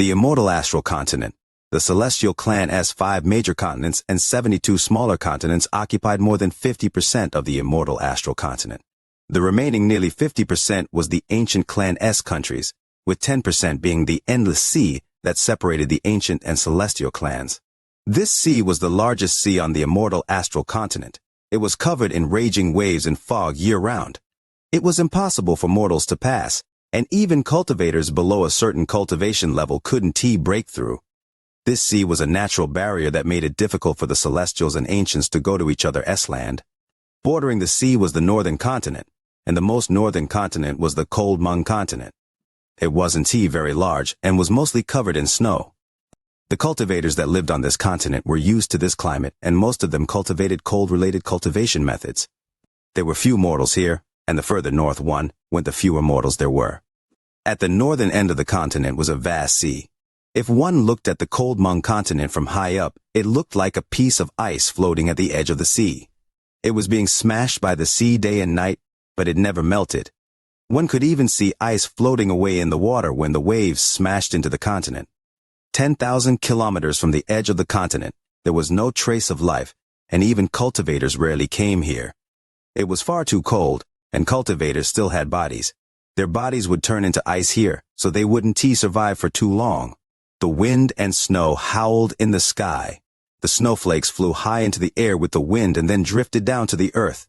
The immortal astral continent. The celestial clan's 5 major continents and 72 smaller continents occupied more than 50% of the immortal astral continent. The remaining nearly 50% was the ancient clan's countries, with 10% being the endless sea that separated the ancient and celestial clans. This sea was the largest sea on the immortal astral continent. It was covered in raging waves and fog year-round. It was impossible for mortals to pass, and even cultivators below a certain cultivation level couldn't break through. This sea was a natural barrier that made it difficult for the Celestials and Ancients to go to each other's land. Bordering the sea was the northern continent, and the most northern continent was the Cold Mung continent. It wasn't very large and was mostly covered in snow. The cultivators that lived on this continent were used to this climate, and most of them cultivated cold-related cultivation methods. There were few mortals here, and the further north one went the fewer mortals there were. At the northern end of the continent was a vast sea. If one looked at the Cold Mung continent from high up, it looked like a piece of ice floating at the edge of the sea. It was being smashed by the sea day and night, but it never melted. One could even see ice floating away in the water when the waves smashed into the continent. 10,000 kilometers from the edge of the continent, there was no trace of life, and even cultivators rarely came here. It was far too cold, and cultivators still had bodies. Their bodies would turn into ice here, so they wouldn't survive for too long. The wind and snow howled in the sky. The snowflakes flew high into the air with the wind and then drifted down to the earth.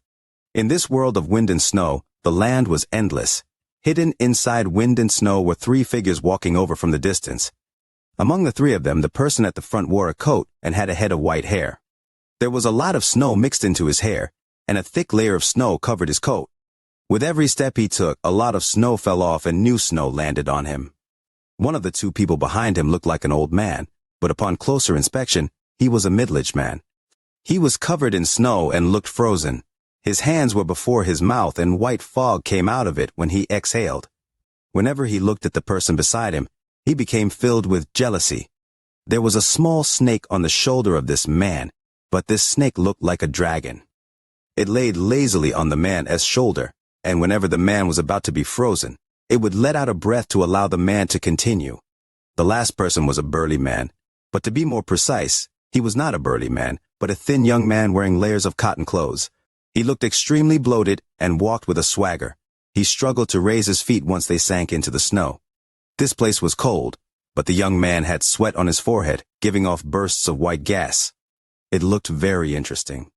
In this world of wind and snow, the land was endless. Hidden inside wind and snow were 3 figures walking over from the distance. Among the 3 of them, the person at the front wore a coat and had a head of white hair. There was a lot of snow mixed into his hair, and a thick layer of snow covered his coat. With every step he took, a lot of snow fell off and new snow landed on him. One of the 2 people behind him looked like an old man, but upon closer inspection, he was a middle-aged man. He was covered in snow and looked frozen. His hands were before his mouth and white fog came out of it when he exhaled. Whenever he looked at the person beside him, he became filled with jealousy. There was a small snake on the shoulder of this man, but this snake looked like a dragon. It laid lazily on the man's shoulder, and whenever the man was about to be frozen, it would let out a breath to allow the man to continue. The last person was a burly man, but to be more precise, he was not a burly man, but a thin young man wearing layers of cotton clothes. He looked extremely bloated and walked with a swagger. He struggled to raise his feet once they sank into the snow. This place was cold, but the young man had sweat on his forehead, giving off bursts of white gas. It looked very interesting.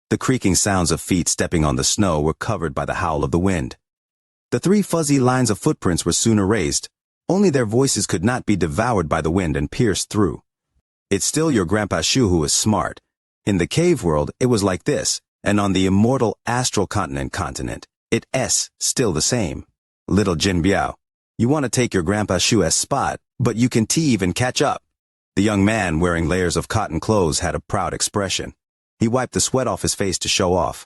The creaking sounds of feet stepping on the snow were covered by the howl of the wind. The 3 fuzzy lines of footprints were soon erased. Only their voices could not be devoured by the wind and pierced through. It's still your Grandpa Shu who is smart. In the cave world, it was like this, and on the immortal astral continent, it's still the same. Little Jin Biao, you want to take your Grandpa Shu's spot, but you can even catch up. The young man wearing layers of cotton clothes had a proud expression. He wiped the sweat off his face to show off.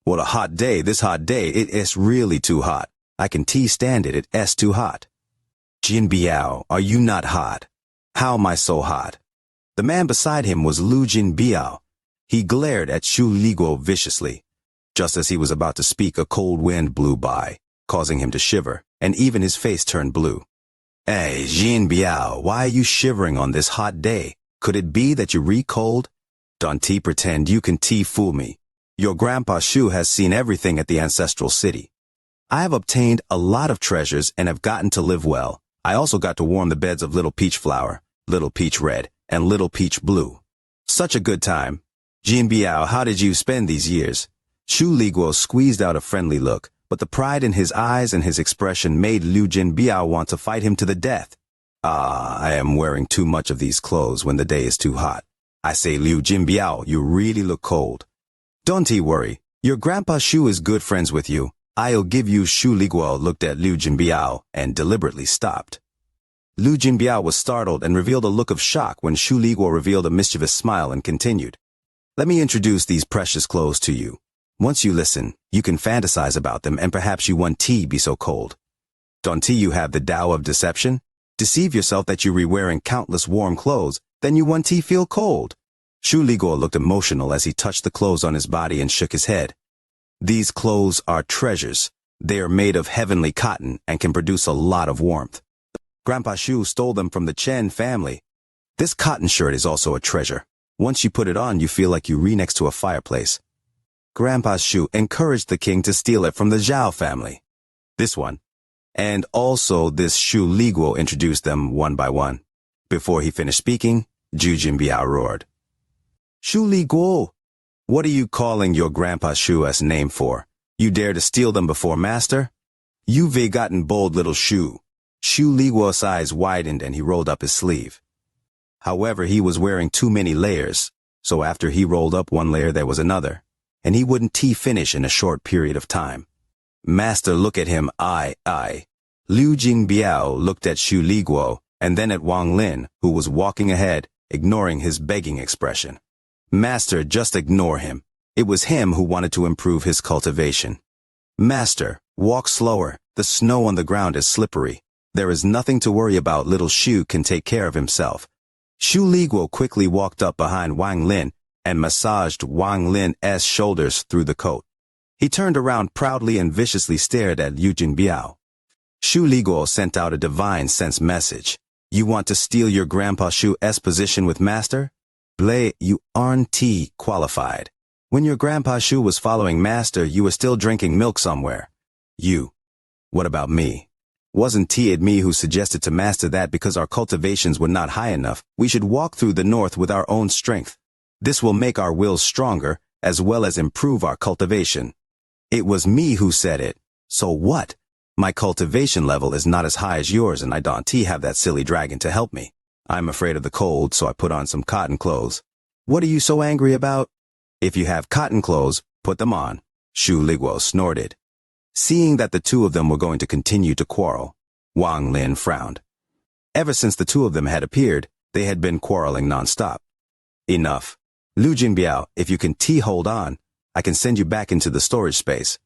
What a hot day, this hot day, it is really too hot. I can stand it, it's too hot. Jin Biao, are you not hot? How am I so hot? The man beside him was Lu Jin Biao. He glared at Shu Liguo viciously. Just as he was about to speak, a cold wind blew by, causing him to shiver, and even his face turned blue. Hey, Jin Biao, why are you shivering on this hot day? Could it be that you cold? Don't pretend you can fool me. Your Grandpa Shu has seen everything at the ancestral city. I have obtained a lot of treasures and have gotten to live well. I also got to warm the beds of Little Peach Flower, Little Peach Red, and Little Peach Blue. Such a good time. Jin Biao, how did you spend these years? Shu Liguo squeezed out a friendly look, but the pride in his eyes and his expression made Liu Jin Biao want to fight him to the death. I am wearing too much of these clothes when the day is too hot. I say, Liu Jin Biao, you really look cold. Don't worry. Your Grandpa Shu is good friends with you. I'll give you. Shu Liguo looked at Liu Jin Biao and deliberately stopped. Liu Jin Biao was startled and revealed a look of shock when Shu Liguo revealed a mischievous smile and continued. Let me introduce these precious clothes to you. Once you listen, you can fantasize about them and perhaps you won't be so cold. Don't you have the Tao of deception? Deceive yourself that you're wearing countless warm clothes, then you won't feel cold. Shu Liguo looked emotional as he touched the clothes on his body and shook his head. These clothes are treasures. They are made of heavenly cotton and can produce a lot of warmth. Grandpa Shu stole them from the Chen family. This cotton shirt is also a treasure. Once you put it on, you feel like you re next to a fireplace. Grandpa Shu encouraged the king to steal it from the Zhao family. This one. And also this Shu Liguo introduced them one by one. Before he finished speaking, Zhu Jinbiao roared. Shu Liguo! What are you calling your Grandpa Shu as name for? You dare to steal them before master? You've gotten bold, little Shu. Shu Liguo's eyes widened and he rolled up his sleeve. However, he was wearing too many layers, so after he rolled up one layer there was another, and he wouldn't finish in a short period of time. Master, look at him, I. Liu Jinbiao looked at Shu Liguo, and then at Wang Lin, who was walking ahead, ignoring his begging expression. Master, just ignore him. It was him who wanted to improve his cultivation. Master, walk slower. The snow on the ground is slippery. There is nothing to worry about. Little Shu can take care of himself. Shu Liguo quickly walked up behind Wang Lin and massaged Wang Lin's shoulders through the coat. He turned around proudly and viciously stared at Liu Jinbiao. Shu Liguo sent out a divine sense message. You want to steal your Grandpa Shu's position with master? Blay, you aren't qualified. When your Grandpa Shu was following master, you were still drinking milk somewhere. You. What about me? Wasn't it me who suggested to master that because our cultivations were not high enough, we should walk through the north with our own strength? This will make our wills stronger, as well as improve our cultivation. It was me who said it. So what? My cultivation level is not as high as yours and I don't have that silly dragon to help me. I'm afraid of the cold, so I put on some cotton clothes. What are you so angry about? If you have cotton clothes, put them on. Shu Liguo snorted. Seeing that the two of them were going to continue to quarrel, Wang Lin frowned. Ever since the two of them had appeared, they had been quarreling non-stop. Enough. Liu Jinbiao, if you can hold on, I can send you back into the storage space.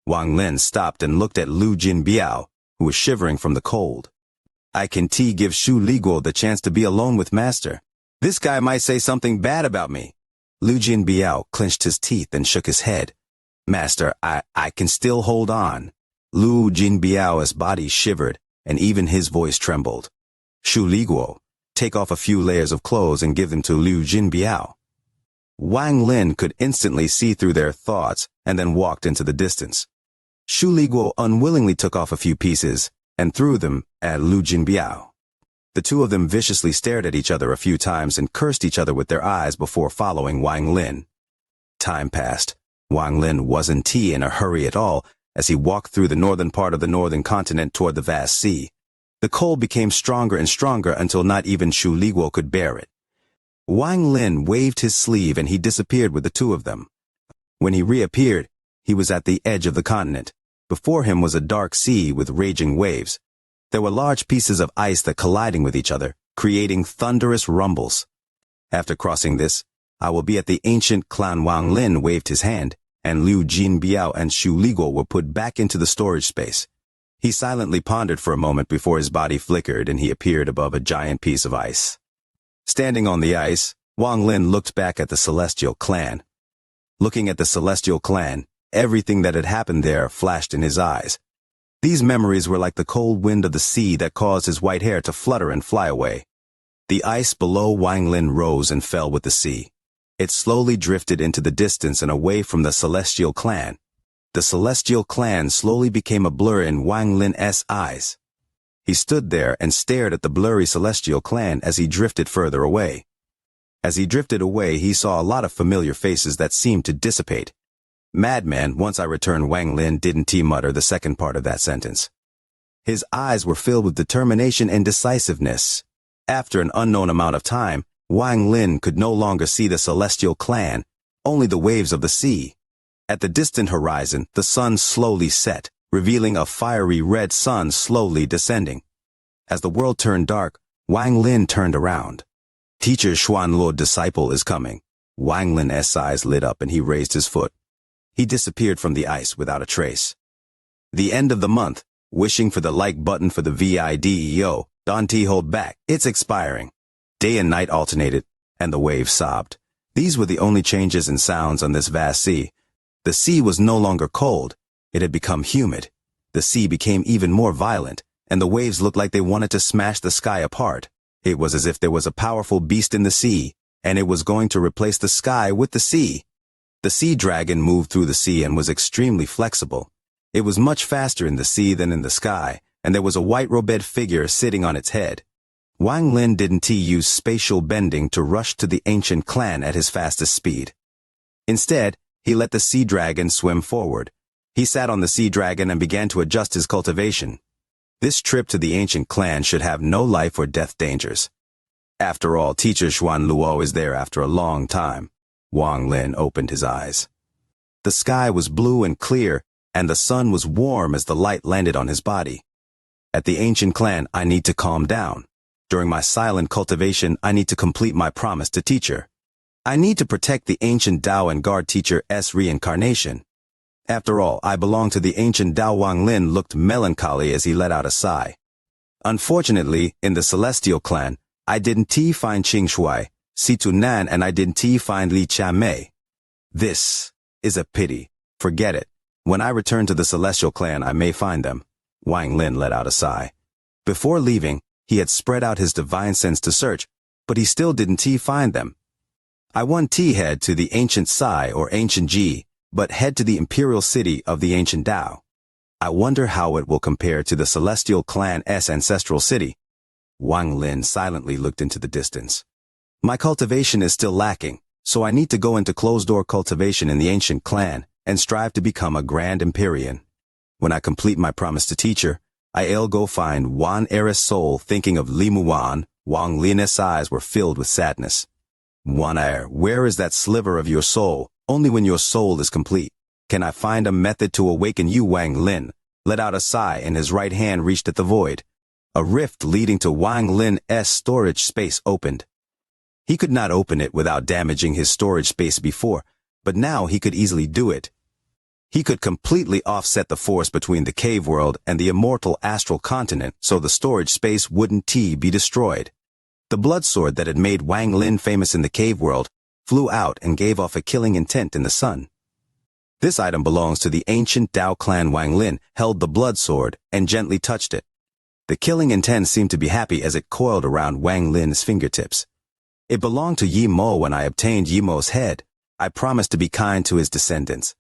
Wang Lin stopped and looked at Liu Jinbiao, who was shivering from the cold. I can give Shu Liguo the chance to be alone with master. This guy might say something bad about me. Liu Jinbiao clenched his teeth and shook his head. Master, I can still hold on. Liu Jinbiao's body shivered, and even his voice trembled. Shu Liguo, take off a few layers of clothes and give them to Liu Jinbiao. Wang Lin could instantly see through their thoughts and then walked into the distance. Shu Liguo unwillingly took off a few pieces and threw them at Liu Jinbiao. The two of them viciously stared at each other a few times and cursed each other with their eyes before following Wang Lin. Time passed. Wang Lin wasn't in a hurry at all as he walked through the northern part of the northern continent toward the vast sea. The cold became stronger and stronger until not even Shu Liguo could bear it. Wang Lin waved his sleeve and he disappeared with the two of them. When he reappeared, he was at the edge of the continent. Before him was a dark sea with raging waves. There were large pieces of ice that colliding with each other, creating thunderous rumbles. After crossing this, I will be at the ancient clan. Wang Lin waved his hand, and Liu Jinbiao and Shu Liguo were put back into the storage space. He silently pondered for a moment before his body flickered and he appeared above a giant piece of ice. Standing on the ice, Wang Lin looked back at the Celestial Clan. Looking at the Celestial Clan, everything that had happened there flashed in his eyes. These memories were like the cold wind of the sea that caused his white hair to flutter and fly away. The ice below Wang Lin rose and fell with the sea. It slowly drifted into the distance and away from the Celestial Clan. The Celestial Clan slowly became a blur in Wang Lin's eyes. He stood there and stared at the blurry Celestial Clan as he drifted further away. As he drifted away, he saw a lot of familiar faces that seemed to dissipate. Madman, once I return. Wang Lin didn't mutter the second part of that sentence. His eyes were filled with determination and decisiveness. After an unknown amount of time, Wang Lin could no longer see the Celestial Clan, only the waves of the sea. At the distant horizon, the sun slowly set, revealing a fiery red sun slowly descending. As the world turned dark, Wang Lin turned around. Teacher Xuanluo's disciple is coming. Wang Lin's eyes lit up and he raised his foot. He disappeared from the ice without a trace. The end of the month, wishing for the like button for the VIDEO, don't hold back, it's expiring. Day and night alternated, and the waves sobbed. These were the only changes in sounds on this vast sea. The sea was no longer cold. It had become humid. The sea became even more violent, and the waves looked like they wanted to smash the sky apart. It was as if there was a powerful beast in the sea, and it was going to replace the sky with the sea. The sea dragon moved through the sea and was extremely flexible. It was much faster in the sea than in the sky, and there was a white-robed figure sitting on its head. Wang Lin didn't use spatial bending to rush to the ancient clan at his fastest speed. Instead, he let the sea dragon swim forward. He sat on the sea dragon and began to adjust his cultivation. This trip to the ancient clan should have no life or death dangers. After all, teacher Xuan Luo is there after a long time. Wang Lin opened his eyes. The sky was blue and clear, and the sun was warm as the light landed on his body. At the ancient clan, I need to calm down. During my silent cultivation, I need to complete my promise to teacher. I need to protect the ancient Tao and guard teacher S reincarnation. After all, I belong to the ancient Tao. Wang Lin looked melancholy as he let out a sigh. Unfortunately, in the celestial clan, I didn't find Qing Shui, Si Tu Nan, and I didn't find Li Cha-mei. This is a pity. Forget it. When I return to the celestial clan, I may find them. Wang Lin let out a sigh. Before leaving, he had spread out his divine sense to search, but he still didn't find them. I won't head to the ancient Sai or ancient Ji, but head to the imperial city of the ancient Tao. I wonder how it will compare to the celestial clan's ancestral city. Wang Lin silently looked into the distance. My cultivation is still lacking, so I need to go into closed-door cultivation in the ancient clan and strive to become a grand Empyrean. When I complete my promise to teacher, I'll go find Wan Era's soul. Thinking of Li Muan, Wang Lin's eyes were filled with sadness. Wan Er, where is that sliver of your soul? Only when your soul is complete can I find a method to awaken you. Wang Lin let out a sigh and his right hand reached at the void. A rift leading to Wang Lin's storage space opened. He could not open it without damaging his storage space before, but now he could easily do it. He could completely offset the force between the cave world and the immortal astral continent so the storage space wouldn't be destroyed. The blood sword that had made Wang Lin famous in the cave world flew out and gave off a killing intent in the sun. This item belongs to the ancient Tao clan. Wang Lin held the blood sword and gently touched it. The killing intent seemed to be happy as it coiled around Wang Lin's fingertips. It belonged to Yi Mo. When I obtained Yi Mo's head, I promised to be kind to his descendants.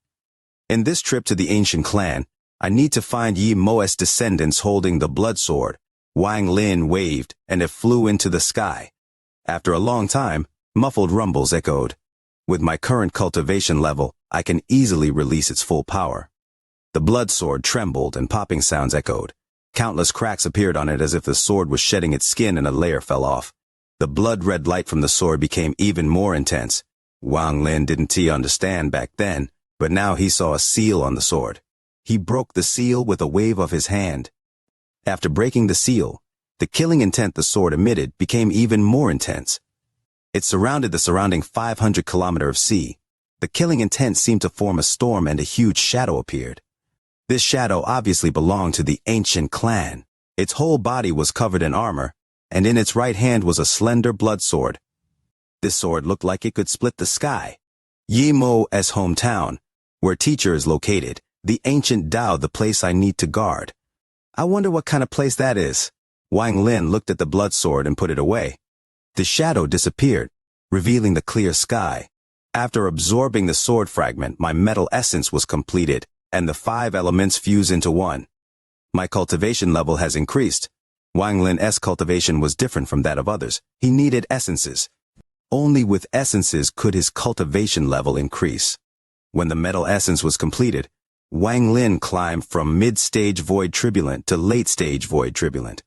In this trip to the ancient clan, I need to find Yi Mo's descendants holding the blood sword. Wang Lin waved, and it flew into the sky. After a long time, muffled rumbles echoed. With my current cultivation level, I can easily release its full power. The blood sword trembled and popping sounds echoed. Countless cracks appeared on it as if the sword was shedding its skin and a layer fell off. The blood-red light from the sword became even more intense. Wang Lin didn't understand back then, but now he saw a seal on the sword. He broke the seal with a wave of his hand. After breaking the seal, the killing intent the sword emitted became even more intense. It surrounded the surrounding 500 kilometers of sea. The killing intent seemed to form a storm and a huge shadow appeared. This shadow obviously belonged to the ancient clan. Its whole body was covered in armor, and in its right hand was a slender blood sword. This sword looked like it could split the sky. Yi Mo's hometown, where teacher is located, the ancient Tao, the place I need to guard. I wonder what kind of place that is. Wang Lin looked at the blood sword and put it away. The shadow disappeared, revealing the clear sky. After absorbing the sword fragment, my metal essence was completed, and the 5 elements fused into one. My cultivation level has increased. Wang Lin's cultivation was different from that of others. He needed essences. Only with essences could his cultivation level increase. When the metal essence was completed, Wang Lin climbed from mid-stage void turbulent to late-stage void turbulent.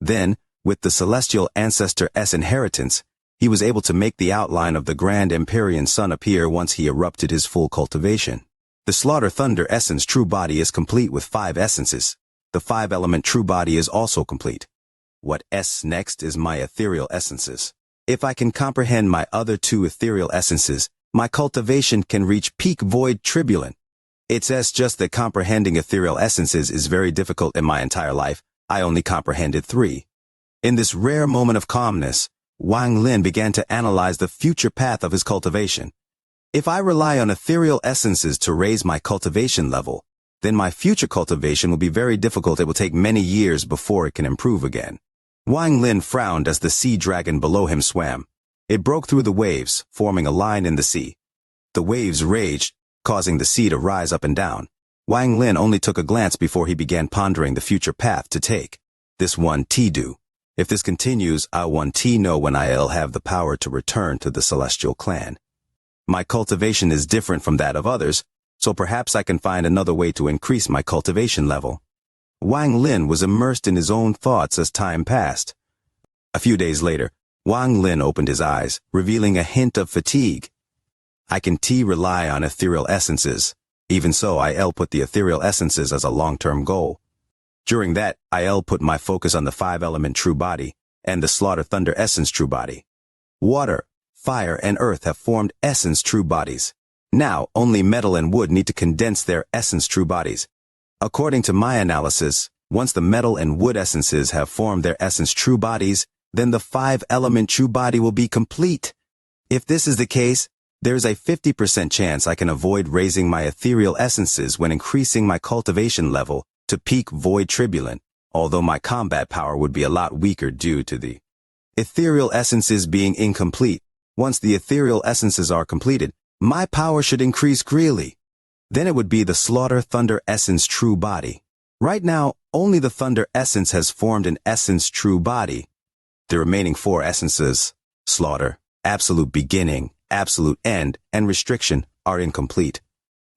Then, with the celestial ancestor's inheritance, he was able to make the outline of the grand Empyrean sun appear once he erupted his full cultivation. The Slaughter Thunder essence true body is complete with 5 essences. The 5-element true body is also complete. What's next is my ethereal essences. If I can comprehend my other 2 ethereal essences, my cultivation can reach peak void turbulent. It's just that comprehending ethereal essences is very difficult. In my entire life, I only comprehended 3. In this rare moment of calmness, Wang Lin began to analyze the future path of his cultivation. If I rely on ethereal essences to raise my cultivation level, then my future cultivation will be very difficult. It will take many years before it can improve again. Wang Lin frowned as the sea dragon below him swam. It broke through the waves, forming a line in the sea. The waves raged, causing the sea to rise up and down. Wang Lin only took a glance before he began pondering the future path to take. This one T do. If this continues, I one T know when I'll have the power to return to the celestial clan. My cultivation is different from that of others, so perhaps I can find another way to increase my cultivation level. Wang Lin was immersed in his own thoughts as time passed. A few days later, Wang Lin opened his eyes, revealing a hint of fatigue. I can rely on ethereal essences. Even so, I'll put the ethereal essences as a long-term goal. During that, I'll put my focus on the 5-element true body and the slaughter thunder essence true body. Water, fire, and earth have formed essence true bodies. Now, only metal and wood need to condense their essence true bodies. According to my analysis, once the metal and wood essences have formed their essence true bodies, then the 5-element true body will be complete. If this is the case, there's a 50% chance I can avoid raising my ethereal essences when increasing my cultivation level to peak void tribulent, although my combat power would be a lot weaker due to the ethereal essences being incomplete. Once the ethereal essences are completed, my power should increase greatly. Then it would be the slaughter thunder essence true body. Right now, only the thunder essence has formed an essence true body. The remaining 4 essences, slaughter, absolute beginning, absolute end, and restriction, are incomplete.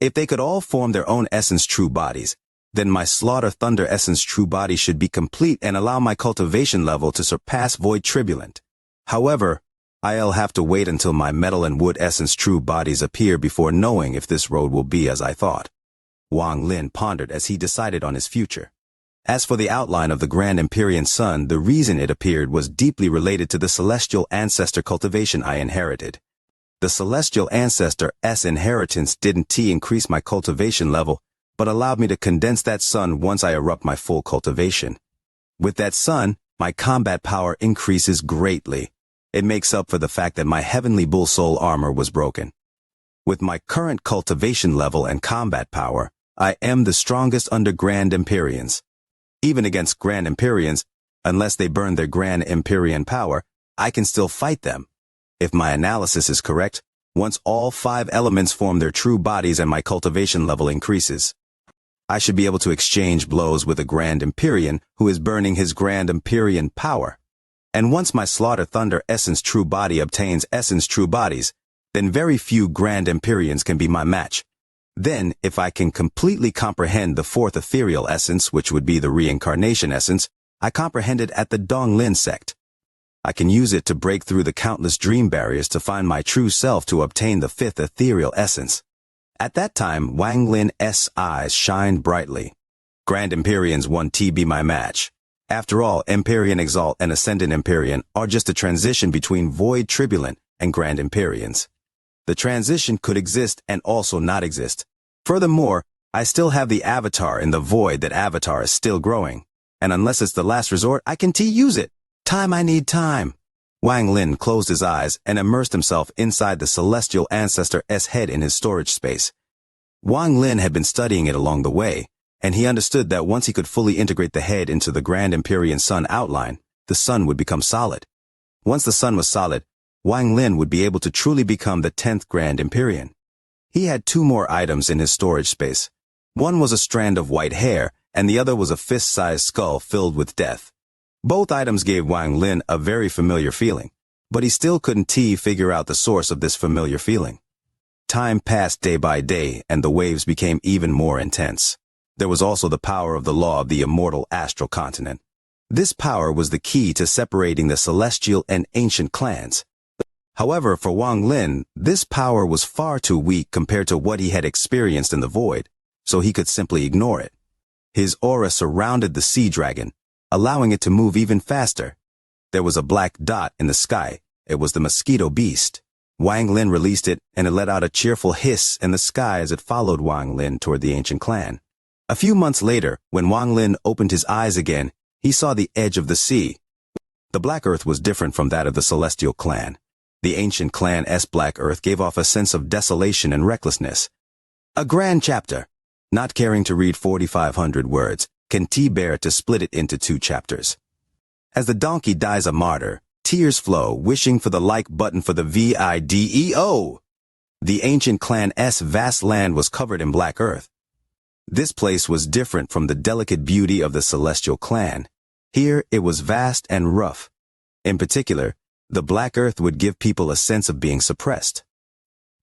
If they could all form their own essence true bodies, then my slaughter thunder essence true body should be complete and allow my cultivation level to surpass void tribulent. However, I'll have to wait until my metal and wood essence true bodies appear before knowing if this road will be as I thought. Wang Lin pondered as he decided on his future. As for the outline of the Grand Empyrean Sun, the reason it appeared was deeply related to the celestial ancestor cultivation I inherited. The celestial ancestor's inheritance didn't increase my cultivation level, but allowed me to condense that sun once I erupt my full cultivation. With that sun, my combat power increases greatly. It makes up for the fact that my heavenly bull soul armor was broken. With my current cultivation level and combat power, I am the strongest under Grand Empyreans. Even against Grand Empyreans, unless they burn their Grand Empyrean power, I can still fight them. If my analysis is correct, once all 5 elements form their true bodies and my cultivation level increases, I should be able to exchange blows with a Grand Empyrean who is burning his Grand Empyrean power. And once my slaughter thunder essence true body obtains essence true bodies, then very few Grand Empyreans can be my match. Then, if I can completely comprehend the 4th ethereal essence, which would be the reincarnation essence, I comprehend it at the Donglin sect. I can use it to break through the countless dream barriers to find my true self to obtain the 5th ethereal essence. At that time, Wang Lin's eyes shined brightly. Grand Empyreans 1T be my match. After all, Empyrean Exalt and Ascendant Empyrean are just a transition between Void Tribulent and Grand Empyreans. The transition could exist and also not exist. Furthermore, I still have the avatar in the void. That avatar is still growing. And unless it's the last resort, I can use it. I need time. Wang Lin closed his eyes and immersed himself inside the celestial ancestor's head in his storage space. Wang Lin had been studying it along the way, and he understood that once he could fully integrate the head into the Grand Empyrean Sun outline, the sun would become solid. Once the sun was solid, Wang Lin would be able to truly become the 10th Grand Empyrean. He had 2 more items in his storage space. One was a strand of white hair, and the other was a fist-sized skull filled with death. Both items gave Wang Lin a very familiar feeling, but he still couldn't figure out the source of this familiar feeling. Time passed day by day, and the waves became even more intense. There was also the power of the law of the immortal astral continent. This power was the key to separating the celestial and ancient clans. However, for Wang Lin, this power was far too weak compared to what he had experienced in the void, so he could simply ignore it. His aura surrounded the sea dragon, allowing it to move even faster. There was a black dot in the sky. It was the mosquito beast. Wang Lin released it, and it let out a cheerful hiss in the sky as it followed Wang Lin toward the ancient clan. A few months later, when Wang Lin opened his eyes again, he saw the edge of the sea. The Black Earth was different from that of the Celestial Clan. The ancient clan's Black Earth gave off a sense of desolation and recklessness. A grand chapter. Not caring to read 4,500 words, can T bear to split it into 2 chapters. As the donkey dies a martyr, tears flow, wishing for the like button for the video. The ancient clan's vast land was covered in black earth. This place was different from the delicate beauty of the celestial clan. Here it was vast and rough. In particular, the black earth would give people a sense of being suppressed.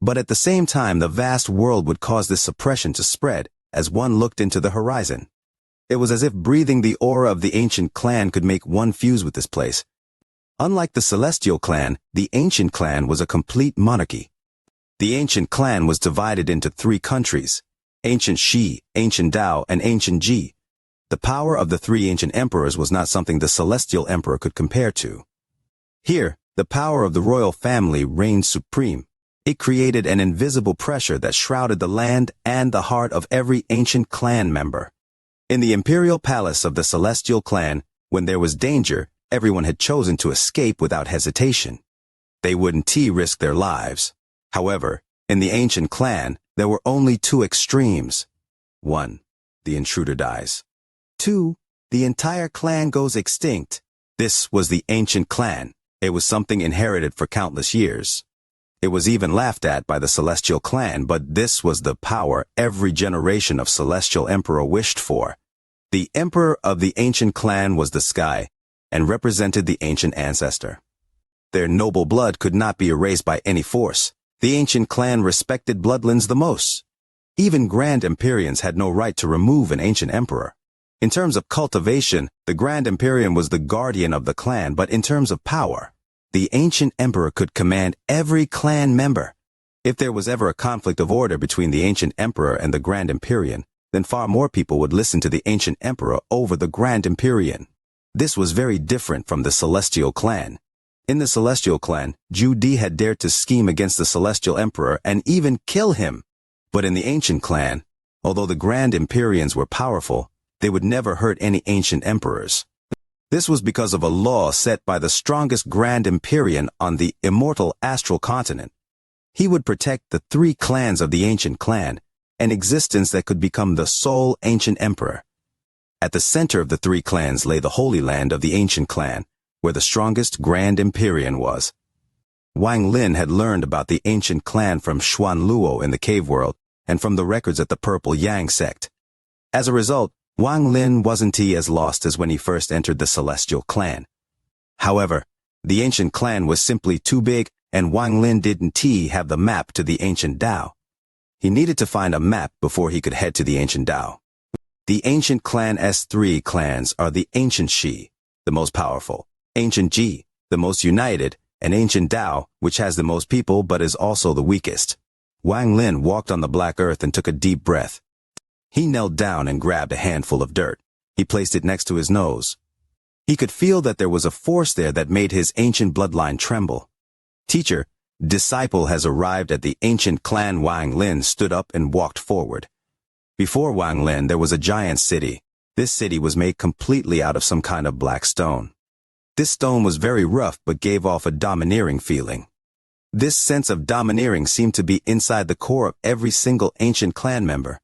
But at the same time, the vast world would cause this suppression to spread as one looked into the horizon. It was as if breathing the aura of the ancient clan could make one fuse with this place. Unlike the celestial clan, the ancient clan was a complete monarchy. The ancient clan was divided into 3 countries: Ancient Shi, Ancient Dao, and Ancient Ji. The power of the 3 ancient emperors was not something the celestial emperor could compare to. Here, the power of the royal family reigned supreme. It created an invisible pressure that shrouded the land and the heart of every ancient clan member. In the imperial palace of the celestial clan, when there was danger, everyone had chosen to escape without hesitation. They wouldn't risk their lives. However, in the ancient clan, there were only 2 extremes. 1. The intruder dies. 2. The entire clan goes extinct. This was the ancient clan. It was something inherited for countless years. It was even laughed at by the celestial clan, but this was the power every generation of celestial emperor wished for. The emperor of the ancient clan was the sky, and represented the ancient ancestor. Their noble blood could not be erased by any force. The ancient clan respected bloodlines the most. Even Grand Empyreans had no right to remove an ancient emperor. In terms of cultivation, the Grand Empyrean was the guardian of the clan, but in terms of power, the ancient emperor could command every clan member. If there was ever a conflict of order between the ancient emperor and the Grand Empyrean, then far more people would listen to the ancient emperor over the Grand Empyrean. This was very different from the celestial clan. In the celestial clan, Zhu Di had dared to scheme against the celestial emperor and even kill him. But in the ancient clan, although the Grand Empyreans were powerful, they would never hurt any ancient emperors. This was because of a law set by the strongest Grand Empyrean on the immortal astral continent. He would protect the 3 clans of the ancient clan, an existence that could become the sole ancient emperor. At the center of the 3 clans lay the Holy Land of the ancient clan, where the strongest Grand Empyrean was. Wang Lin had learned about the ancient clan from Xuan Luo in the cave world and from the records at the Purple Yang sect. As a result, Wang Lin wasn't as lost as when he first entered the celestial clan. However, the ancient clan was simply too big, and Wang Lin didn't have the map to the ancient Dao. He needed to find a map before he could head to the ancient Dao. The ancient clan's 3 clans are the Ancient Shi, the most powerful, Ancient Ji, the most united, and Ancient Dao, which has the most people but is also the weakest. Wang Lin walked on the black earth and took a deep breath. He knelt down and grabbed a handful of dirt. He placed it next to his nose. He could feel that there was a force there that made his ancient bloodline tremble. Teacher, disciple has arrived at the ancient clan. Wang Lin stood up and walked forward. Before Wang Lin, there was a giant city. This city was made completely out of some kind of black stone. This stone was very rough but gave off a domineering feeling. This sense of domineering seemed to be inside the core of every single ancient clan member.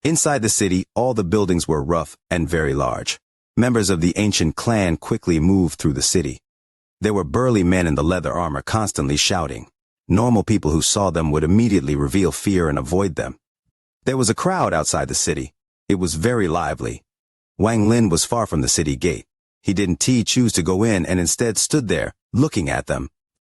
Inside the city, all the buildings were rough and very large. Members of the ancient clan quickly moved through the city. There were burly men in the leather armor constantly shouting. Normal people who saw them would immediately reveal fear and avoid them. There was a crowd outside the city. It was very lively. Wang Lin was far from the city gate. He didn't choose to go in and instead stood there, looking at them.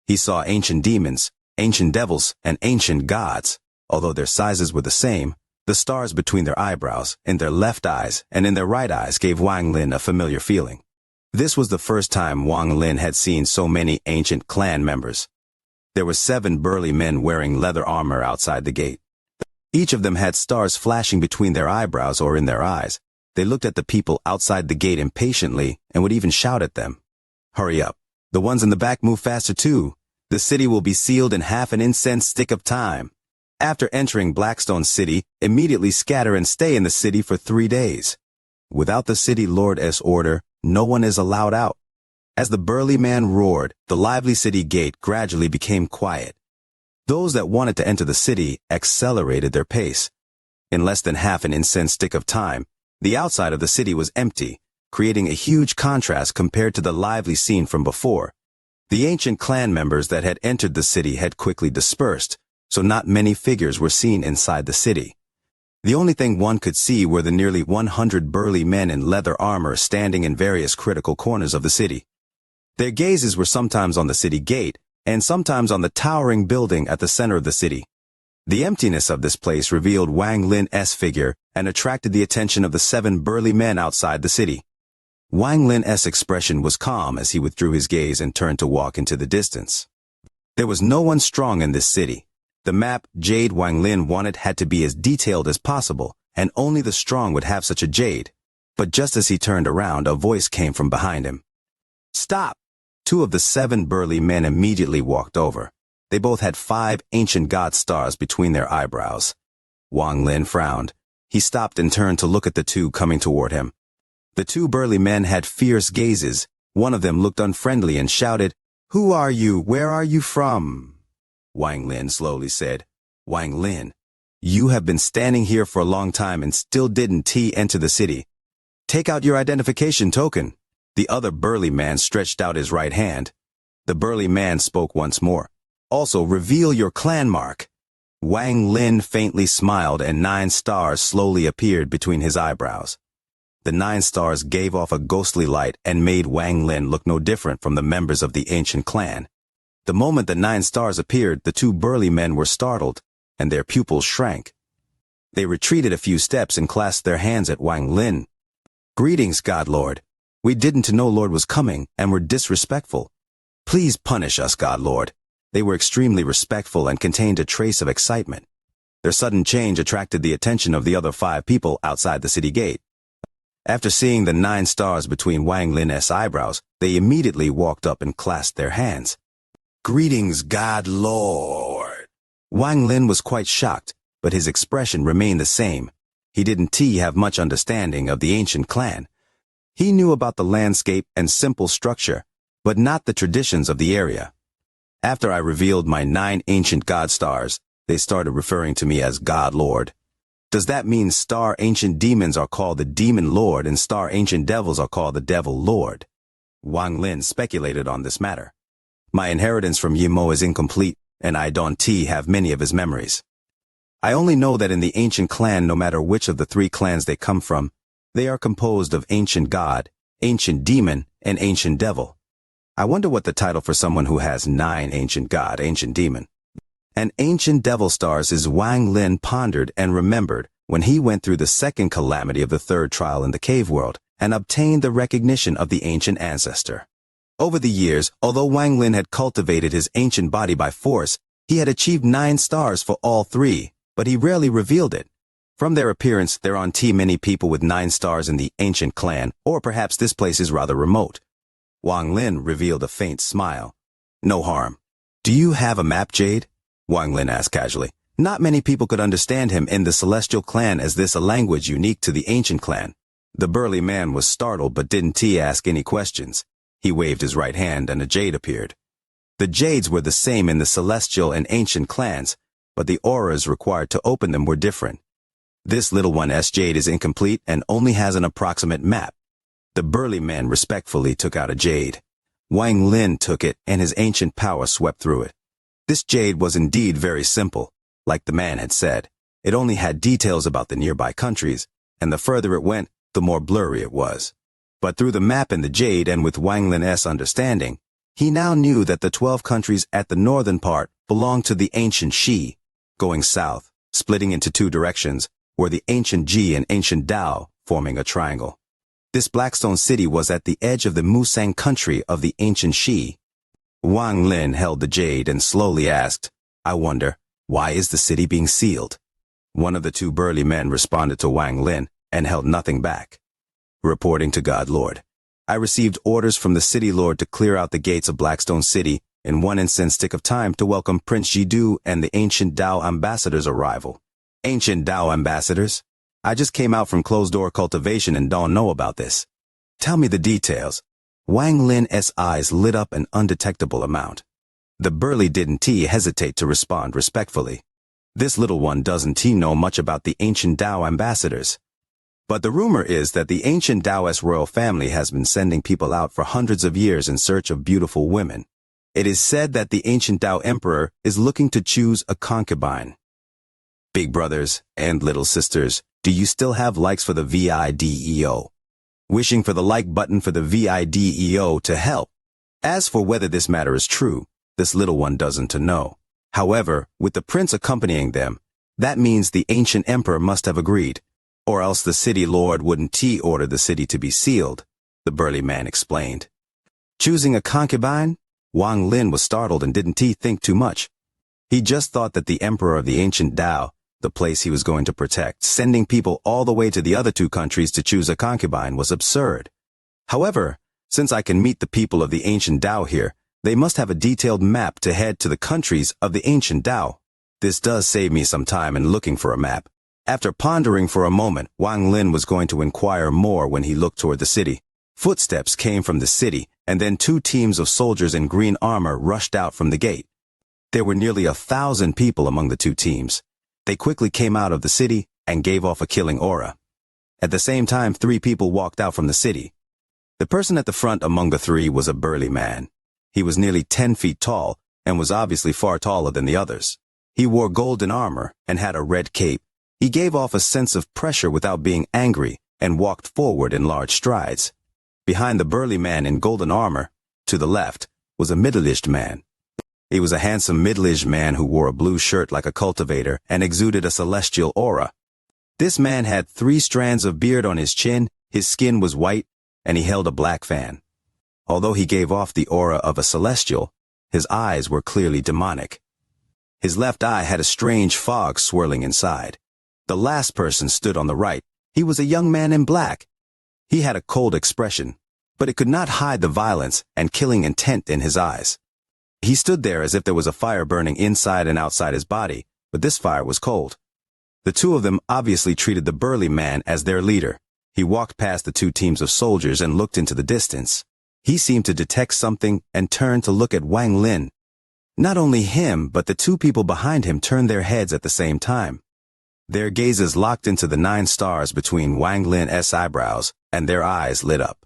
He saw ancient demons, ancient devils, and ancient gods. Although their sizes were the same, the stars between their eyebrows, in their left eyes, and in their right eyes gave Wang Lin a familiar feeling. This was the first time Wang Lin had seen so many ancient clan members. There were 7 burly men wearing leather armor outside the gate. Each of them had stars flashing between their eyebrows or in their eyes. They looked at the people outside the gate impatiently and would even shout at them. Hurry up. The ones in the back move faster too. The city will be sealed in half an incense stick of time. After entering Blackstone City, immediately scatter and stay in the city for 3 days. Without the city lord's order, no one is allowed out. As the burly man roared, the lively city gate gradually became quiet. Those that wanted to enter the city accelerated their pace. In less than half an incense stick of time, the outside of the city was empty, creating a huge contrast compared to the lively scene from before. The ancient clan members that had entered the city had quickly dispersed, so not many figures were seen inside the city. The only thing one could see were the nearly 100 burly men in leather armor standing in various critical corners of the city. Their gazes were sometimes on the city gate, and sometimes on the towering building at the center of the city. The emptiness of this place revealed Wang Lin's figure and attracted the attention of the 7 burly men outside the city. Wang Lin's expression was calm as he withdrew his gaze and turned to walk into the distance. There was no one strong in this city. The map jade Wang Lin wanted had to be as detailed as possible, and only the strong would have such a jade. But just as he turned around, a voice came from behind him. "Stop!" 2 of the 7 burly men immediately walked over. They both had 5 ancient god stars between their eyebrows. Wang Lin frowned. He stopped and turned to look at the 2 coming toward him. The 2 burly men had fierce gazes. One of them looked unfriendly and shouted, "Who are you? Where are you from?" Wang Lin slowly said, "Wang Lin, you have been standing here for a long time and still didn't enter the city. Take out your identification token." The other burly man stretched out his right hand. The burly man spoke once more. "Also, reveal your clan mark." Wang Lin faintly smiled and 9 stars slowly appeared between his eyebrows. The 9 stars gave off a ghostly light and made Wang Lin look no different from the members of the ancient clan. The moment the 9 stars appeared, the 2 burly men were startled, and their pupils shrank. They retreated a few steps and clasped their hands at Wang Lin. "Greetings, God Lord. We didn't know Lord was coming and were disrespectful. Please punish us, God Lord." They were extremely respectful and contained a trace of excitement. Their sudden change attracted the attention of the other 5 people outside the city gate. After seeing the 9 stars between Wang Lin's eyebrows, they immediately walked up and clasped their hands. "Greetings, God Lord." Wang Lin was quite shocked, but his expression remained the same. He didn't have much understanding of the ancient clan. He knew about the landscape and simple structure, but not the traditions of the area. After I revealed my 9 ancient god stars, they started referring to me as God Lord. Does that mean star ancient demons are called the Demon Lord and star ancient devils are called the Devil Lord? Wang Lin speculated on this matter. My inheritance from Yimo is incomplete, and I don't have many of his memories. I only know that in the ancient clan, no matter which of the 3 clans they come from, they are composed of ancient god, ancient demon, and ancient devil. I wonder what the title for someone who has 9 ancient god, ancient demon, and ancient devil stars is. Wang Lin pondered and remembered when he went through the second calamity of the 3rd trial in the cave world and obtained the recognition of the ancient ancestor. Over the years, although Wang Lin had cultivated his ancient body by force, he had achieved 9 stars for all 3, but he rarely revealed it. From their appearance, there aren't many people with 9 stars in the ancient clan, or perhaps this place is rather remote. Wang Lin revealed a faint smile. "No harm. Do you have a map, Jade?" Wang Lin asked casually. Not many people could understand him in the Celestial clan, as this a language unique to the ancient clan. The burly man was startled but didn't ask any questions. He waved his right hand and a jade appeared. The jades were the same in the Celestial and ancient clans, but the auras required to open them were different. This little one's jade is incomplete and only has an approximate map. The burly man respectfully took out a jade. Wang Lin took it and his ancient power swept through it. This jade was indeed very simple. Like the man had said, it only had details about the nearby countries, and the further it went, the more blurry it was. But through the map in the jade and with Wang Lin's understanding, he now knew that the 12 countries at the northern part belonged to the ancient Shi. Going south, splitting into 2 directions, were the ancient Ji and ancient Dao, forming a triangle. This Blackstone city was at the edge of the Musang country of the ancient Shi. Wang Lin held the jade and slowly asked, "I wonder, why is the city being sealed?" One of the 2 burly men responded to Wang Lin and held nothing back. Reporting to God Lord, I received orders from the city lord to clear out the gates of Blackstone City in 1 incense stick of time to welcome Prince Jidu and the ancient Dao ambassadors' arrival. Ancient Dao ambassadors? I just came out from closed-door cultivation and don't know about this. Tell me the details. Wang Lin's eyes lit up an undetectable amount. The burly didn't hesitate to respond respectfully. This little one doesn't know much about the ancient Tao ambassadors. But the rumor is that the ancient Taoist royal family has been sending people out for hundreds of years in search of beautiful women. It is said that the ancient Tao emperor is looking to choose a concubine. Big brothers and little sisters, do you still have likes for the video? Wishing for the like button for the video to help. As for whether this matter is true, this little one doesn't know. However, with the prince accompanying them, that means the ancient emperor must have agreed, or else the city lord wouldn't order the city to be sealed, the burly man explained. Choosing a concubine? Wang Lin was startled and didn't think too much. He just thought that the emperor of the ancient Tao, the place he was going to protect, sending people all the way to the other two countries to choose a concubine was absurd. However, since I can meet the people of the ancient Tao here, they must have a detailed map to head to the countries of the ancient Tao. This does save me some time in looking for a map. After pondering for a moment, Wang Lin was going to inquire more when he looked toward the city. Footsteps came from the city, and then two teams of soldiers in green armor rushed out from the gate. There were nearly 1,000 people among the two teams. They quickly came out of the city and gave off a killing aura. At the same time, 3 people walked out from the city. The person at the front among the 3 was a burly man. He was nearly 10 feet tall and was obviously far taller than the others. He wore golden armor and had a red cape. He gave off a sense of pressure without being angry and walked forward in large strides. Behind the burly man in golden armor, to the left, was a middle-aged man. He was a handsome middle-aged man who wore a blue shirt like a cultivator and exuded a celestial aura. This man had 3 strands of beard on his chin, his skin was white, and he held a black fan. Although he gave off the aura of a celestial, his eyes were clearly demonic. His left eye had a strange fog swirling inside. The last person stood on the right. He was a young man in black. He had a cold expression, but it could not hide the violence and killing intent in his eyes. He stood there as if there was a fire burning inside and outside his body, but this fire was cold. The two of them obviously treated the burly man as their leader. He walked past the 2 teams of soldiers and looked into the distance. He seemed to detect something and turned to look at Wang Lin. Not only him, but the 2 people behind him turned their heads at the same time. Their gazes locked into the 9 stars between Wang Lin's eyebrows, and their eyes lit up.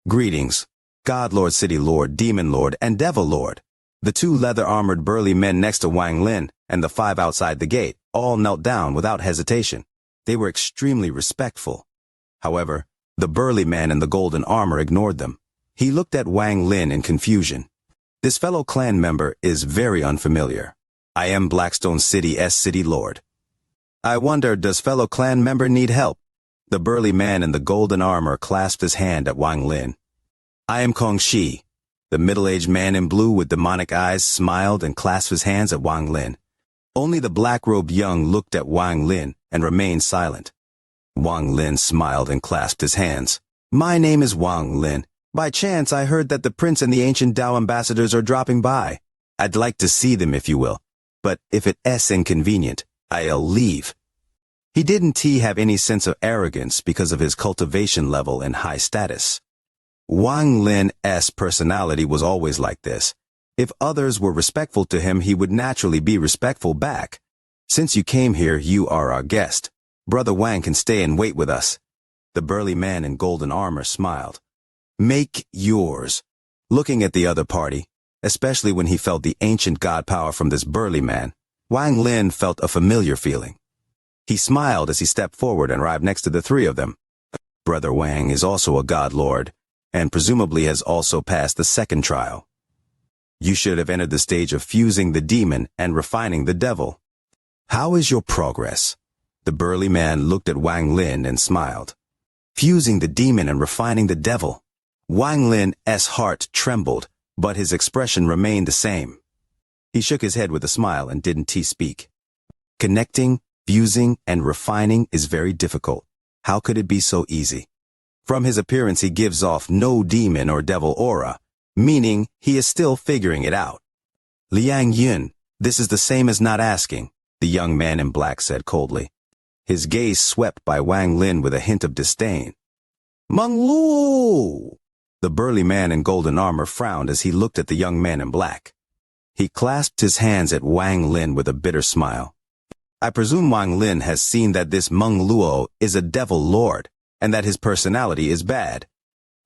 Greetings, God Lord, City Lord, Demon Lord, and Devil Lord. The 2 leather-armored burly men next to Wang Lin and the 5 outside the gate all knelt down without hesitation. They were extremely respectful. However, the burly man in the golden armor ignored them. He looked at Wang Lin in confusion. This fellow clan member is very unfamiliar. I am Blackstone City's City Lord. I wonder, does fellow clan member need help? The burly man in the golden armor clasped his hand at Wang Lin. I am Kong Shi. The middle-aged man in blue with demonic eyes smiled and clasped his hands at Wang Lin. Only the black-robed young looked at Wang Lin and remained silent. Wang Lin smiled and clasped his hands. My name is Wang Lin. By chance, I heard that the prince and the ancient Tao ambassadors are dropping by. I'd like to see them if you will, but if it's inconvenient, I'll leave. He didn't have any sense of arrogance because of his cultivation level and high status. Wang Lin's personality was always like this. If others were respectful to him, he would naturally be respectful back. Since you came here, you are our guest. Brother Wang can stay and wait with us. The burly man in golden armor smiled. Make yours. Looking at the other party, especially when he felt the ancient god power from this burly man, Wang Lin felt a familiar feeling. He smiled as he stepped forward and arrived next to the 3 of them. Brother Wang is also a god lord, and presumably has also passed the 2nd trial. You should have entered the stage of fusing the demon and refining the devil. How is your progress? The burly man looked at Wang Lin and smiled. Fusing the demon and refining the devil. Wang Lin's heart trembled, but his expression remained the same. He shook his head with a smile and didn't speak. Connecting, fusing, and refining is very difficult. How could it be so easy? From his appearance, he gives off no demon or devil aura, meaning he is still figuring it out. Liang Yun, this is the same as not asking, the young man in black said coldly. His gaze swept by Wang Lin with a hint of disdain. Meng Lu! The burly man in golden armor frowned as he looked at the young man in black. He clasped his hands at Wang Lin with a bitter smile. I presume Wang Lin has seen that this Meng Luo is a devil lord, and that his personality is bad.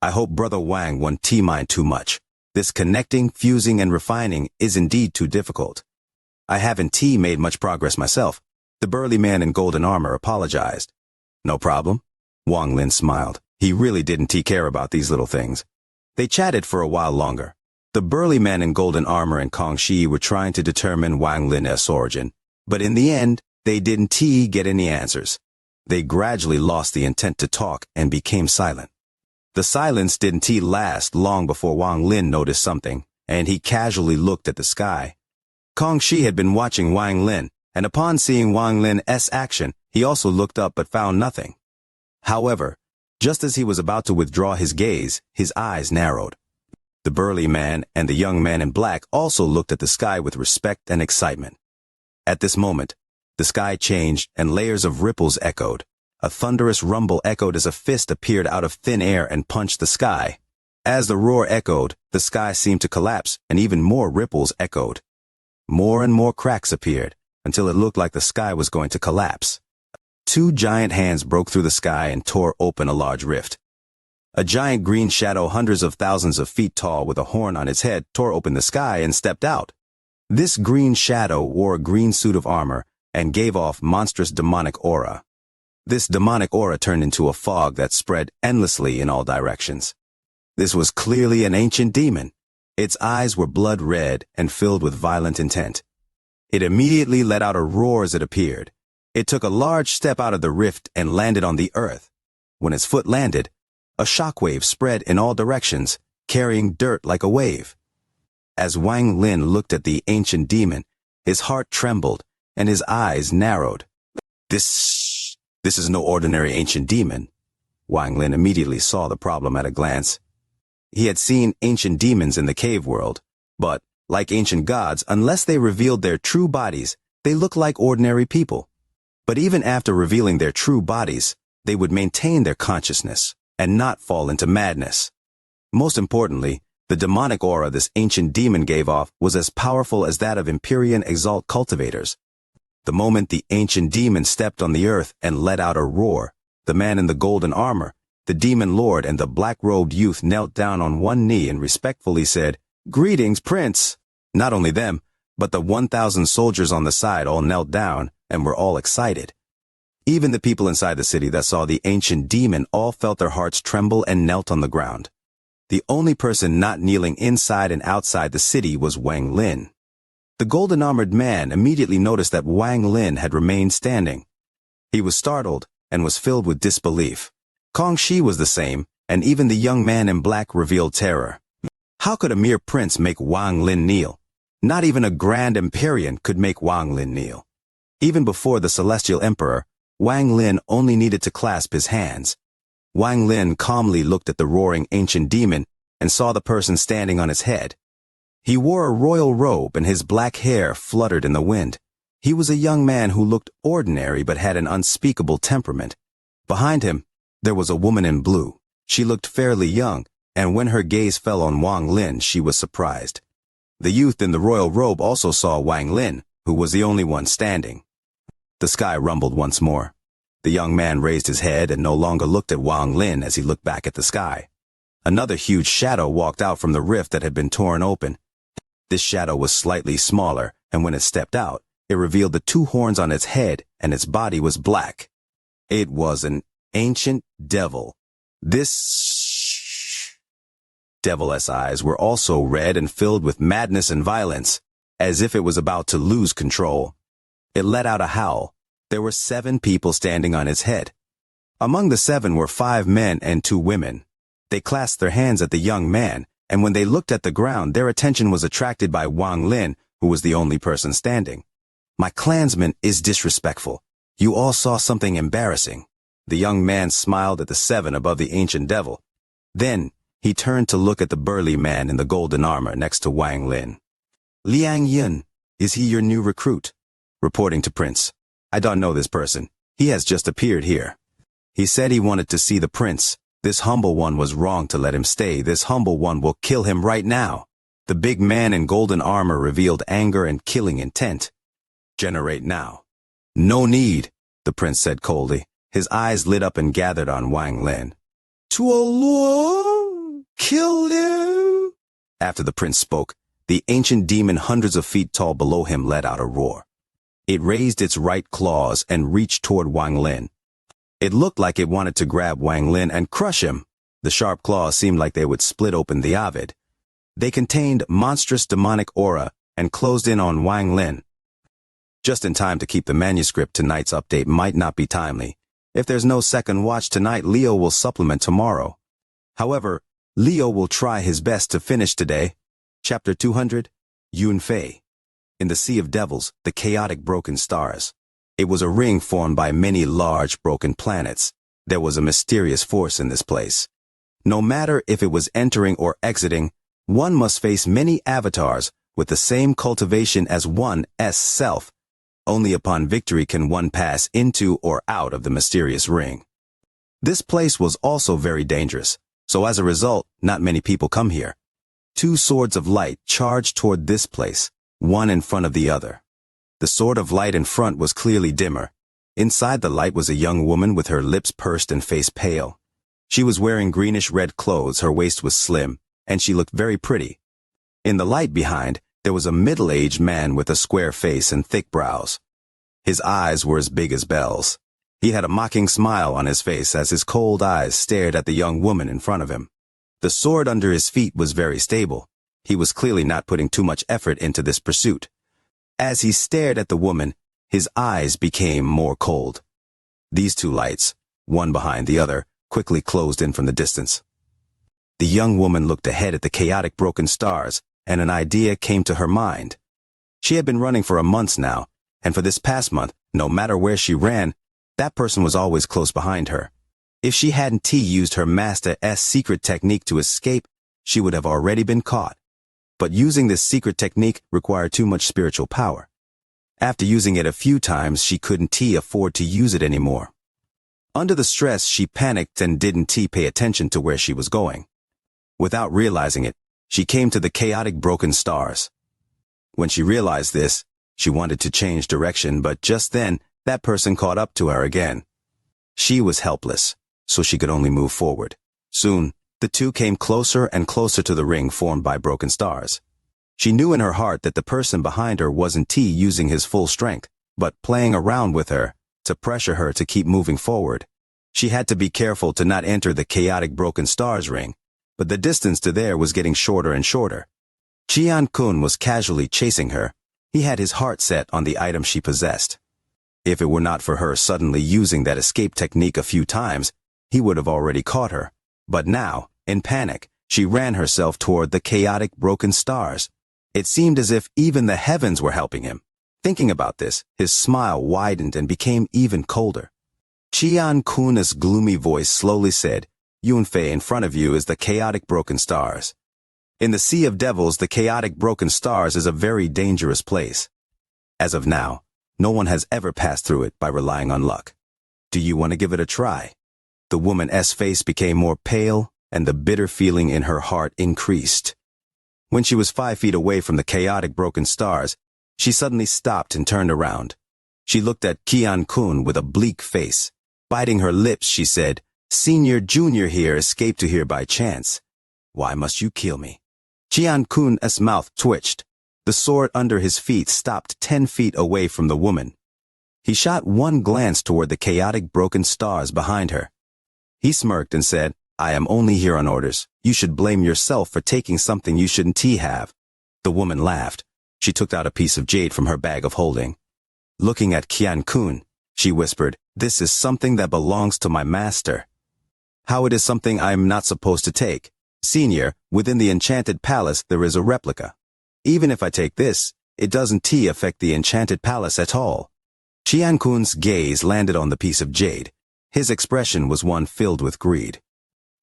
I hope Brother Wang won't T-mine too much. This connecting, fusing, and refining is indeed too difficult. I haven't T-made much progress myself. The burly man in golden armor apologized. No problem. Wang Lin smiled. He really didn't care about these little things. They chatted for a while longer. The burly man in golden armor and Kong Shi were trying to determine Wang Lin's origin, but in the end, they didn't get any answers. They gradually lost the intent to talk and became silent. The silence didn't last long before Wang Lin noticed something, and he casually looked at the sky. Kong Shi had been watching Wang Lin, and upon seeing Wang Lin's action, he also looked up but found nothing. However, just as he was about to withdraw his gaze, his eyes narrowed. The burly man and the young man in black also looked at the sky with respect and excitement. At this moment, the sky changed and layers of ripples echoed. A thunderous rumble echoed as a fist appeared out of thin air and punched the sky. As the roar echoed, the sky seemed to collapse and even more ripples echoed. More and more cracks appeared until it looked like the sky was going to collapse. Two giant hands broke through the sky and tore open a large rift. A giant green shadow hundreds of thousands of feet tall with a horn on its head tore open the sky and stepped out. This green shadow wore a green suit of armor and gave off monstrous demonic aura. This demonic aura turned into a fog that spread endlessly in all directions. This was clearly an ancient demon. Its eyes were blood red and filled with violent intent. It immediately let out a roar as it appeared. It took a large step out of the rift and landed on the earth. When its foot landed, a shockwave spread in all directions, carrying dirt like a wave. As Wang Lin looked at the ancient demon, his heart trembled and his eyes narrowed. This is no ordinary ancient demon. Wang Lin immediately saw the problem at a glance. He had seen ancient demons in the cave world, but, like ancient gods, unless they revealed their true bodies, they looked like ordinary people. But even after revealing their true bodies, they would maintain their consciousness and not fall into madness. Most importantly, the demonic aura this ancient demon gave off was as powerful as that of Empyrean Exalt cultivators. The moment the ancient demon stepped on the earth and let out a roar, the man in the golden armor, the demon lord, and the black-robed youth knelt down on one knee and respectfully said, "Greetings, Prince." Not only them, but the 1,000 soldiers on the side all knelt down and were all excited. Even the people inside the city that saw the ancient demon all felt their hearts tremble and knelt on the ground. The only person not kneeling inside and outside the city was Wang Lin. The golden-armored man immediately noticed that Wang Lin had remained standing. He was startled and was filled with disbelief. Kong Shi was the same, and even the young man in black revealed terror. How could a mere prince make Wang Lin kneel? Not even a grand Empyrean could make Wang Lin kneel. Even before the Celestial Emperor, Wang Lin only needed to clasp his hands. Wang Lin calmly looked at the roaring ancient demon and saw the person standing on his head. He wore a royal robe and his black hair fluttered in the wind. He was a young man who looked ordinary but had an unspeakable temperament. Behind him, there was a woman in blue. She looked fairly young, and when her gaze fell on Wang Lin, she was surprised. The youth in the royal robe also saw Wang Lin, who was the only one standing. The sky rumbled once more. The young man raised his head and no longer looked at Wang Lin as he looked back at the sky. Another huge shadow walked out from the rift that had been torn open. This shadow was slightly smaller, and when it stepped out, it revealed the two horns on its head, and its body was black. It was an ancient devil. This devil's eyes were also red and filled with madness and violence, as if it was about to lose control. It let out a howl. There were 7 people standing on its head. Among the 7 were 5 men and 2 women. They clasped their hands at the young man, and when they looked at the ground, their attention was attracted by Wang Lin, who was the only person standing. "My clansman is disrespectful. You all saw something embarrassing." The young man smiled at the 7 above the ancient devil. Then, he turned to look at the burly man in the golden armor next to Wang Lin. "Liang Yun, is he your new recruit?" Reporting to Prince. "I don't know this person. He has just appeared here. He said he wanted to see the prince. This humble one was wrong to let him stay. This humble one will kill him right now." The big man in golden armor revealed anger and killing intent. "Generate now." No need, the prince said coldly. His eyes lit up and gathered on Wang Lin. To Allah, kill him. After the prince spoke, the ancient demon hundreds of feet tall below him let out a roar. It raised its right claws and reached toward Wang Lin. It looked like it wanted to grab Wang Lin and crush him. The sharp claws seemed like they would split open the Ovid. They contained monstrous demonic aura and closed in on Wang Lin. Just in time to keep the manuscript. Tonight's update might not be timely. If there's no second watch tonight, Leo will supplement tomorrow. However, Leo will try his best to finish today. Chapter 200, Yun Fei. In the Sea of Devils, the chaotic broken stars. It was a ring formed by many large broken planets. There was a mysterious force in this place. No matter if it was entering or exiting, one must face many avatars with the same cultivation as one's self. Only upon victory can one pass into or out of the mysterious ring. This place was also very dangerous, so as a result, not many people come here. Two swords of light charged toward this place, one in front of the other. The sword of light in front was clearly dimmer. Inside the light was a young woman with her lips pursed and face pale. She was wearing greenish-red clothes, her waist was slim, and she looked very pretty. In the light behind, there was a middle-aged man with a square face and thick brows. His eyes were as big as bells. He had a mocking smile on his face as his cold eyes stared at the young woman in front of him. The sword under his feet was very stable. He was clearly not putting too much effort into this pursuit. As he stared at the woman, his eyes became more cold. These two lights, one behind the other, quickly closed in from the distance. The young woman looked ahead at the chaotic broken stars, and an idea came to her mind. She had been running for a month now, and for this past month, no matter where she ran, that person was always close behind her. If she hadn't used her master's secret technique to escape, she would have already been caught. But using this secret technique required too much spiritual power. After using it a few times, she couldn't afford to use it anymore. Under the stress, she panicked and didn't pay attention to where she was going. Without realizing it, she came to the chaotic broken stars. When she realized this, she wanted to change direction, but just then, that person caught up to her again. She was helpless, so she could only move forward. Soon, the two came closer and closer to the ring formed by broken stars. She knew in her heart that the person behind her wasn't using his full strength, but playing around with her, to pressure her to keep moving forward. She had to be careful to not enter the chaotic broken stars ring, but the distance to there was getting shorter and shorter. Qian-kun was casually chasing her. He had his heart set on the item she possessed. If it were not for her suddenly using that escape technique a few times, he would have already caught her. But now, in panic, she ran herself toward the chaotic broken stars. It seemed as if even the heavens were helping him. Thinking about this, his smile widened and became even colder. Qian-kun's gloomy voice slowly said, Yun Fei, in front of you is the chaotic broken stars. In the Sea of Devils, the chaotic broken stars is a very dangerous place. As of now, no one has ever passed through it by relying on luck. Do you want to give it a try? The woman's face became more pale, and the bitter feeling in her heart increased. When she was 5 feet away from the chaotic broken stars, she suddenly stopped and turned around. She looked at Qian-kun with a bleak face. Biting her lips, she said, Senior Junior here escaped to here by chance. Why must you kill me? Qian-kun's mouth twitched. The sword under his feet stopped 10 feet away from the woman. He shot one glance toward the chaotic broken stars behind her. He smirked and said, I am only here on orders. You should blame yourself for taking something you shouldn't have. The woman laughed. She took out a piece of jade from her bag of holding. Looking at Qian-kun, she whispered, This is something that belongs to my master. How it is something I am not supposed to take? Senior, within the enchanted palace there is a replica. Even if I take this, it doesn't affect the enchanted palace at all. Qian-kun's gaze landed on the piece of jade. His expression was one filled with greed.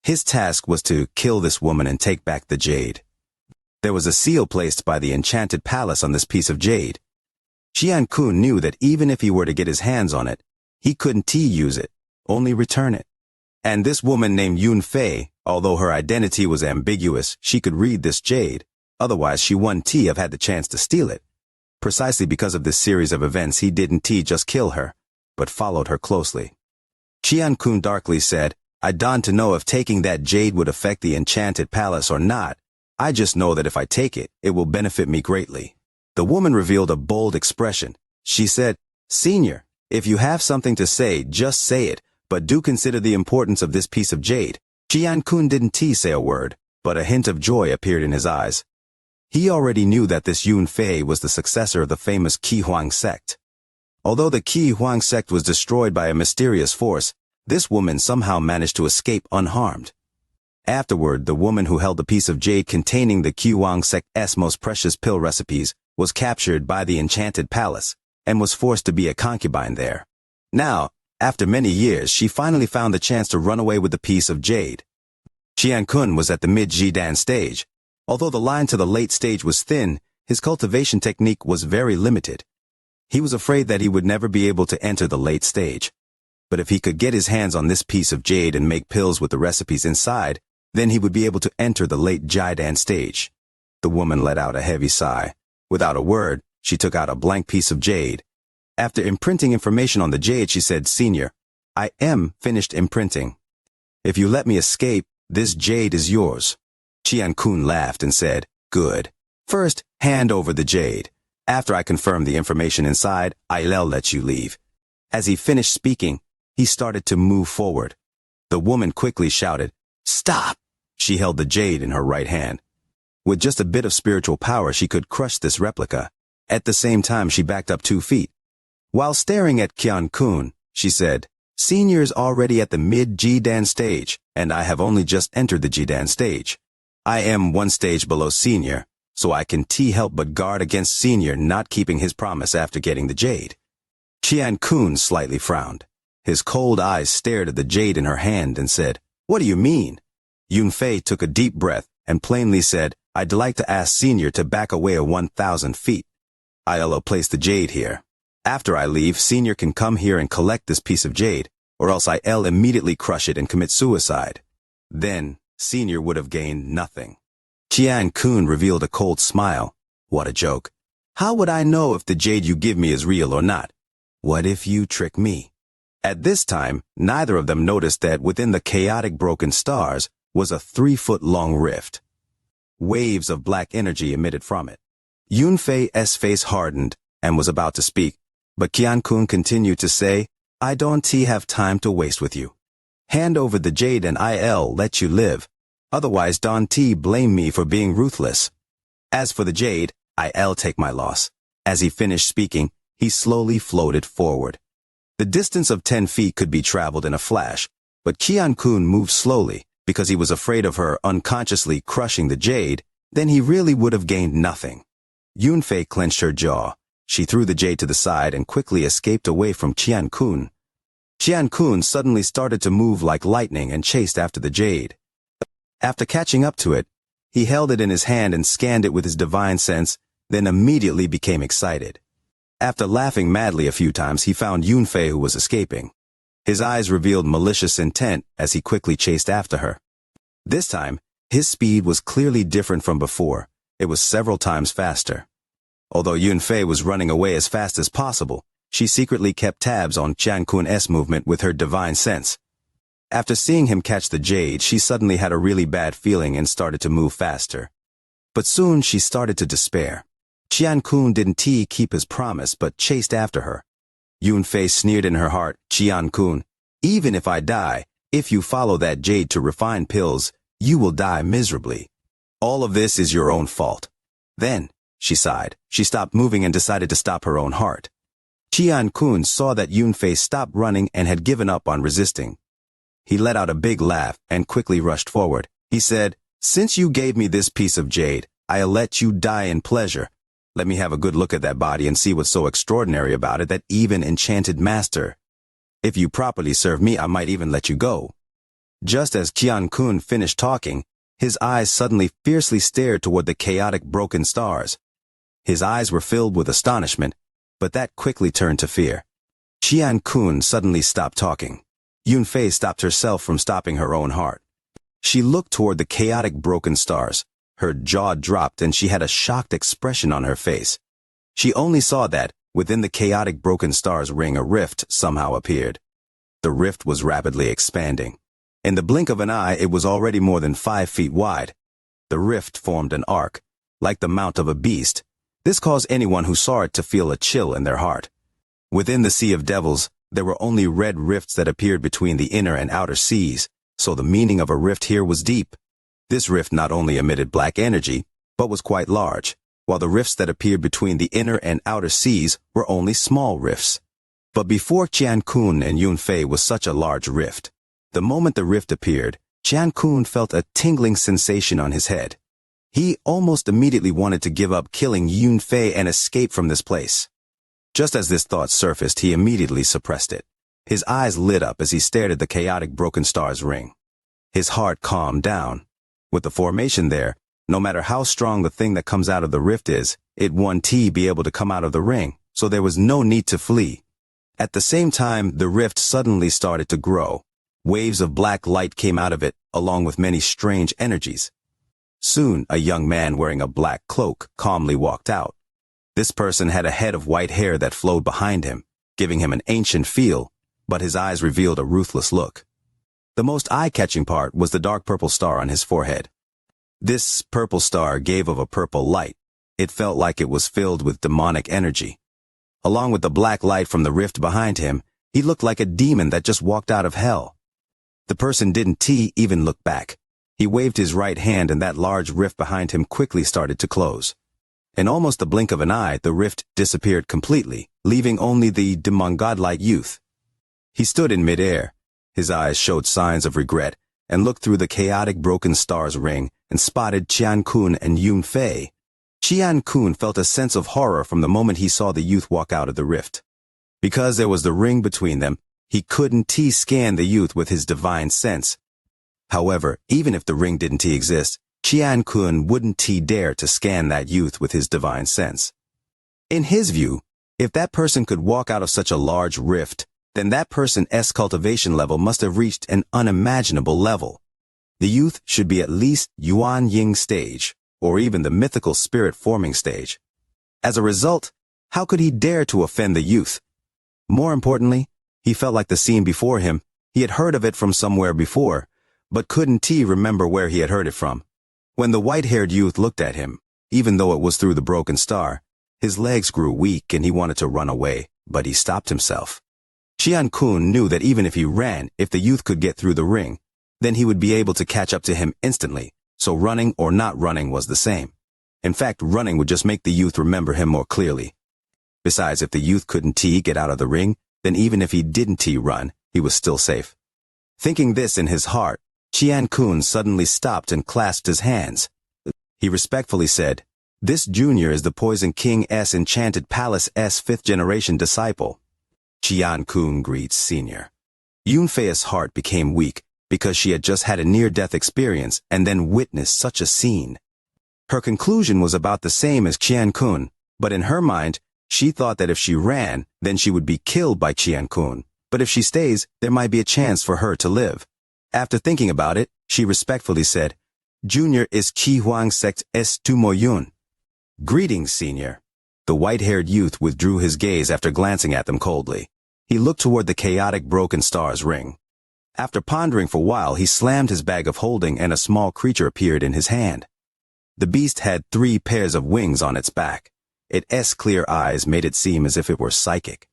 His task was to kill this woman and take back the jade. There was a seal placed by the enchanted palace on this piece of jade. Qian-kun knew that even if he were to get his hands on it, he couldn't use it, only return it. And this woman named Yun Fei, although her identity was ambiguous, she could read this jade, otherwise she wouldn't have had the chance to steal it. Precisely because of this series of events, he didn't just kill her, but followed her closely. Qian-kun darkly said, I don't know if taking that jade would affect the enchanted palace or not. I just know that if I take it, it will benefit me greatly. The woman revealed a bold expression. She said, Senior, if you have something to say, just say it, but do consider the importance of this piece of jade. Qian-kun didn't say a word, but a hint of joy appeared in his eyes. He already knew that this Yun Fei was the successor of the famous Qi Huang sect. Although the Qi Huang sect was destroyed by a mysterious force, this woman somehow managed to escape unharmed. Afterward, the woman who held the piece of jade containing the Qi Huang sect's most precious pill recipes was captured by the enchanted palace and was forced to be a concubine there. Now, after many years, she finally found the chance to run away with the piece of jade. Qian-kun was at the mid-Jidan stage. Although the line to the late stage was thin, his cultivation technique was very limited. He was afraid that he would never be able to enter the late stage. But if he could get his hands on this piece of jade and make pills with the recipes inside, then he would be able to enter the late Jidan stage. The woman let out a heavy sigh. Without a word, she took out a blank piece of jade. After imprinting information on the jade, she said, Senior, I am finished imprinting. If you let me escape, this jade is yours. Qian-kun laughed and said, Good. First, hand over the jade. After I confirm the information inside, I'll let you leave. As he finished speaking, he started to move forward. The woman quickly shouted, Stop! She held the jade in her right hand. With just a bit of spiritual power, she could crush this replica. At the same time, she backed up 2 feet. While staring at Qian-kun, she said, Senior is already at the mid-Jidan stage, and I have only just entered the Jidan stage. I am 1 stage below Senior, so I can help but guard against Senior not keeping his promise after getting the jade. Qian-kun slightly frowned. His cold eyes stared at the jade in her hand and said, What do you mean? Yun Fei took a deep breath and plainly said, I'd like to ask Senior to back away 1,000 feet. I'll place the jade here. After I leave, Senior can come here and collect this piece of jade, or else I'll immediately crush it and commit suicide. Then, Senior would have gained nothing. Qian-kun revealed a cold smile. What a joke. How would I know if the jade you give me is real or not? What if you trick me? At this time, neither of them noticed that within the chaotic broken stars was a 3-foot-long rift. Waves of black energy emitted from it. Yun Fei's face hardened and was about to speak, but Qian-kun continued to say, I don't have time to waste with you. Hand over the jade and I'll let you live. Otherwise don't blame me for being ruthless. As for the jade, I'll take my loss. As he finished speaking, he slowly floated forward. The distance of 10 feet could be traveled in a flash, but Qian-kun moved slowly because he was afraid of her unconsciously crushing the jade. Then he really would have gained nothing. Yun Fei clenched her jaw. She threw the jade to the side and quickly escaped away from Qian-kun. Qian-kun suddenly started to move like lightning and chased after the jade. After catching up to it, he held it in his hand and scanned it with his divine sense, then immediately became excited. After laughing madly a few times, he found Yun Fei, who was escaping. His eyes revealed malicious intent as he quickly chased after her. This time, his speed was clearly different from before. It was several times faster. Although Yun Fei was running away as fast as possible, she secretly kept tabs on Qian-kun's movement with her divine sense. After seeing him catch the jade, she suddenly had a really bad feeling and started to move faster. But soon she started to despair. Qian-kun didn't keep his promise but chased after her. Yun Fei sneered in her heart, Qian-kun, even if I die, if you follow that jade to refine pills, you will die miserably. All of this is your own fault. Then, she sighed, she stopped moving and decided to stop her own heart. Qian-kun saw that Yun Fei stopped running and had given up on resisting. He let out a big laugh and quickly rushed forward. He said, Since you gave me this piece of jade, I'll let you die in pleasure. Let me have a good look at that body and see what's so extraordinary about it that even enchanted master. If you properly serve me, I might even let you go. Just as Qian-kun finished talking, his eyes suddenly fiercely stared toward the chaotic broken stars. His eyes were filled with astonishment, but that quickly turned to fear. Qian-kun suddenly stopped talking. Yun Fei stopped herself from stopping her own heart. She looked toward the chaotic broken stars. Her jaw dropped and she had a shocked expression on her face. She only saw that, within the chaotic broken stars ring, a rift somehow appeared. The rift was rapidly expanding. In the blink of an eye, it was already more than 5 feet wide. The rift formed an arc, like the mount of a beast. This caused anyone who saw it to feel a chill in their heart. Within the Sea of Devils, there were only red rifts that appeared between the inner and outer seas, so the meaning of a rift here was deep. This rift not only emitted black energy, but was quite large, while the rifts that appeared between the inner and outer seas were only small rifts. But before Qiankun and Yunfei was such a large rift. The moment the rift appeared, Qiankun felt a tingling sensation on his head. He almost immediately wanted to give up killing Yunfei and escape from this place. Just as this thought surfaced, he immediately suppressed it. His eyes lit up as he stared at the chaotic broken stars ring. His heart calmed down. With the formation there, no matter how strong the thing that comes out of the rift is, it won't be able to come out of the ring, so there was no need to flee. At the same time, the rift suddenly started to grow. Waves of black light came out of it, along with many strange energies. Soon, a young man wearing a black cloak calmly walked out. This person had a head of white hair that flowed behind him, giving him an ancient feel, but his eyes revealed a ruthless look. The most eye-catching part was the dark purple star on his forehead. This purple star gave off a purple light. It felt like it was filled with demonic energy. Along with the black light from the rift behind him, he looked like a demon that just walked out of hell. The person didn't even look back. He waved his right hand and that large rift behind him quickly started to close. In almost the blink of an eye, the rift disappeared completely, leaving only the demon godlike youth. He stood in midair. His eyes showed signs of regret, and looked through the chaotic broken stars ring and spotted Qiankun and Yunfei. Qiankun felt a sense of horror from the moment he saw the youth walk out of the rift. Because there was the ring between them, he couldn't scan the youth with his divine sense. However, even if the ring didn't exist, Qiankun wouldn't dare to scan that youth with his divine sense. In his view, if that person could walk out of such a large rift, then that person's cultivation level must have reached an unimaginable level. The youth should be at least Yuan Ying stage, or even the mythical spirit forming stage. As a result, how could he dare to offend the youth? More importantly, he felt like the scene before him. He had heard of it from somewhere before, but couldn't remember where he had heard it from. When the white-haired youth looked at him, even though it was through the broken star, his legs grew weak and he wanted to run away, but he stopped himself. Qiankun knew that even if he ran, if the youth could get through the ring, then he would be able to catch up to him instantly, so running or not running was the same. In fact, running would just make the youth remember him more clearly. Besides, if the youth couldn't get out of the ring, then even if he didn't run, he was still safe. Thinking this in his heart, Qiankun suddenly stopped and clasped his hands. He respectfully said, "This junior is the Poison King's Enchanted Palace's 5th-generation disciple." Qiankun greets senior. Yunfei's heart became weak because she had just had a near-death experience and then witnessed such a scene. Her conclusion was about the same as Qiankun, but in her mind, she thought that if she ran, then she would be killed by Qiankun, but if she stays, there might be a chance for her to live. After thinking about it, she respectfully said, "Junior is Qi Huang sect S Tumoyun." "Greetings, senior." The white-haired youth withdrew his gaze after glancing at them coldly. He looked toward the chaotic broken stars ring. After pondering for a while, he slammed his bag of holding and a small creature appeared in his hand. The beast had 3 pairs of wings on its back. Its clear eyes made it seem as if it were psychic.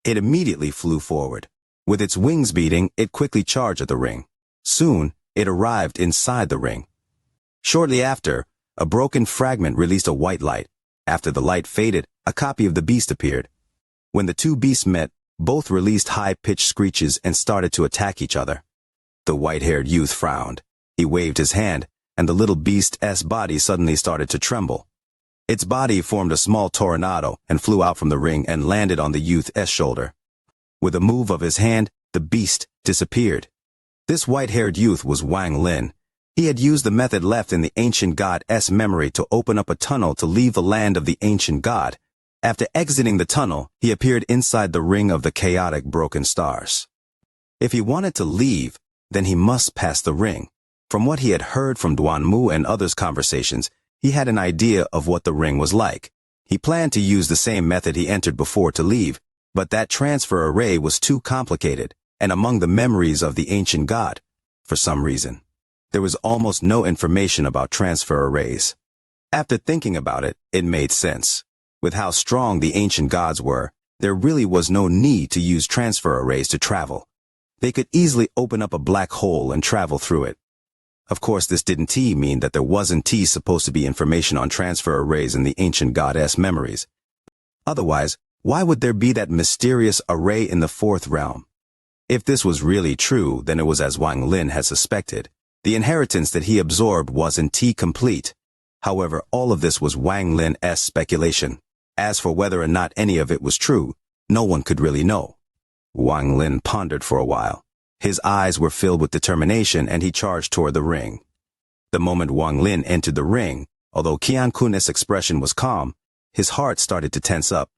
It immediately flew forward. With its wings beating, it quickly charged at the ring. Soon, it arrived inside the ring. Shortly after, a broken fragment released a white light. After the light faded, a copy of the beast appeared. When the two beasts met, both released high-pitched screeches and started to attack each other. The white-haired youth frowned. He waved his hand, and the little beast's body suddenly started to tremble. Its body formed a small tornado and flew out from the ring and landed on the youth's shoulder. With a move of his hand, the beast disappeared. This white-haired youth was Wang Lin. He had used the method left in the ancient god's memory to open up a tunnel to leave the land of the ancient god. After exiting the tunnel, he appeared inside the ring of the chaotic broken stars. If he wanted to leave, then he must pass the ring. From what he had heard from Duanmu and others' conversations, he had an idea of what the ring was like. He planned to use the same method he entered before to leave, but that transfer array was too complicated, and among the memories of the ancient god, for some reason, there was almost no information about transfer arrays. After thinking about it, it made sense. With how strong the ancient gods were, there really was no need to use transfer arrays to travel. They could easily open up a black hole and travel through it. Of course, this didn't mean that there wasn't supposed to be information on transfer arrays in the ancient goddess memories. Otherwise, why would there be that mysterious array in the fourth realm? If this was really true, then it was as Wang Lin had suspected. The inheritance that he absorbed wasn't complete. However, all of this was Wang Lin's speculation. As for whether or not any of it was true, no one could really know. Wang Lin pondered for a while. His eyes were filled with determination and he charged toward the ring. The moment Wang Lin entered the ring, although Qiankun's expression was calm, his heart started to tense up.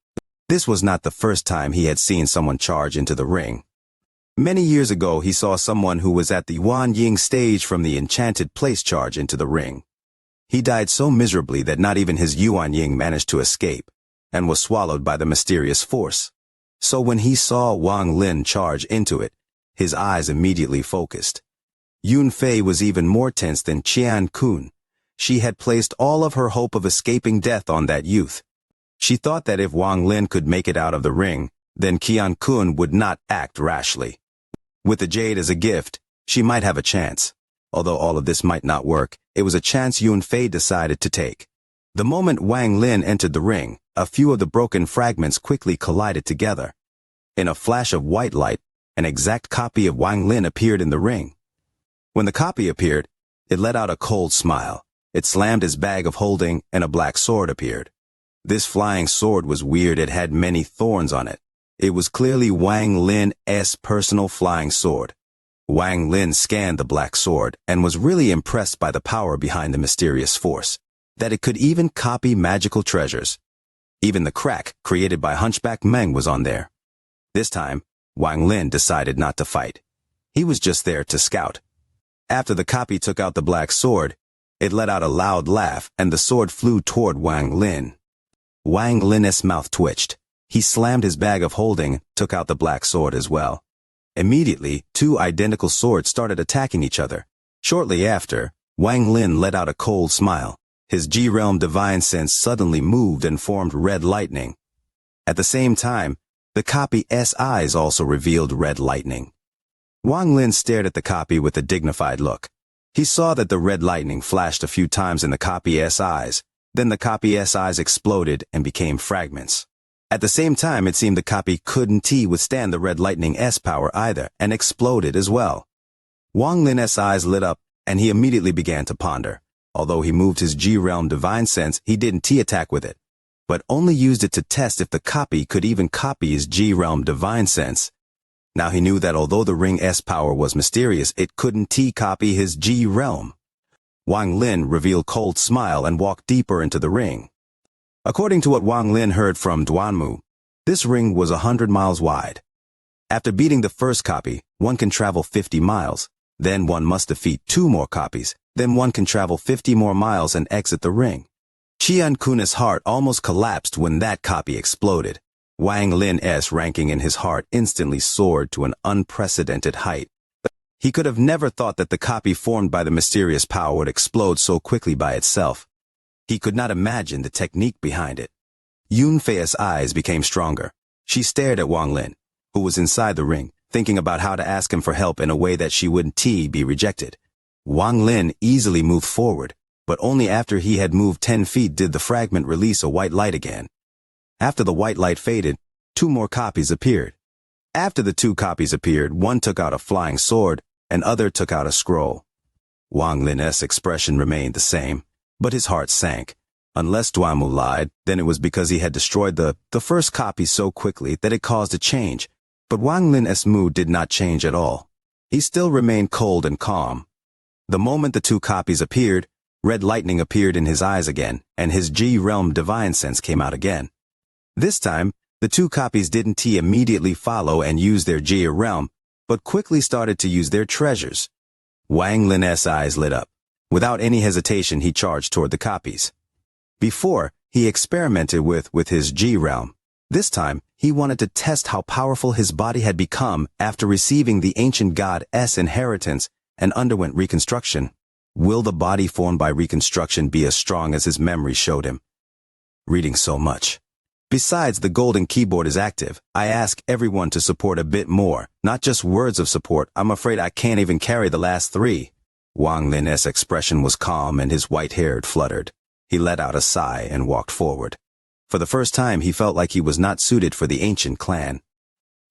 This was not the first time he had seen someone charge into the ring. Many years ago he saw someone who was at the Wan Ying stage from the enchanted place charge into the ring. He died so miserably that not even his Yuan Ying managed to escape, and was swallowed by the mysterious force. So when he saw Wang Lin charge into it, his eyes immediately focused. Yun Fei was even more tense than Qiankun. She had placed all of her hope of escaping death on that youth. She thought that if Wang Lin could make it out of the ring, then Qiankun would not act rashly. With the jade as a gift, she might have a chance. Although all of this might not work, it was a chance Yun Fei decided to take. The moment Wang Lin entered the ring, a few of the broken fragments quickly collided together. In a flash of white light, an exact copy of Wang Lin appeared in the ring. When the copy appeared, it let out a cold smile. It slammed his bag of holding and a black sword appeared. This flying sword was weird. It had many thorns on it. It was clearly Wang Lin's personal flying sword. Wang Lin scanned the black sword and was really impressed by the power behind the mysterious force, that it could even copy magical treasures. Even the crack created by Hunchback Meng was on there. This time, Wang Lin decided not to fight. He was just there to scout. After the copy took out the black sword, it let out a loud laugh and the sword flew toward Wang Lin. Wang Lin's mouth twitched. He slammed his bag of holding, took out the black sword as well. Immediately, two identical swords started attacking each other. Shortly after, Wang Lin let out a cold smile. His G-Realm divine sense suddenly moved and formed red lightning. At the same time, the copy's eyes also revealed red lightning. Wang Lin stared at the copy with a dignified look. He saw that the red lightning flashed a few times in the copy's eyes. Then the copy's eyes exploded and became fragments. At the same time, it seemed the copy couldn't withstand the red lightning's power either, and exploded as well. Wang Lin's eyes lit up, and he immediately began to ponder. Although he moved his G-Realm divine sense, he didn't attack with it, but only used it to test if the copy could even copy his G-Realm divine sense. Now he knew that although the ring's power was mysterious, it couldn't copy his G-Realm. Wang Lin revealed cold smile and walked deeper into the ring. According to what Wang Lin heard from Duanmu, this ring was 100 miles wide. After beating the first copy, one can travel 50 miles. Then one must defeat 2 more copies. Then one can travel 50 more miles and exit the ring. Qiankun's heart almost collapsed when that copy exploded. Wang Lin's ranking in his heart instantly soared to an unprecedented height. He could have never thought that the copy formed by the mysterious power would explode so quickly by itself. He could not imagine the technique behind it. Yun Fei's eyes became stronger. She stared at Wang Lin, who was inside the ring, thinking about how to ask him for help in a way that she wouldn't be rejected. Wang Lin easily moved forward, but only after he had moved 10 feet did the fragment release a white light again. After the white light faded, 2 more copies appeared. After the 2 copies appeared, one took out a flying sword, and other took out a scroll. Wang Lin's expression remained the same, but his heart sank. Unless Duanmu lied, then it was because he had destroyed the first copy so quickly that it caused a change. But Wang Lin's mood did not change at all. He still remained cold and calm. The moment the 2 copies appeared, red lightning appeared in his eyes again, and his G-Realm divine sense came out again. This time, the 2 copies didn't immediately follow and use their G-Realm, but quickly started to use their treasures. Wang Lin's eyes lit up. Without any hesitation, he charged toward the copies. Before, he experimented with his G realm. This time, he wanted to test how powerful his body had become after receiving the ancient god's inheritance and underwent reconstruction. Will the body formed by reconstruction be as strong as his memory showed him? Reading so much. Besides the golden keyboard is active, I ask everyone to support a bit more, not just words of support. I'm afraid I can't even carry the last 3. Wang Lin's expression was calm and his white hair fluttered. He let out a sigh and walked forward. For the first time, he felt like he was not suited for the ancient clan.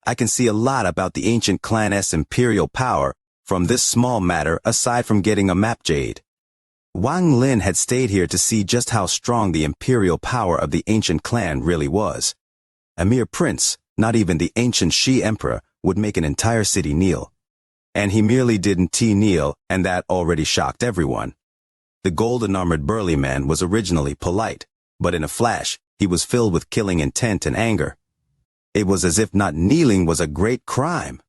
I can see a lot about the ancient clan's imperial power from this small matter aside from getting a map jade. Wang Lin had stayed here to see just how strong the imperial power of the ancient clan really was. A mere prince, not even the ancient Shi emperor, would make an entire city kneel. And he merely didn't kneel, and that already shocked everyone. The golden-armored burly man was originally polite, but in a flash, he was filled with killing intent and anger. It was as if not kneeling was a great crime.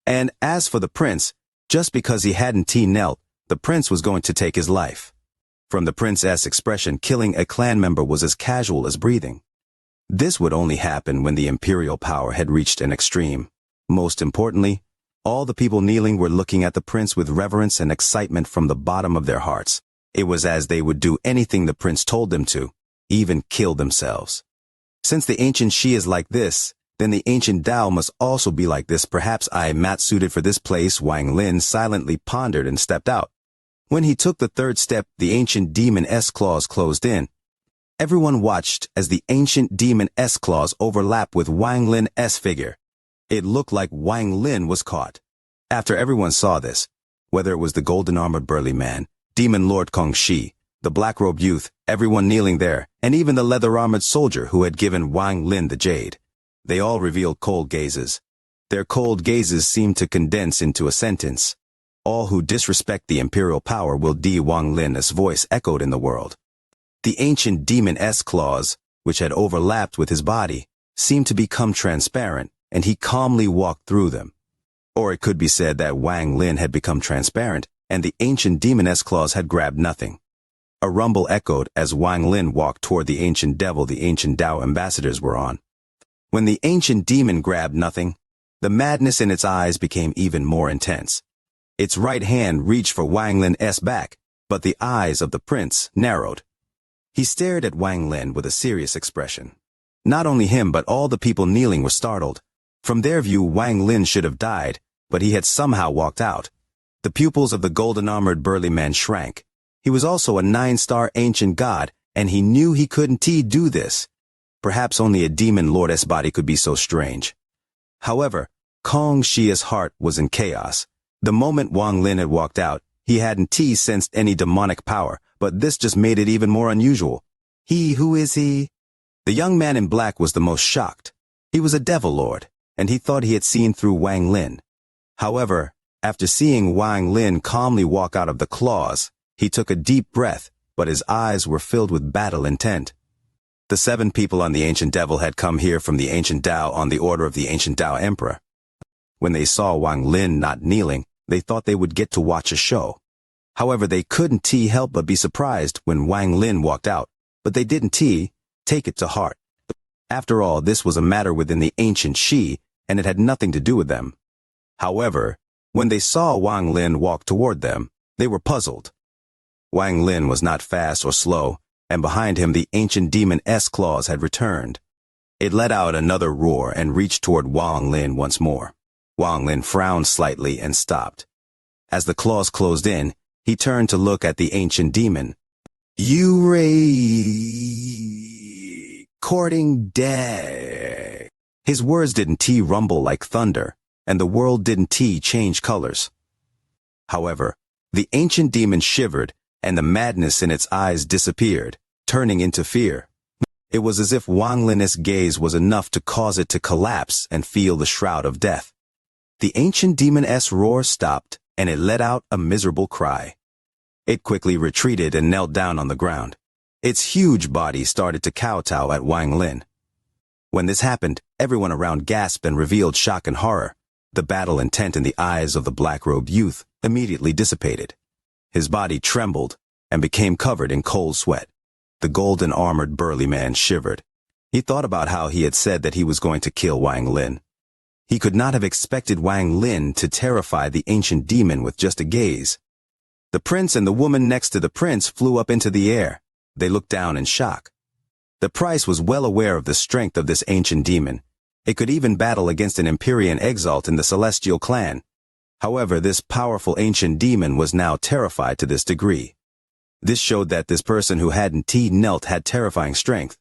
And as for the prince, just because he hadn't knelt, the prince was going to take his life. From the prince's expression, killing a clan member was as casual as breathing. This would only happen when the imperial power had reached an extreme. Most importantly, all the people kneeling were looking at the prince with reverence and excitement from the bottom of their hearts. It was as they would do anything the prince told them to, even kill themselves. Since the ancient Shi is like this, then the ancient Tao must also be like this. Perhaps I am not suited for this place. Wang Lin silently pondered and stepped out. When he took the 3rd step, the ancient demon's claws closed in. Everyone watched as the ancient demon's claws overlapped with Wang Lin's figure. It looked like Wang Lin was caught. After everyone saw this, whether it was the golden-armored burly man, Demon Lord Kong Shi, the black-robed youth, everyone kneeling there, and even the leather-armored soldier who had given Wang Lin the jade, they all revealed cold gazes. Their cold gazes seemed to condense into a sentence. All who disrespect the imperial power will die. Wang Lin's voice echoed in the world. The ancient demon's claws, which had overlapped with his body, seemed to become transparent, and he calmly walked through them. Or it could be said that Wang Lin had become transparent, and the ancient demon's claws had grabbed nothing. A rumble echoed as Wang Lin walked toward the ancient devil the ancient Tao ambassadors were on. When the ancient demon grabbed nothing, the madness in its eyes became even more intense. Its right hand reached for Wang Lin's back, but the eyes of the prince narrowed. He stared at Wang Lin with a serious expression. Not only him but all the people kneeling were startled. From their view, Wang Lin should have died, but he had somehow walked out. The pupils of the golden-armored burly man shrank. He was also a 9-star ancient god, and he knew he couldn't do this. Perhaps only a demon lord's body could be so strange. However, Kong Shi's heart was in chaos. The moment Wang Lin had walked out, he hadn't sensed any demonic power, but this just made it even more unusual. Who is he? The young man in black was the most shocked. He was a devil lord, and he thought he had seen through Wang Lin. However, after seeing Wang Lin calmly walk out of the claws, he took a deep breath, but his eyes were filled with battle intent. The 7 people on the ancient devil had come here from the ancient Tao on the order of the ancient Tao emperor. When they saw Wang Lin not kneeling, they thought they would get to watch a show. However, they couldn't help but be surprised when Wang Lin walked out, but they didn't take it to heart. After all, this was a matter within the ancient Shi, and it had nothing to do with them. However, when they saw Wang Lin walk toward them, they were puzzled. Wang Lin was not fast or slow, and behind him the ancient demon's claws had returned. It let out another roar and reached toward Wang Lin once more. Wang Lin frowned slightly and stopped. As the claws closed in, he turned to look at the ancient demon. "You courting death." His words didn't rumble like thunder, and the world didn't change colors. However, the ancient demon shivered, and the madness in its eyes disappeared, turning into fear. It was as if Wang Lin's gaze was enough to cause it to collapse and feel the shroud of death. The ancient demon's roar stopped, and it let out a miserable cry. It quickly retreated and knelt down on the ground. Its huge body started to kowtow at Wang Lin. When this happened, everyone around gasped and revealed shock and horror. The battle intent in the eyes of the black-robed youth immediately dissipated. His body trembled and became covered in cold sweat. The golden-armored burly man shivered. He thought about how he had said that he was going to kill Wang Lin. He could not have expected Wang Lin to terrify the ancient demon with just a gaze. The prince and the woman next to the prince flew up into the air. They looked down in shock. The prince was well aware of the strength of this ancient demon. It could even battle against an Empyrean exalt in the celestial clan. However, this powerful ancient demon was now terrified to this degree. This showed that this person who hadn't knelt had terrifying strength.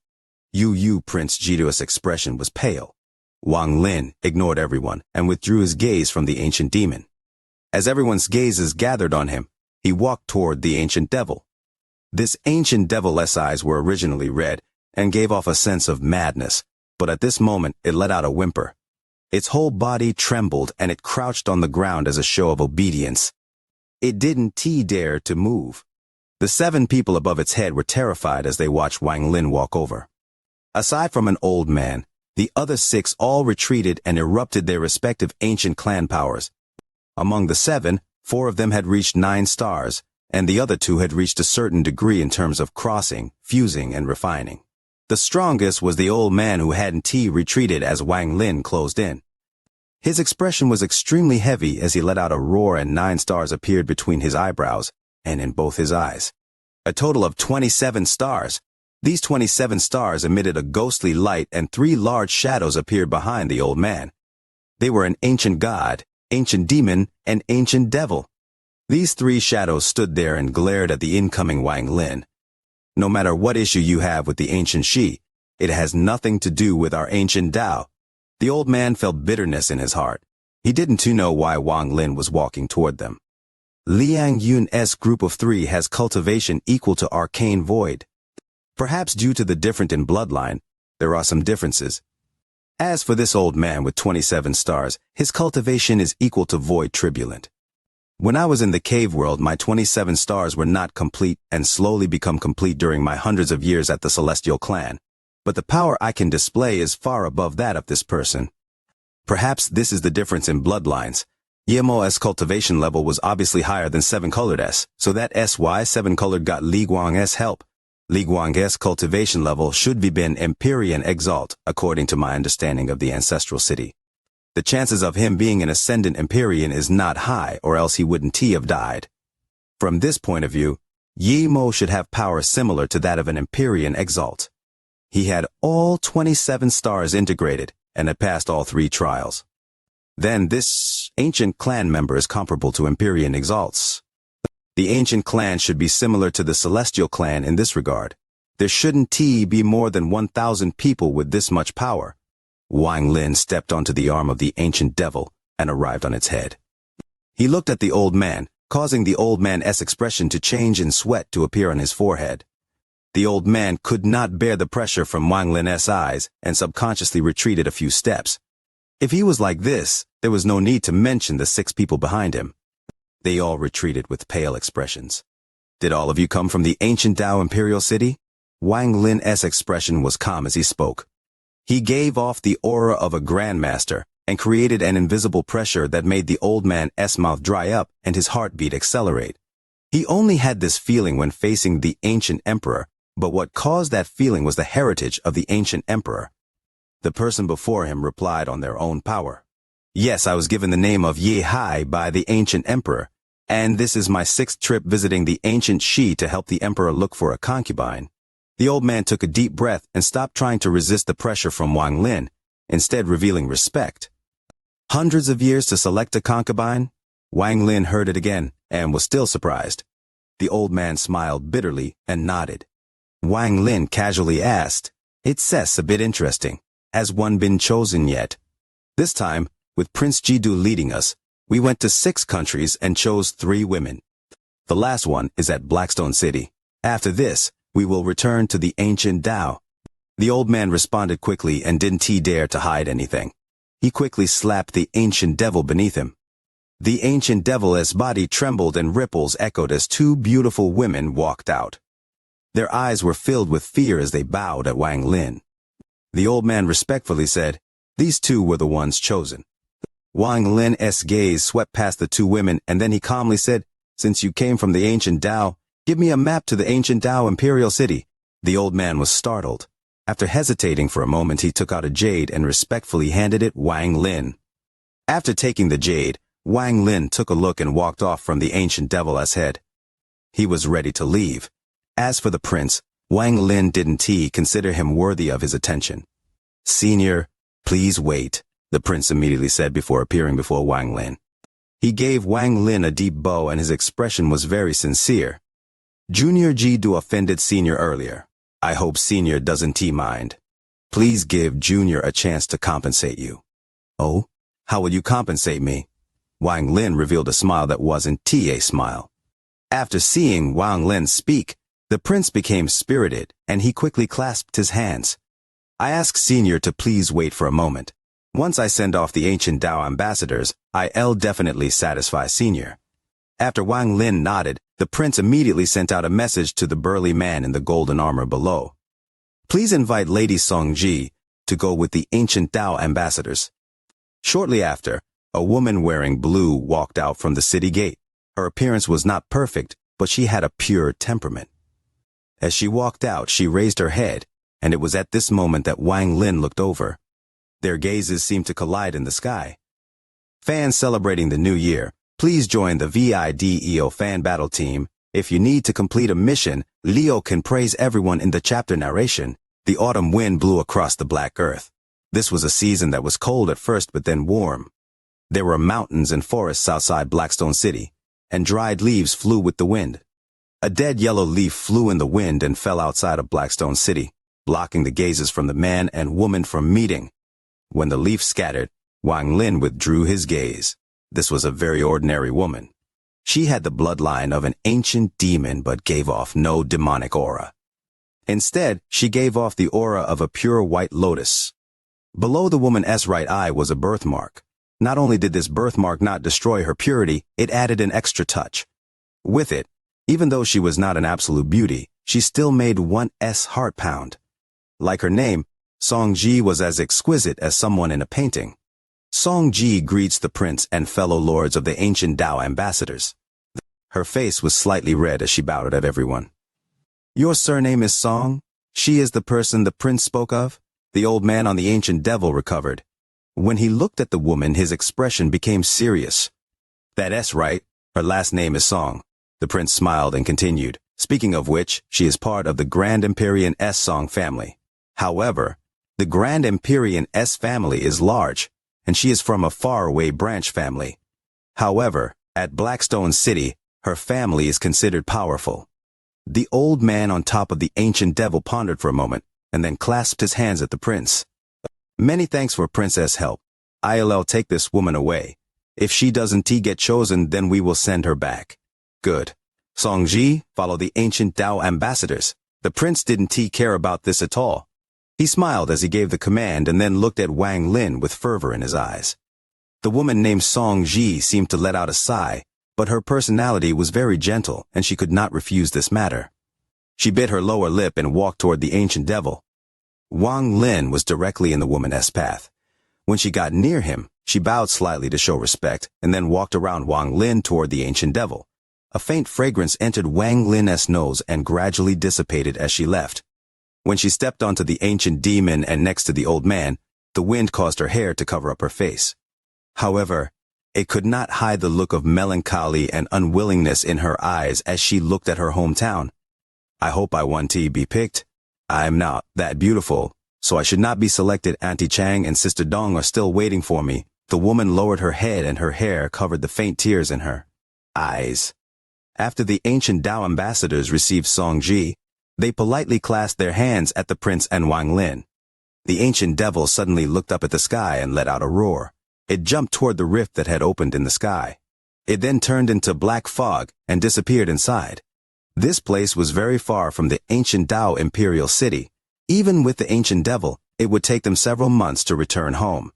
Prince Jidu's expression was pale. Wang Lin ignored everyone and withdrew his gaze from the ancient demon. As everyone's gazes gathered on him, he walked toward the ancient devil. This ancient devil's eyes were originally red and gave off a sense of madness, but at this moment it let out a whimper. Its whole body trembled and it crouched on the ground as a show of obedience. It didn't dare to move. The 7 people above its head were terrified as they watched Wang Lin walk over. Aside from an old man, the other 6 all retreated and erupted their respective ancient clan powers. Among the 7, 4 of them had reached 9 stars, and the other 2 had reached a certain degree in terms of crossing, fusing, and refining. The strongest was the old man who hadn't retreated as Wang Lin closed in. His expression was extremely heavy as he let out a roar and 9 stars appeared between his eyebrows and in both his eyes. A total of 27 stars. These 27 stars emitted a ghostly light and 3 large shadows appeared behind the old man. They were an ancient god, ancient demon, and ancient devil. These 3 shadows stood there and glared at the incoming Wang Lin. No matter what issue you have with the ancient Shi, it has nothing to do with our ancient Tao. The old man felt bitterness in his heart. He didn't know why Wang Lin was walking toward them. Liang Yun's group of 3 has cultivation equal to arcane void. Perhaps due to the difference in bloodline, there are some differences. As for this old man with 27 stars, his cultivation is equal to void turbulent. When I was in the cave world, my 27 stars were not complete and slowly become complete during my hundreds of years at the celestial clan. But the power I can display is far above that of this person. Perhaps this is the difference in bloodlines. Yemo's cultivation level was obviously higher than 7-colored S, so that SY 7-colored got Li Guang's help. Li Guang's cultivation level should be been Empyrean exalt, according to my understanding of the ancestral city. The chances of him being an ascendant Empyrean is not high, or else he wouldn't have died. From this point of view, Yi Mo should have power similar to that of an Empyrean exalt. He had all 27 stars integrated and had passed all 3 trials. Then this ancient clan member is comparable to Empyrean exalts. The ancient clan should be similar to the celestial clan in this regard. There shouldn't be more than 1,000 people with this much power. Wang Lin stepped onto the arm of the ancient devil and arrived on its head. He looked at the old man, causing the old man's expression to change in sweat to appear on his forehead. The old man could not bear the pressure from Wang Lin's eyes and subconsciously retreated a few steps. If he was like this, there was no need to mention the 6 people behind him. They all retreated with pale expressions. Did all of you come from the ancient Tao Imperial City? Wang Lin's expression was calm as he spoke. He gave off the aura of a grandmaster and created an invisible pressure that made the old man's mouth dry up and his heartbeat accelerate. He only had this feeling when facing the ancient emperor, but what caused that feeling was the heritage of the ancient emperor. The person before him replied on their own power. Yes, I was given the name of Ye Hai by the ancient emperor, and this is my 6th trip visiting the ancient Shi to help the emperor look for a concubine. The old man took a deep breath and stopped trying to resist the pressure from Wang Lin, instead revealing respect. Hundreds of years to select a concubine? Wang Lin heard it again and was still surprised. The old man smiled bitterly and nodded. Wang Lin casually asked, "It's a bit interesting. Has one been chosen yet?" This time, with Prince Jidu leading us, we went to 6 countries and chose 3 women. The last one is at Blackstone City. After this, we will return to the ancient Tao. The old man responded quickly and didn't dare to hide anything. He quickly slapped the ancient devil beneath him. The ancient devil's body trembled and ripples echoed as 2 beautiful women walked out. Their eyes were filled with fear as they bowed at Wang Lin. The old man respectfully said, "These 2 were the ones chosen." Wang Lin's gaze swept past the 2 women and then he calmly said, "Since you came from the ancient Tao, give me a map to the ancient Tao Imperial City. The old man was startled. After hesitating for a moment, he took out a jade and respectfully handed it Wang Lin. After taking the jade, Wang Lin took a look and walked off from the ancient devil's head. He was ready to leave. As for the prince, Wang Lin didn't consider him worthy of his attention. "Senior, please wait," the prince immediately said before appearing before Wang Lin. He gave Wang Lin a deep bow and his expression was very sincere. "Junior G do offended Senior earlier. I hope Senior doesn't mind. Please give Junior a chance to compensate you." "Oh? How will you compensate me?" Wang Lin revealed a smile that wasn't a smile. After seeing Wang Lin speak, the prince became spirited and he quickly clasped his hands. "I ask Senior to please wait for a moment. Once I send off the ancient Dao ambassadors, I'll definitely satisfy Senior." After Wang Lin nodded, the prince immediately sent out a message to the burly man in the golden armor below. "Please invite Lady Songji to go with the ancient Dao ambassadors." Shortly after, a woman wearing blue walked out from the city gate. Her appearance was not perfect, but she had a pure temperament. As she walked out, she raised her head, and it was at this moment that Wang Lin looked over. Their gazes seemed to collide in the sky. Fans celebrating the new year, please join the VIDEO fan battle team. If you need to complete a mission, Leo can praise everyone in the chapter narration. The autumn wind blew across the black earth. This was a season that was cold at first but then warm. There were mountains and forests outside Blackstone City, and dried leaves flew with the wind. A dead yellow leaf flew in the wind and fell outside of Blackstone City, blocking the gazes from the man and woman from meeting. When the leaf scattered, Wang Lin withdrew his gaze. This was a very ordinary woman. She had the bloodline of an ancient demon but gave off no demonic aura. Instead, she gave off the aura of a pure white lotus. Below the woman's right eye was a birthmark. Not only did this birthmark not destroy her purity, it added an extra touch. With it, even though she was not an absolute beauty, she still made one's heart pound. Like her name, Songji was as exquisite as someone in a painting. Songji greets the prince and fellow lords of the ancient Dao ambassadors. Her face was slightly red as she bowed at everyone. "Your surname is Song? She is the person the prince spoke of?" The old man on the ancient devil recovered. When he looked at the woman, his expression became serious. "That's right. Her last name is Song." The prince smiled and continued, "Speaking of which, she is part of the Grand Empyrean S Song family. However, the Grand Empyrean S family is large, and she is from a faraway branch family. However, at Blackstone City, her family is considered powerful." The old man on top of the ancient devil pondered for a moment, and then clasped his hands at the prince. "Many thanks for Princess' help. I'll take this woman away. If she doesn't get chosen, then we will send her back." "Good. Songji, follow the ancient Dao ambassadors." The prince didn't care about this at all. He smiled as he gave the command and then looked at Wang Lin with fervor in his eyes. The woman named Songji seemed to let out a sigh, but her personality was very gentle and she could not refuse this matter. She bit her lower lip and walked toward the ancient devil. Wang Lin was directly in the woman's path. When she got near him, she bowed slightly to show respect and then walked around Wang Lin toward the ancient devil. A faint fragrance entered Wang Lin's nose and gradually dissipated as she left. When she stepped onto the ancient demon and next to the old man, the wind caused her hair to cover up her face. However, it could not hide the look of melancholy and unwillingness in her eyes as she looked at her hometown. "I hope I want to be picked. I'm not that beautiful, so I should not be selected. Auntie Chang and Sister Dong are still waiting for me." The woman lowered her head and her hair covered the faint tears in her eyes. After the ancient Dao ambassadors received Songji, they politely clasped their hands at the prince and Wang Lin. The ancient devil suddenly looked up at the sky and let out a roar. It jumped toward the rift that had opened in the sky. It then turned into black fog and disappeared inside. This place was very far from the ancient Dao imperial city. Even with the ancient devil, it would take them several months to return home.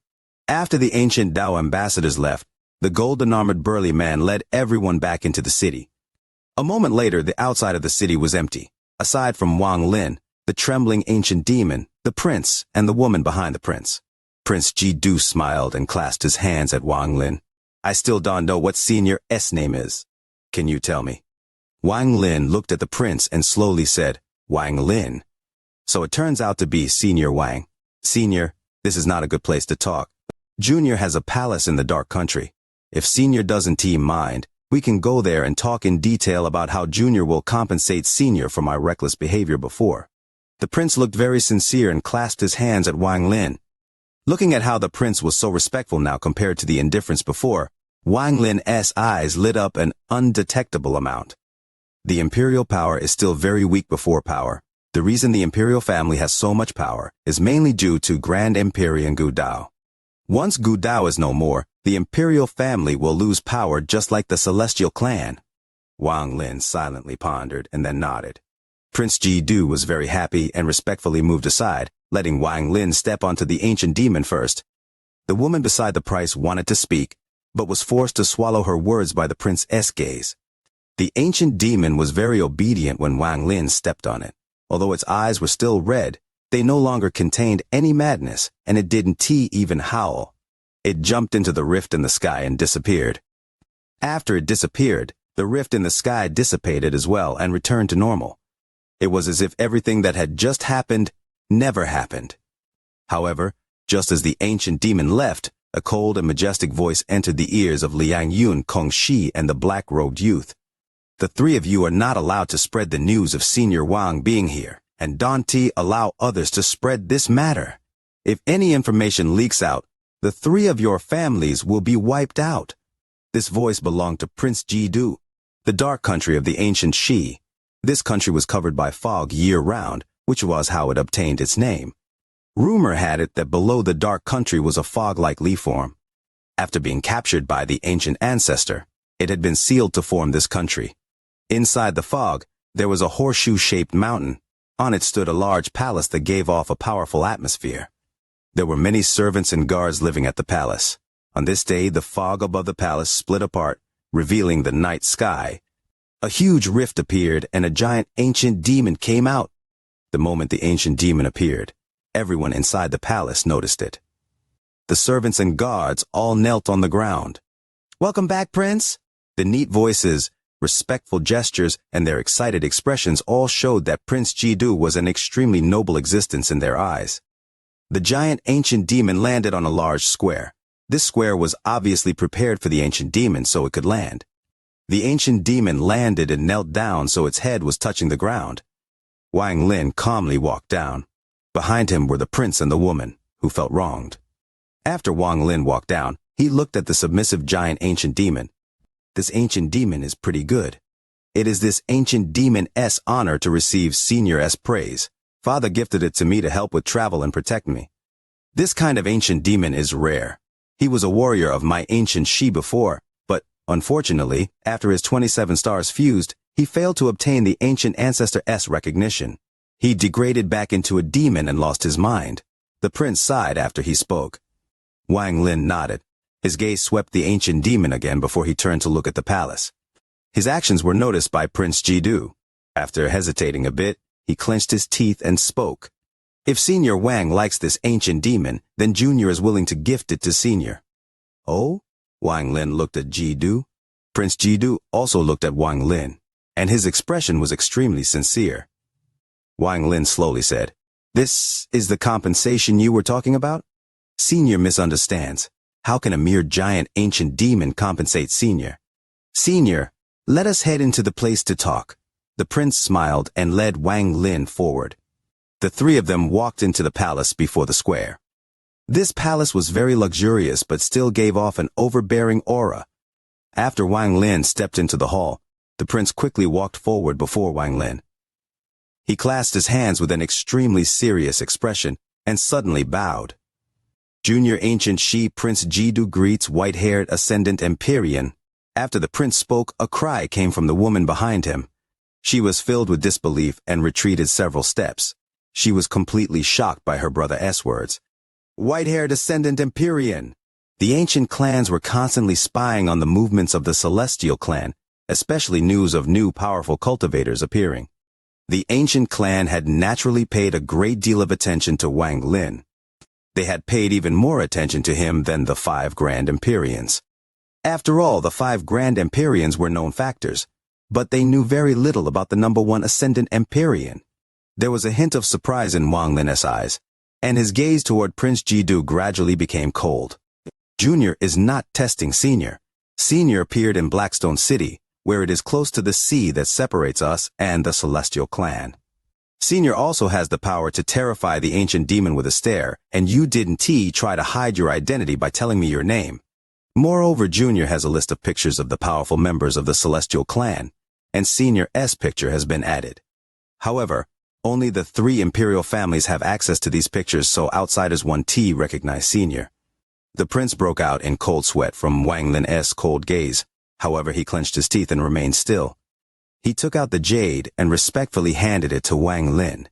After the ancient Dao ambassadors left, the golden-armored burly man led everyone back into the city. A moment later, the outside of the city was empty. Aside from Wang Lin, the trembling ancient demon, the prince, and the woman behind the prince. Prince Ji-Du smiled and clasped his hands at Wang Lin. "I still don't know what Senior's name is. Can you tell me?" Wang Lin looked at the prince and slowly said, "Wang Lin, So it turns out to be Senior Wang. Senior, this is not a good place to talk. Junior has a palace in the Dark Country. If Senior doesn't mind, we can go there and talk in detail about how Junior will compensate Senior for my reckless behavior before. The prince looked very sincere and clasped his hands at Wang Lin. Looking at how the prince was so respectful now compared to the indifference before, Wang Lin's eyes lit up an undetectable amount. The imperial power is still very weak before power. The reason the imperial family has so much power is mainly due to Grand Empyrean Gu Dao. Once Gu Dao is no more, the imperial family will lose power just like the celestial clan. Wang Lin silently pondered and then nodded. Prince Ji-du was very happy and respectfully moved aside, letting Wang Lin step onto the ancient demon first. The woman beside the prince wanted to speak, but was forced to swallow her words by the prince's gaze. The ancient demon was very obedient when Wang Lin stepped on it. Although its eyes were still red, they no longer contained any madness, and it didn't even howl. It jumped into the rift in the sky and disappeared. After it disappeared, the rift in the sky dissipated as well and returned to normal. It was as if everything that had just happened never happened. However, just as the ancient demon left, a cold and majestic voice entered the ears of Liang Yun, Kong Shi, and the black-robed youth. The three of you are not allowed to spread the news of Senior Wang being here, and don't allow others to spread this matter. If any information leaks out, the three of your families will be wiped out. This voice belonged to Prince Ji-du, the dark country of the ancient Shi. This country was covered by fog year-round, which was how it obtained its name. Rumor had it that below the dark country was a fog-like leaf form. After being captured by the ancient ancestor, it had been sealed to form this country. Inside the fog, there was a horseshoe-shaped mountain. On it stood a large palace that gave off a powerful atmosphere. There were many servants and guards living at the palace. On this day, the fog above the palace split apart, revealing the night sky. A huge rift appeared and a giant ancient demon came out. The moment the ancient demon appeared, everyone inside the palace noticed it. The servants and guards all knelt on the ground. "Welcome back, Prince." The neat voices, respectful gestures, and their excited expressions all showed that Prince Ji-du was an extremely noble existence in their eyes. The giant ancient demon landed on a large square. This square was obviously prepared for the ancient demon so it could land. The ancient demon landed and knelt down so its head was touching the ground. Wang Lin calmly walked down. Behind him were the prince and the woman, who felt wronged. After Wang Lin walked down, he looked at the submissive giant ancient demon. This ancient demon is pretty good. It is this ancient demon's honor to receive Senior's praise. Father gifted it to me to help with travel and protect me. This kind of ancient demon is rare. He was a warrior of my ancient Shi before, but, unfortunately, after his 27 stars fused, he failed to obtain the ancient ancestor's recognition. He degraded back into a demon and lost his mind. The prince sighed after he spoke. Wang Lin nodded. His gaze swept the ancient demon again before he turned to look at the palace. His actions were noticed by Prince Ji-du. After hesitating a bit, he clenched his teeth and spoke. If Senior Wang likes this ancient demon, then Junior is willing to gift it to Senior. Oh? Wang Lin looked at Ji-du. Prince Ji-du also looked at Wang Lin, and his expression was extremely sincere. Wang Lin slowly said, "This is the compensation you were talking about?" Senior misunderstands. How can a mere giant ancient demon compensate Senior? Senior, let us head into the place to talk. The prince smiled and led Wang Lin forward. The three of them walked into the palace before the square. This palace was very luxurious but still gave off an overbearing aura. After Wang Lin stepped into the hall, the prince quickly walked forward before Wang Lin. He clasped his hands with an extremely serious expression and suddenly bowed. Junior Ancient Shi Prince Ji-du greets white-haired Ascendant Empyrean. After the prince spoke, a cry came from the woman behind him. She was filled with disbelief and retreated several steps. She was completely shocked by her brother's words. White-haired Ascendant Empyrean! The ancient clans were constantly spying on the movements of the Celestial clan, especially news of new powerful cultivators appearing. The ancient clan had naturally paid a great deal of attention to Wang Lin. They had paid even more attention to him than the 5 Grand Empyreans. After all, the 5 Grand Empyreans were known factors, but they knew very little about the #1 Ascendant Empyrean. There was a hint of surprise in Wang Lin's eyes, and his gaze toward Prince Jidu gradually became cold. Junior is not testing Senior. Senior appeared in Blackstone City, where it is close to the sea that separates us and the Celestial Clan. Senior also has the power to terrify the ancient demon with a stare, and you didn't try to hide your identity by telling me your name. Moreover, Junior has a list of pictures of the powerful members of the Celestial Clan, and Senior's picture has been added. However, only the 3 imperial families have access to these pictures, so outsiders won't recognize Senior. The prince broke out in cold sweat from Wang Lin's cold gaze. However, he clenched his teeth and remained still. He took out the jade and respectfully handed it to Wang Lin.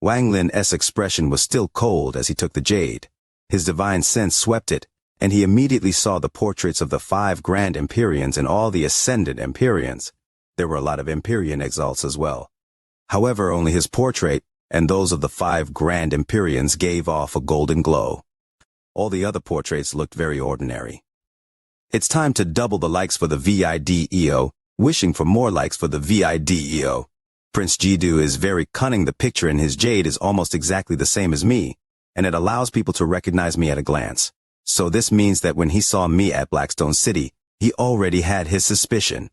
Wang Lin's expression was still cold as he took the jade. His divine sense swept it, and he immediately saw the portraits of the 5 Grand Empyreans and all the Ascendant Empyreans. There were a lot of Empyrean exalts as well. However, only his portrait and those of the 5 Grand Empyreans gave off a golden glow. All the other portraits looked very ordinary. It's time to double the likes for the video. Wishing for more likes for the video. Prince Jidu is very cunning. The picture in his jade is almost exactly the same as me, and it allows people to recognize me at a glance. So this means that when he saw me at Blackstone City, he already had his suspicion.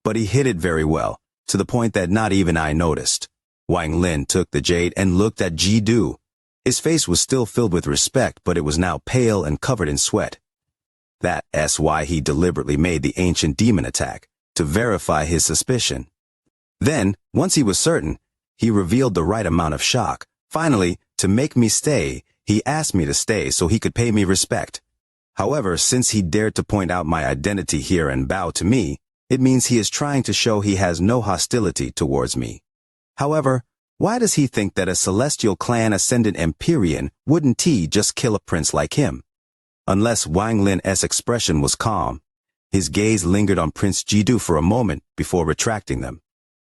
But he hid it very well, to the point that not even I noticed. Wang Lin took the jade and looked at Jidu. His face was still filled with respect, but it was now pale and covered in sweat. That's why he deliberately made the ancient demon attack, to verify his suspicion. Then, once he was certain, he revealed the right amount of shock. Finally, to make me stay, he asked me to stay so he could pay me respect. However, since he dared to point out my identity here and bow to me, it means he is trying to show he has no hostility towards me. However, why does he think that a Celestial Clan Ascendant Empyrean wouldn't just kill a prince like him? Unless Wang Lin's expression was calm, his gaze lingered on Prince Jidu for a moment before retracting them.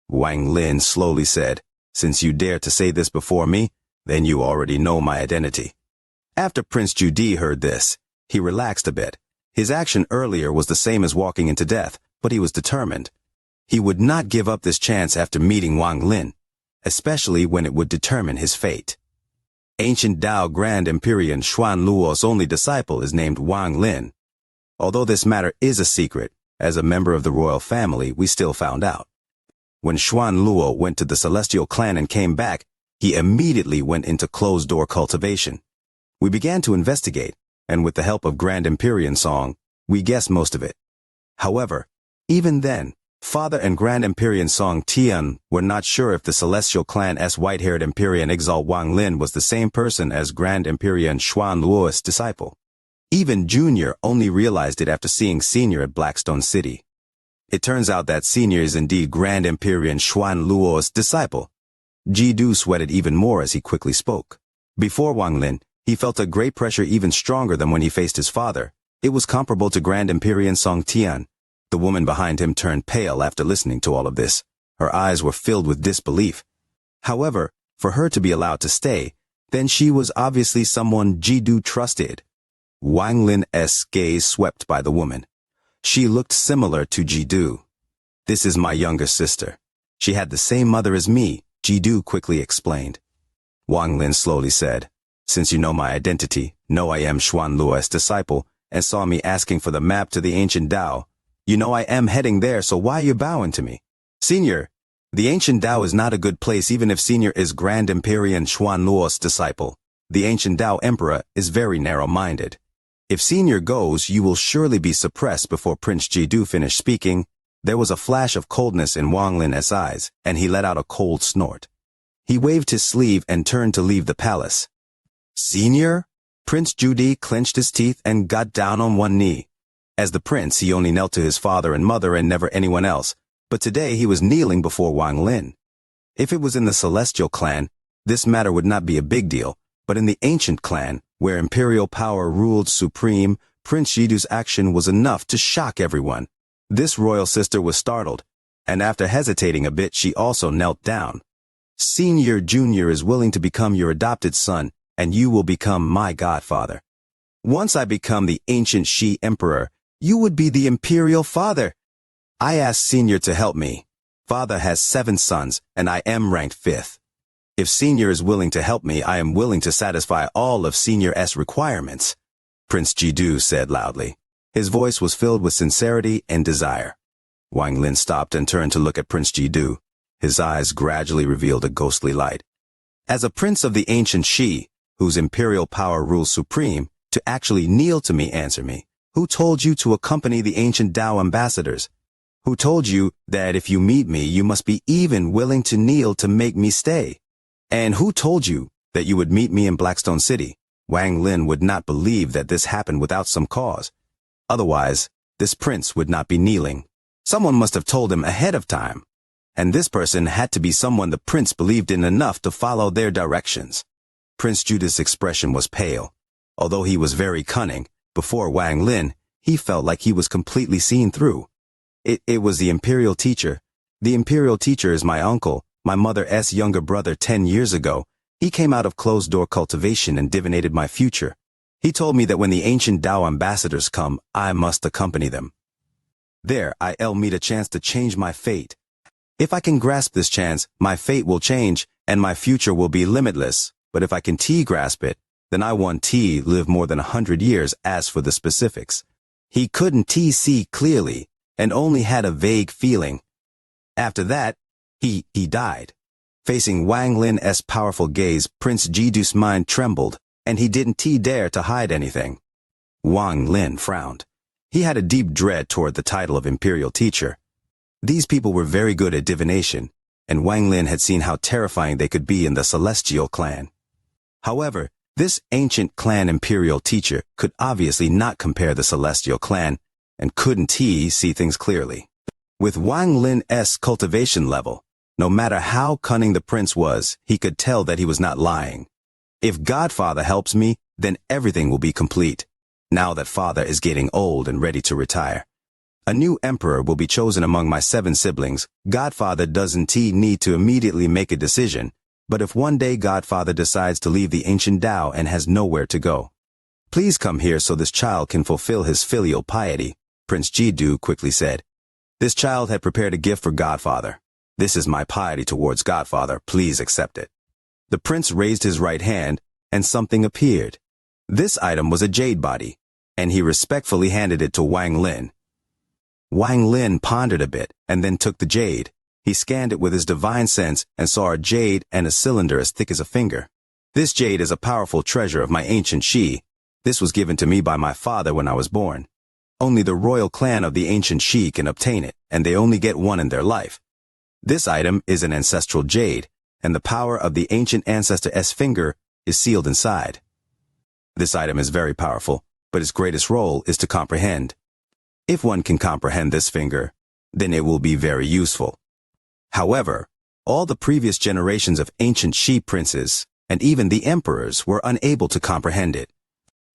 Wang Lin slowly said, "Since you dare to say this before me, then you already know my identity." After Prince Jidu heard this, he relaxed a bit. His action earlier was the same as walking into death, but he was determined. He would not give up this chance after meeting Wang Lin, especially when it would determine his fate. Ancient Dao Grand Empyrean Xuan Luo's only disciple is named Wang Lin. Although this matter is a secret, as a member of the royal family, we still found out. When Xuan Luo went to the Celestial Clan and came back, he immediately went into closed-door cultivation. We began to investigate, and with the help of Grand Empyrean Song, we guessed most of it. However, even then, Father and Grand Empyrean Song Tian were not sure if the Celestial Clan's white-haired Empyrean exalt Wang Lin was the same person as Grand Empyrean Xuan Luo's disciple. Even Junior only realized it after seeing Senior at Blackstone City. It turns out that Senior is indeed Grand Empyrean Xuan Luo's disciple. Jidu sweated even more as he quickly spoke. Before Wang Lin, he felt a great pressure even stronger than when he faced his father. It was comparable to Grand Empyrean Song Tian. The woman behind him turned pale after listening to all of this. Her eyes were filled with disbelief. However, for her to be allowed to stay, then she was obviously someone Jidu trusted. Wang Lin's gaze swept by the woman. She looked similar to Jidu. "This is my younger sister. She had the same mother as me," Jidu quickly explained. Wang Lin slowly said, "Since you know my identity, know I am Xuan Luo's disciple, and saw me asking for the map to the ancient Dao, you know I am heading there, so why are you bowing to me? Senior, the ancient Dao is not a good place even if Senior is Grand Empyrean Xuan Luo's disciple. The ancient Dao Emperor is very narrow-minded. If Senior goes, you will surely be suppressed." Before Prince Jidu finished speaking, there was a flash of coldness in Wang Lin's eyes, and he let out a cold snort. He waved his sleeve and turned to leave the palace. "Senior?" Prince Jidu clenched his teeth and got down on one knee. As the prince, he only knelt to his father and mother and never anyone else, but today he was kneeling before Wang Lin. If it was in the Celestial Clan, this matter would not be a big deal, but in the ancient clan, where imperial power ruled supreme, Prince Jidu's action was enough to shock everyone. This royal sister was startled, and after hesitating a bit, she also knelt down. "Senior Junior is willing to become your adopted son, and you will become my godfather. Once I become the ancient Shi Emperor, you would be the imperial father. I asked Senior to help me. Father has 7 sons, and I am ranked 5th. If Senior is willing to help me, I am willing to satisfy all of Senior's requirements, Prince Jidu said loudly. His voice was filled with sincerity and desire. Wang Lin stopped and turned to look at Prince Jidu. His eyes gradually revealed a ghostly light. As a prince of the ancient Shi, whose imperial power rules supreme, to actually kneel to me, answer me. Who told you to accompany the ancient Tao ambassadors? Who told you that if you meet me, you must be even willing to kneel to make me stay? And who told you that you would meet me in Blackstone City? Wang Lin would not believe that this happened without some cause. Otherwise, this prince would not be kneeling. Someone must have told him ahead of time. And this person had to be someone the prince believed in enough to follow their directions. Prince Judah's expression was pale. Although he was very cunning, before Wang Lin, he felt like he was completely seen through. It was the imperial teacher. The imperial teacher is my uncle, my mother's younger brother 10 years ago. He came out of closed-door cultivation and divinated my future. He told me that when the ancient Tao ambassadors come, I must accompany them. There, I'll meet a chance to change my fate. If I can grasp this chance, my fate will change, and my future will be limitless. But if I can grasp it, then I want live more than 100 years. As for the specifics, he couldn't see clearly, and only had a vague feeling. After that, he died. Facing Wang Lin's powerful gaze, Prince Jidu's mind trembled, and he didn't dare to hide anything. Wang Lin frowned. He had a deep dread toward the title of imperial teacher. These people were very good at divination, and Wang Lin had seen how terrifying they could be in the celestial clan. However, this ancient clan imperial teacher could obviously not compare the celestial clan, and couldn't see things clearly. With Wang Lin's cultivation level, no matter how cunning the prince was, he could tell that he was not lying. If Godfather helps me, then everything will be complete. Now that father is getting old and ready to retire. A new emperor will be chosen among my 7 siblings. Godfather doesn't need to immediately make a decision, but if one day Godfather decides to leave the ancient Tao and has nowhere to go, please come here so this child can fulfill his filial piety, Prince Jidu quickly said. This child had prepared a gift for Godfather. This is my piety towards Godfather, please accept it. The prince raised his right hand, and something appeared. This item was a jade body, and he respectfully handed it to Wang Lin. Wang Lin pondered a bit, and then took the jade. He scanned it with his divine sense, and saw a jade and a cylinder as thick as a finger. This jade is a powerful treasure of my ancient Shi. This was given to me by my father when I was born. Only the royal clan of the ancient Shi can obtain it, and they only get one in their life. This item is an ancestral jade, and the power of the ancient ancestor's finger is sealed inside. This item is very powerful, but its greatest role is to comprehend. If one can comprehend this finger, then it will be very useful. However, all the previous generations of ancient Shi princes, and even the emperors, were unable to comprehend it.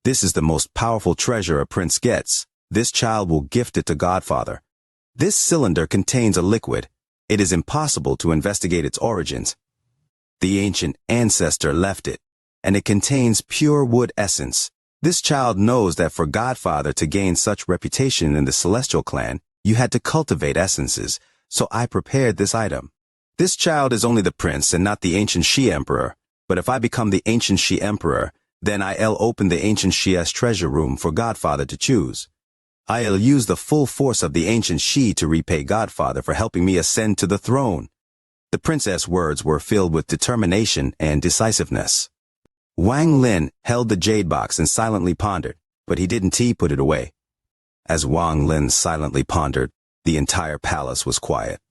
This is the most powerful treasure a prince gets. This child will gift it to Godfather. This cylinder contains a liquid. It is impossible to investigate its origins. The ancient ancestor left it, and it contains pure wood essence. This child knows that for Godfather to gain such reputation in the celestial clan, you had to cultivate essences, so I prepared this item. This child is only the prince and not the ancient Shi emperor, but if I become the ancient Shi emperor, then I'll open the ancient Shi's treasure room for Godfather to choose. I'll use the full force of the ancient Shi to repay Godfather for helping me ascend to the throne. The princess' words were filled with determination and decisiveness. Wang Lin held the jade box and silently pondered, but he didn't put it away. As Wang Lin silently pondered, the entire palace was quiet.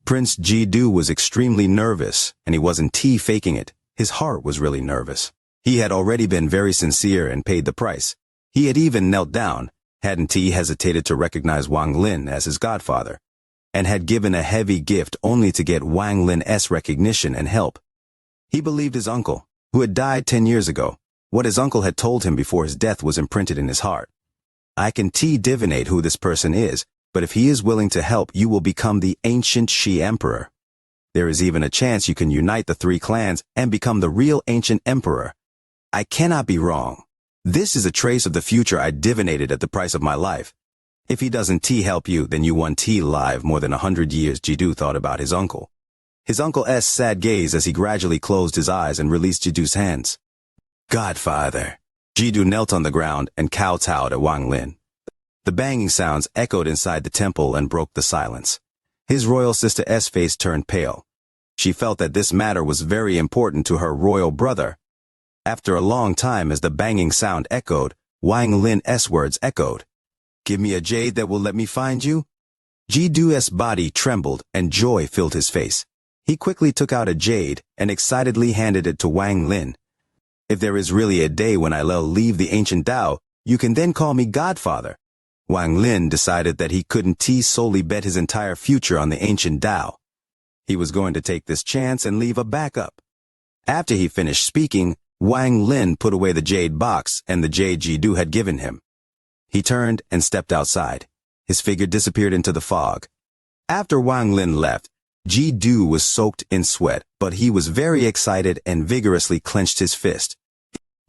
Prince Jidu was extremely nervous, and he wasn't faking it. His heart was really nervous. He had already been very sincere and paid the price. He had even knelt down, hadn't hesitated to recognize Wang Lin as his godfather, and had given a heavy gift only to get Wang Lin's recognition and help. He believed his uncle, who had died 10 years ago. What his uncle had told him before his death was imprinted in his heart. I can divinate who this person is, but if he is willing to help, you will become the ancient Shi emperor. There is even a chance you can unite the 3 clans and become the real ancient emperor. I cannot be wrong. This is a trace of the future I divinated at the price of my life. If he doesn't help you, then you won't live more than 100 years, Jidu thought about his uncle. His uncle's sad gaze as he gradually closed his eyes and released Jidu's hands. Godfather. Jidu knelt on the ground and kowtowed at Wang Lin. The banging sounds echoed inside the temple and broke the silence. His royal sister's face turned pale. She felt that this matter was very important to her royal brother. After a long time as the banging sound echoed, Wang Lin's words echoed. Give me a jade that will let me find you? Jidu's body trembled and joy filled his face. He quickly took out a jade and excitedly handed it to Wang Lin. If there is really a day when I'll leave the ancient Tao, you can then call me Godfather. Wang Lin decided that he couldn't solely bet his entire future on the ancient Tao. He was going to take this chance and leave a backup. After he finished speaking, Wang Lin put away the jade box and the jade Jidu had given him. He turned and stepped outside. His figure disappeared into the fog. After Wang Lin left, Jidu was soaked in sweat, but he was very excited and vigorously clenched his fist.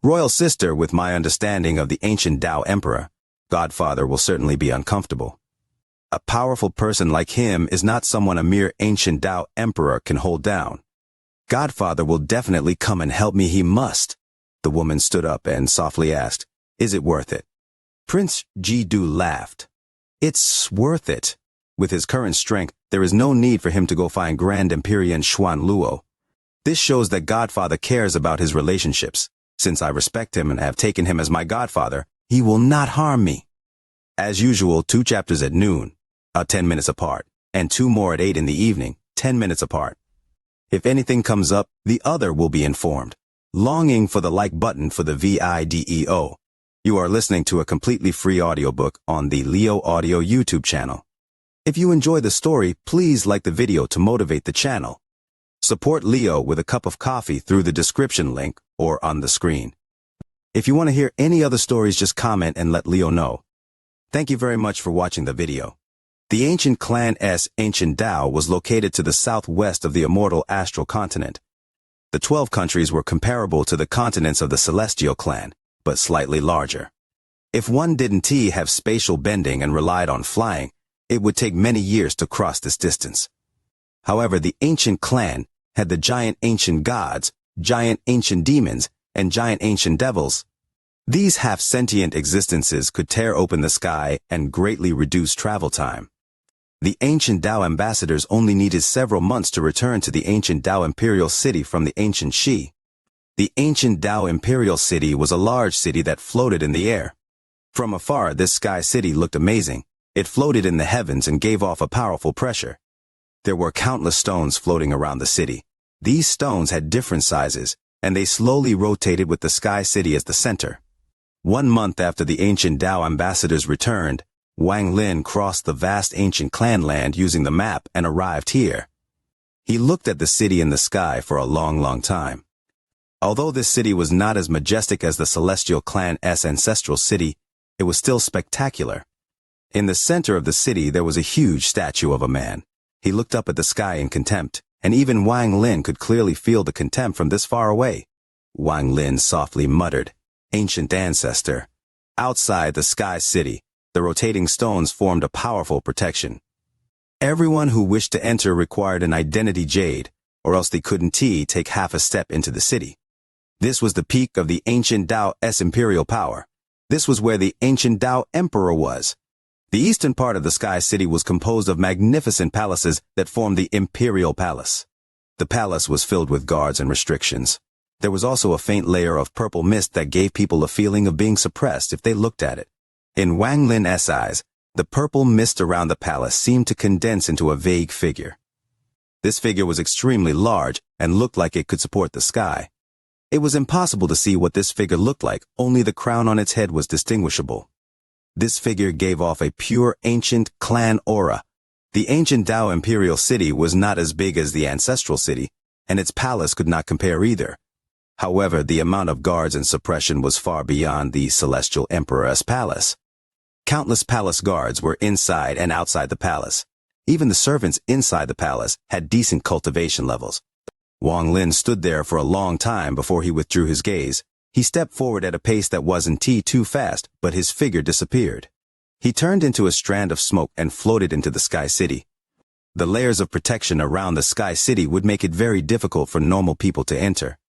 Royal sister, with my understanding of the ancient Tao Emperor, Godfather will certainly be uncomfortable. A powerful person like him is not someone a mere ancient Tao Emperor can hold down. Godfather will definitely come and help me, he must. The woman stood up and softly asked, Is it worth it? Prince Jidu laughed. It's worth it. With his current strength, there is no need for him to go find Grand Empyrean Xuan Luo. This shows that Godfather cares about his relationships. Since I respect him and have taken him as my godfather, he will not harm me. As usual, 2 chapters at noon, 10 minutes apart, and 2 more at 8 in the evening, 10 minutes apart. If anything comes up, the other will be informed. Longing for the like button for the video. You are listening to a completely free audiobook on the Leo Audio YouTube channel. If you enjoy the story, please like the video to motivate the channel. Support Leo with a cup of coffee through the description link or on the screen. If you want to hear any other stories, just comment and let Leo know. Thank you very much for watching the video. The ancient clan's ancient Tao was located to the southwest of the immortal astral continent. The 12 countries were comparable to the continents of the celestial clan, but slightly larger. If one didn't have spatial bending and relied on flying, it would take many years to cross this distance. However, the ancient clan had the giant ancient gods, giant ancient demons, and giant ancient devils. These half-sentient existences could tear open the sky and greatly reduce travel time. The ancient Tao ambassadors only needed several months to return to the ancient Tao imperial city from the ancient Xi. The ancient Tao imperial city was a large city that floated in the air. From afar, this sky city looked amazing. It floated in the heavens and gave off a powerful pressure. There were countless stones floating around the city. These stones had different sizes, and they slowly rotated with the sky city as the center. 1 month after the ancient Tao ambassadors returned, Wang Lin crossed the vast ancient clan land using the map and arrived here. He looked at the city in the sky for a long time. Although this city was not as majestic as the celestial clan's ancestral city, it was still spectacular. In the center of the city there was a huge statue of a man. He looked up at the sky in contempt, and even Wang Lin could clearly feel the contempt from this far away. Wang Lin softly muttered, Ancient ancestor. Outside the sky city, the rotating stones formed a powerful protection. Everyone who wished to enter required an identity jade, or else they couldn't take half a step into the city. This was the peak of the ancient Tao's imperial power. This was where the ancient Tao Emperor was. The eastern part of the sky city was composed of magnificent palaces that formed the imperial palace. The palace was filled with guards and restrictions. There was also a faint layer of purple mist that gave people a feeling of being suppressed if they looked at it. In Wang Lin's eyes, the purple mist around the palace seemed to condense into a vague figure. This figure was extremely large and looked like it could support the sky. It was impossible to see what this figure looked like, only the crown on its head was distinguishable. This figure gave off a pure ancient clan aura. The ancient Tao imperial city was not as big as the ancestral city, and its palace could not compare either. However, the amount of guards and suppression was far beyond the celestial emperor's palace. Countless palace guards were inside and outside the palace. Even the servants inside the palace had decent cultivation levels. Wang Lin stood there for a long time before he withdrew his gaze. He stepped forward at a pace that wasn't too fast, but his figure disappeared. He turned into a strand of smoke and floated into the sky city. The layers of protection around the Sky City would make it very difficult for normal people to enter.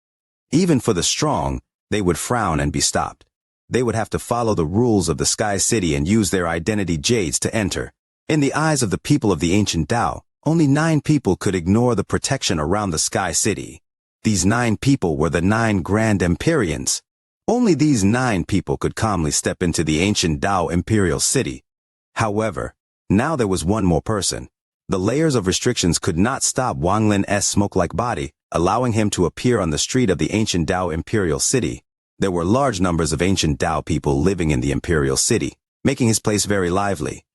Even for the strong, they would frown and be stopped. They would have to follow the rules of the Sky City and use their identity jades to enter. In the eyes of the people of the ancient Tao, only 9 people could ignore the protection around the Sky City. These 9 people were the 9 Grand Empyreans. Only these 9 people could calmly step into the ancient Tao Imperial City. However, now there was one more person. The layers of restrictions could not stop Wang Lin's smoke-like body, allowing him to appear on the street of the ancient Tao Imperial City. There were large numbers of ancient Tao people living in the Imperial City, making his place very lively.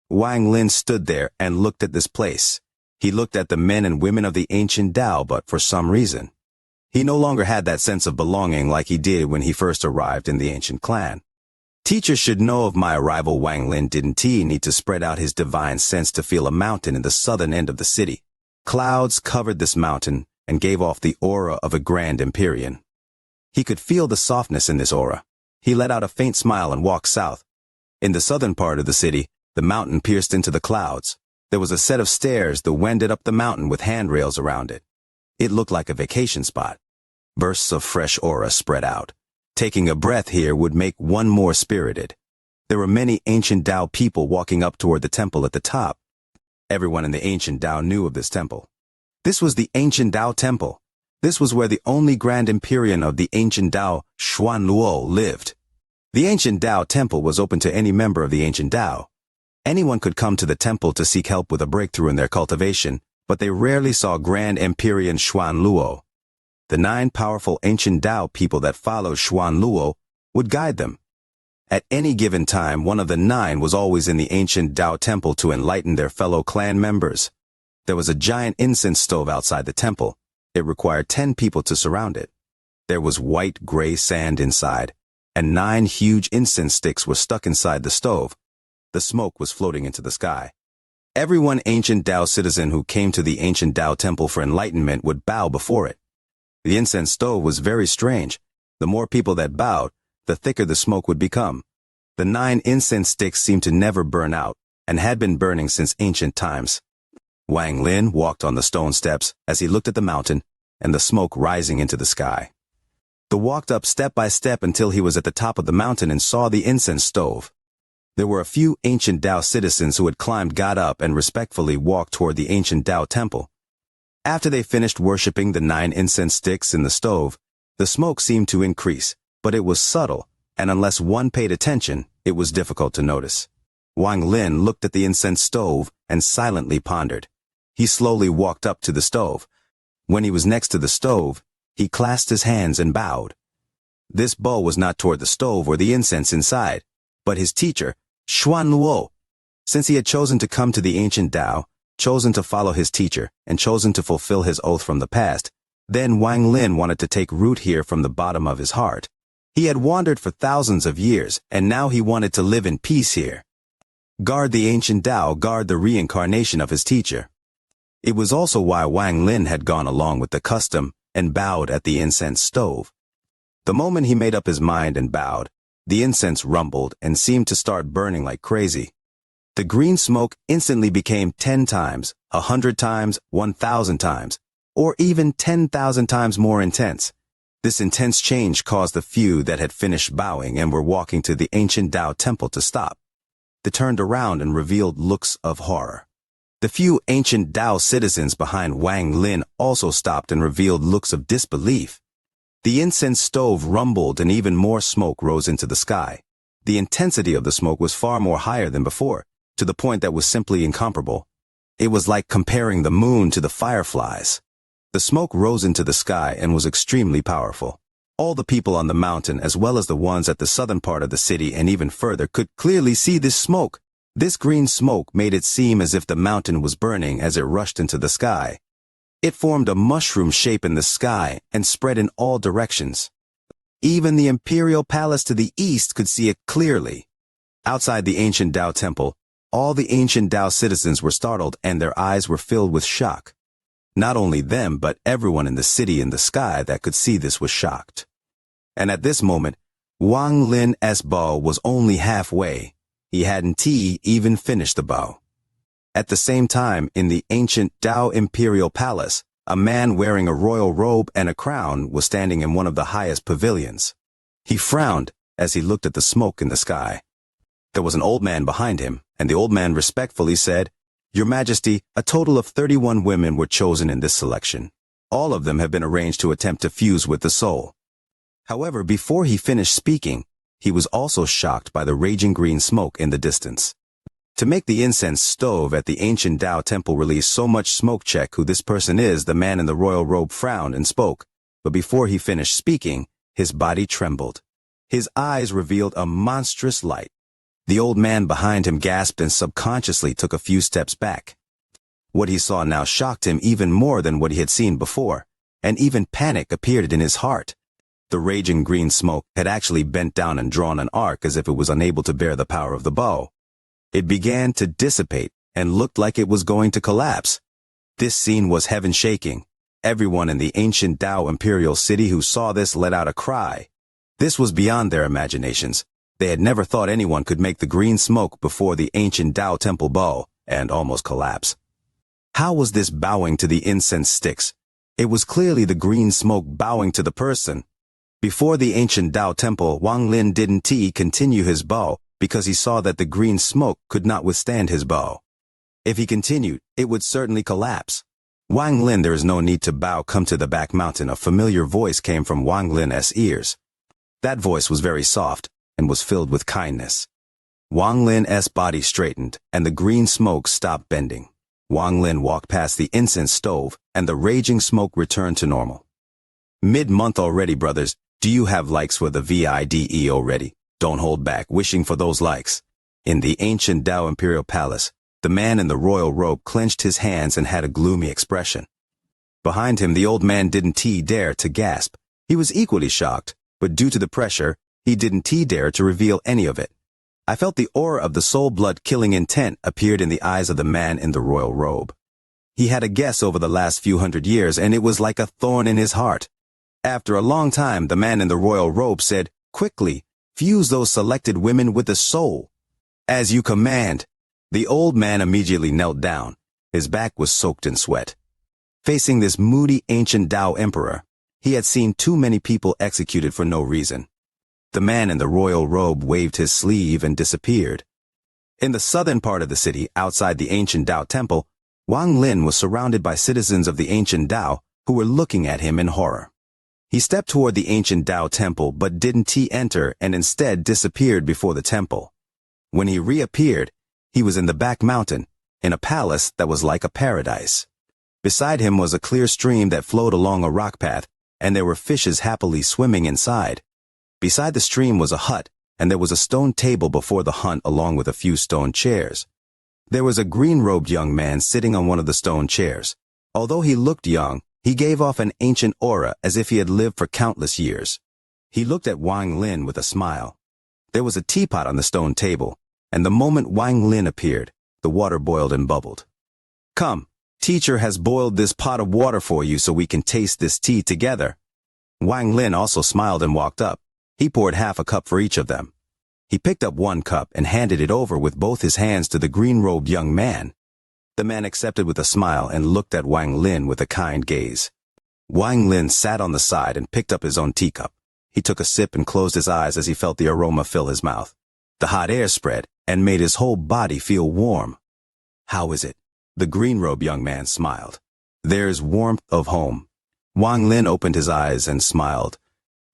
Wang Lin stood there and looked at this place. He looked at the men and women of the ancient Tao, but for some reason, he no longer had that sense of belonging like he did when he first arrived in the ancient clan. Teachers should know of my arrival. Wang Lin didn't need to spread out his divine sense to feel a mountain in the southern end of the city. Clouds covered this mountain and gave off the aura of a Grand Empyrean. He could feel the softness in this aura. He let out a faint smile and walked south. In the southern part of the city, the mountain pierced into the clouds. There was a set of stairs that wended up the mountain with handrails around it. It looked like a vacation spot. Bursts of fresh aura spread out. Taking a breath here would make one more spirited. There were many ancient Tao people walking up toward the temple at the top. Everyone in the ancient Tao knew of this temple. This was the ancient Tao temple. This was where the only Grand Empyrean of the ancient Tao, Xuan Luo, lived. The ancient Tao temple was open to any member of the ancient Tao. Anyone could come to the temple to seek help with a breakthrough in their cultivation, but they rarely saw Grand Empyrean Xuan Luo. The 9 powerful ancient Tao people that followed Xuan Luo would guide them. At any given time, one of the 9 was always in the ancient Tao temple to enlighten their fellow clan members. There was a giant incense stove outside the temple. It required 10 people to surround it. There was white gray sand inside, and 9 huge incense sticks were stuck inside the stove. The smoke was floating into the sky. Everyone ancient Tao citizen who came to the ancient Tao temple for enlightenment would bow before it. The incense stove was very strange. The more people that bowed, the thicker the smoke would become. The 9 incense sticks seemed to never burn out, and had been burning since ancient times. Wang Lin walked on the stone steps as he looked at the mountain and the smoke rising into the sky. He walked up step by step until he was at the top of the mountain and saw the incense stove. There were a few ancient Tao citizens who had climbed, got up, and respectfully walked toward the ancient Tao temple. After they finished worshipping the 9 incense sticks in the stove, the smoke seemed to increase, but it was subtle, and unless one paid attention, it was difficult to notice. Wang Lin looked at the incense stove and silently pondered. He slowly walked up to the stove. When he was next to the stove, he clasped his hands and bowed. This bow was not toward the stove or the incense inside, but his teacher, Xuan Luo. Since he had chosen to come to the ancient Tao, chosen to follow his teacher, and chosen to fulfill his oath from the past, then Wang Lin wanted to take root here from the bottom of his heart. He had wandered for thousands of years, and now he wanted to live in peace here. Guard the ancient Tao, guard the reincarnation of his teacher. It was also why Wang Lin had gone along with the custom and bowed at the incense stove. The moment he made up his mind and bowed, the incense rumbled and seemed to start burning like crazy. The green smoke instantly became 10 times, 100 times, 1,000 times, or even 10,000 times more intense. This intense change caused the few that had finished bowing and were walking to the ancient Tao temple to stop. They turned around and revealed looks of horror. The few ancient Tao citizens behind Wang Lin also stopped and revealed looks of disbelief. The incense stove rumbled and even more smoke rose into the sky. The intensity of the smoke was far more higher than before, to the point that was simply incomparable. It was like comparing the moon to the fireflies. The smoke rose into the sky and was extremely powerful. All the people on the mountain, as well as the ones at the southern part of the city and even further, could clearly see this smoke. This green smoke made it seem as if the mountain was burning as it rushed into the sky. It formed a mushroom shape in the sky and spread in all directions. Even the imperial palace to the east could see it clearly. Outside the ancient Tao temple, all the ancient Tao citizens were startled and their eyes were filled with shock. Not only them, but everyone in the city and the sky that could see this was shocked. And at this moment, Wang Lin's bow was only halfway. He hadn't even finished the bow. At the same time, in the ancient Tao Imperial Palace, a man wearing a royal robe and a crown was standing in one of the highest pavilions. He frowned as he looked at the smoke in the sky. There was an old man behind him, and the old man respectfully said, "Your Majesty, a total of 31 women were chosen in this selection. All of them have been arranged to attempt to fuse with the soul." However, before he finished speaking, he was also shocked by the raging green smoke in the distance. To make the incense stove at the ancient Tao temple release so much smoke, check who this person is. The man in the royal robe frowned and spoke, but before he finished speaking, his body trembled. His eyes revealed a monstrous light. The old man behind him gasped and subconsciously took a few steps back. What he saw now shocked him even more than what he had seen before, and even panic appeared in his heart. The raging green smoke had actually bent down and drawn an arc as if it was unable to bear the power of the bow. It began to dissipate and looked like it was going to collapse. This scene was heaven-shaking. Everyone in the ancient Tao imperial city who saw this let out a cry. This was beyond their imaginations. They had never thought anyone could make the green smoke before the ancient Tao temple bow and almost collapse. How was this bowing to the incense sticks? It was clearly the green smoke bowing to the person. Before the ancient Tao temple, Wang Lin didn't continue his bow because he saw that the green smoke could not withstand his bow. If he continued, it would certainly collapse. "Wang Lin, there is no need to bow. Come to the back mountain." A familiar voice came from Wang Lin's ears. That voice was very soft and was filled with kindness. Wang Lin's body straightened and the green smoke stopped bending. Wang Lin walked past the incense stove and the raging smoke returned to normal. "Mid-month already, brothers. Do you have likes for the VIDE already? Don't hold back, wishing for those likes." In the ancient Tao Imperial Palace, the man in the royal robe clenched his hands and had a gloomy expression. Behind him, the old man didn't dare to gasp. He was equally shocked, but due to the pressure, he didn't dare to reveal any of it. I felt the aura of the soul blood-killing intent appeared in the eyes of the man in the royal robe. He had a guess over the last few hundred years, and it was like a thorn in his heart. After a long time, the man in the royal robe said, "Quickly, fuse those selected women with the soul." "As you command." The old man immediately knelt down. His back was soaked in sweat. Facing this moody ancient Tao emperor, he had seen too many people executed for no reason. The man in the royal robe waved his sleeve and disappeared. In the southern part of the city, outside the ancient Tao temple, Wang Lin was surrounded by citizens of the ancient Tao who were looking at him in horror. He stepped toward the ancient Tao temple but didn't enter and instead disappeared before the temple. When he reappeared, he was in the back mountain, in a palace that was like a paradise. Beside him was a clear stream that flowed along a rock path, and there were fishes happily swimming inside. Beside the stream was a hut, and there was a stone table before the hut along with a few stone chairs. There was a green-robed young man sitting on one of the stone chairs. Although he looked young, he gave off an ancient aura as if he had lived for countless years. He looked at Wang Lin with a smile. There was a teapot on the stone table, and the moment Wang Lin appeared, the water boiled and bubbled. "Come, teacher has boiled this pot of water for you so we can taste this tea together." Wang Lin also smiled and walked up. He poured half a cup for each of them. He picked up one cup and handed it over with both his hands to the green-robed young man. The man accepted with a smile and looked at Wang Lin with a kind gaze. Wang Lin sat on the side and picked up his own teacup. He took a sip and closed his eyes as he felt the aroma fill his mouth. The hot air spread and made his whole body feel warm. "How is it?" The green-robed young man smiled. "There's warmth of home." Wang Lin opened his eyes and smiled.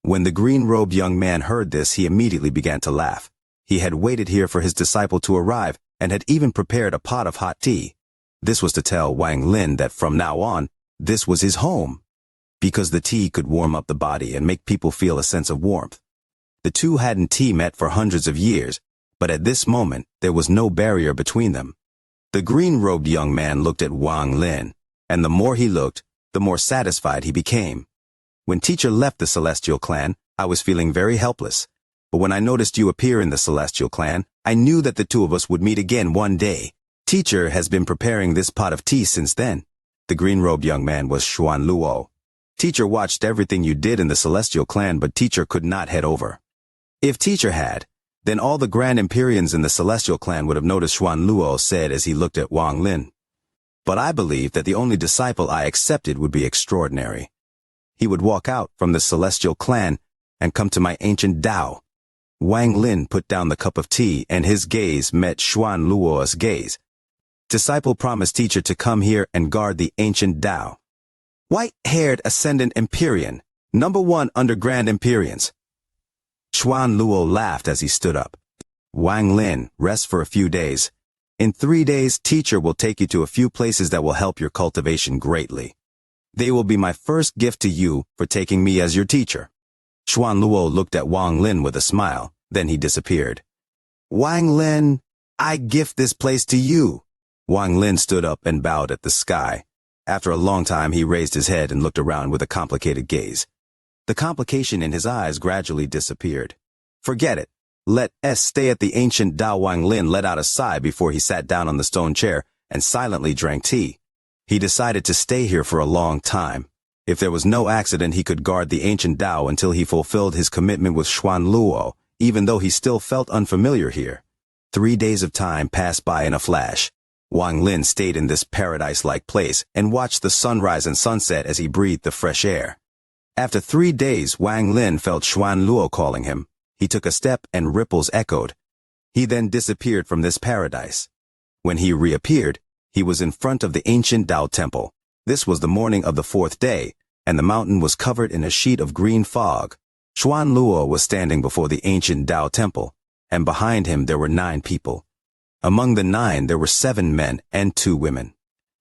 When the green-robed young man heard this, he immediately began to laugh. He had waited here for his disciple to arrive and had even prepared a pot of hot tea. This was to tell Wang Lin that from now on, this was his home, because the tea could warm up the body and make people feel a sense of warmth. The two hadn't met for hundreds of years, but at this moment, there was no barrier between them. The green-robed young man looked at Wang Lin, and the more he looked, the more satisfied he became. When teacher left the Celestial Clan, I was feeling very helpless. But when I noticed you appear in the Celestial Clan, I knew that the two of us would meet again one day. Teacher has been preparing this pot of tea since then. The green-robed young man was Xuan Luo. Teacher watched everything you did in the Celestial Clan, but teacher could not head over. If teacher had, Then all the Grand Empyreans in the Celestial Clan would have noticed Xuan Luo said as he looked at Wang Lin. But I believe that the only disciple I accepted would be extraordinary. He would walk out from the Celestial Clan and come to my ancient Tao. Wang Lin put down the cup of tea and his gaze met Xuan Luo's gaze. Disciple promised teacher to come here and guard the ancient Tao. White-haired Ascendant Empyrean, #1 under Grand Empyreans. Xuan Luo laughed as he stood up. Wang Lin, rest for a few days. In 3 days, teacher will take you to a few places that will help your cultivation greatly. They will be my first gift to you for taking me as your teacher. Xuan Luo looked at Wang Lin with a smile, then he disappeared. Wang Lin, I gift this place to you. Wang Lin stood up and bowed at the sky. After a long time, he raised his head and looked around with a complicated gaze. The complication in his eyes gradually disappeared. Forget it. Let us stay at the ancient Tao. Wang Lin let out a sigh before he sat down on the stone chair and silently drank tea. He decided to stay here for a long time. If there was no accident, he could guard the ancient Tao until he fulfilled his commitment with Xuan Luo, even though he still felt unfamiliar here. 3 days of time passed by in a flash. Wang Lin stayed in this paradise-like place and watched the sunrise and sunset as he breathed the fresh air. After 3 days, Wang Lin felt Xuan Luo calling him. He took a step and ripples echoed. He then disappeared from this paradise. When he reappeared, he was in front of the ancient Tao temple. This was the morning of the 4th day, and the mountain was covered in a sheet of green fog. Xuan Luo was standing before the ancient Tao temple, and behind him there were 9 people. Among the 9 there were 7 men and 2 women.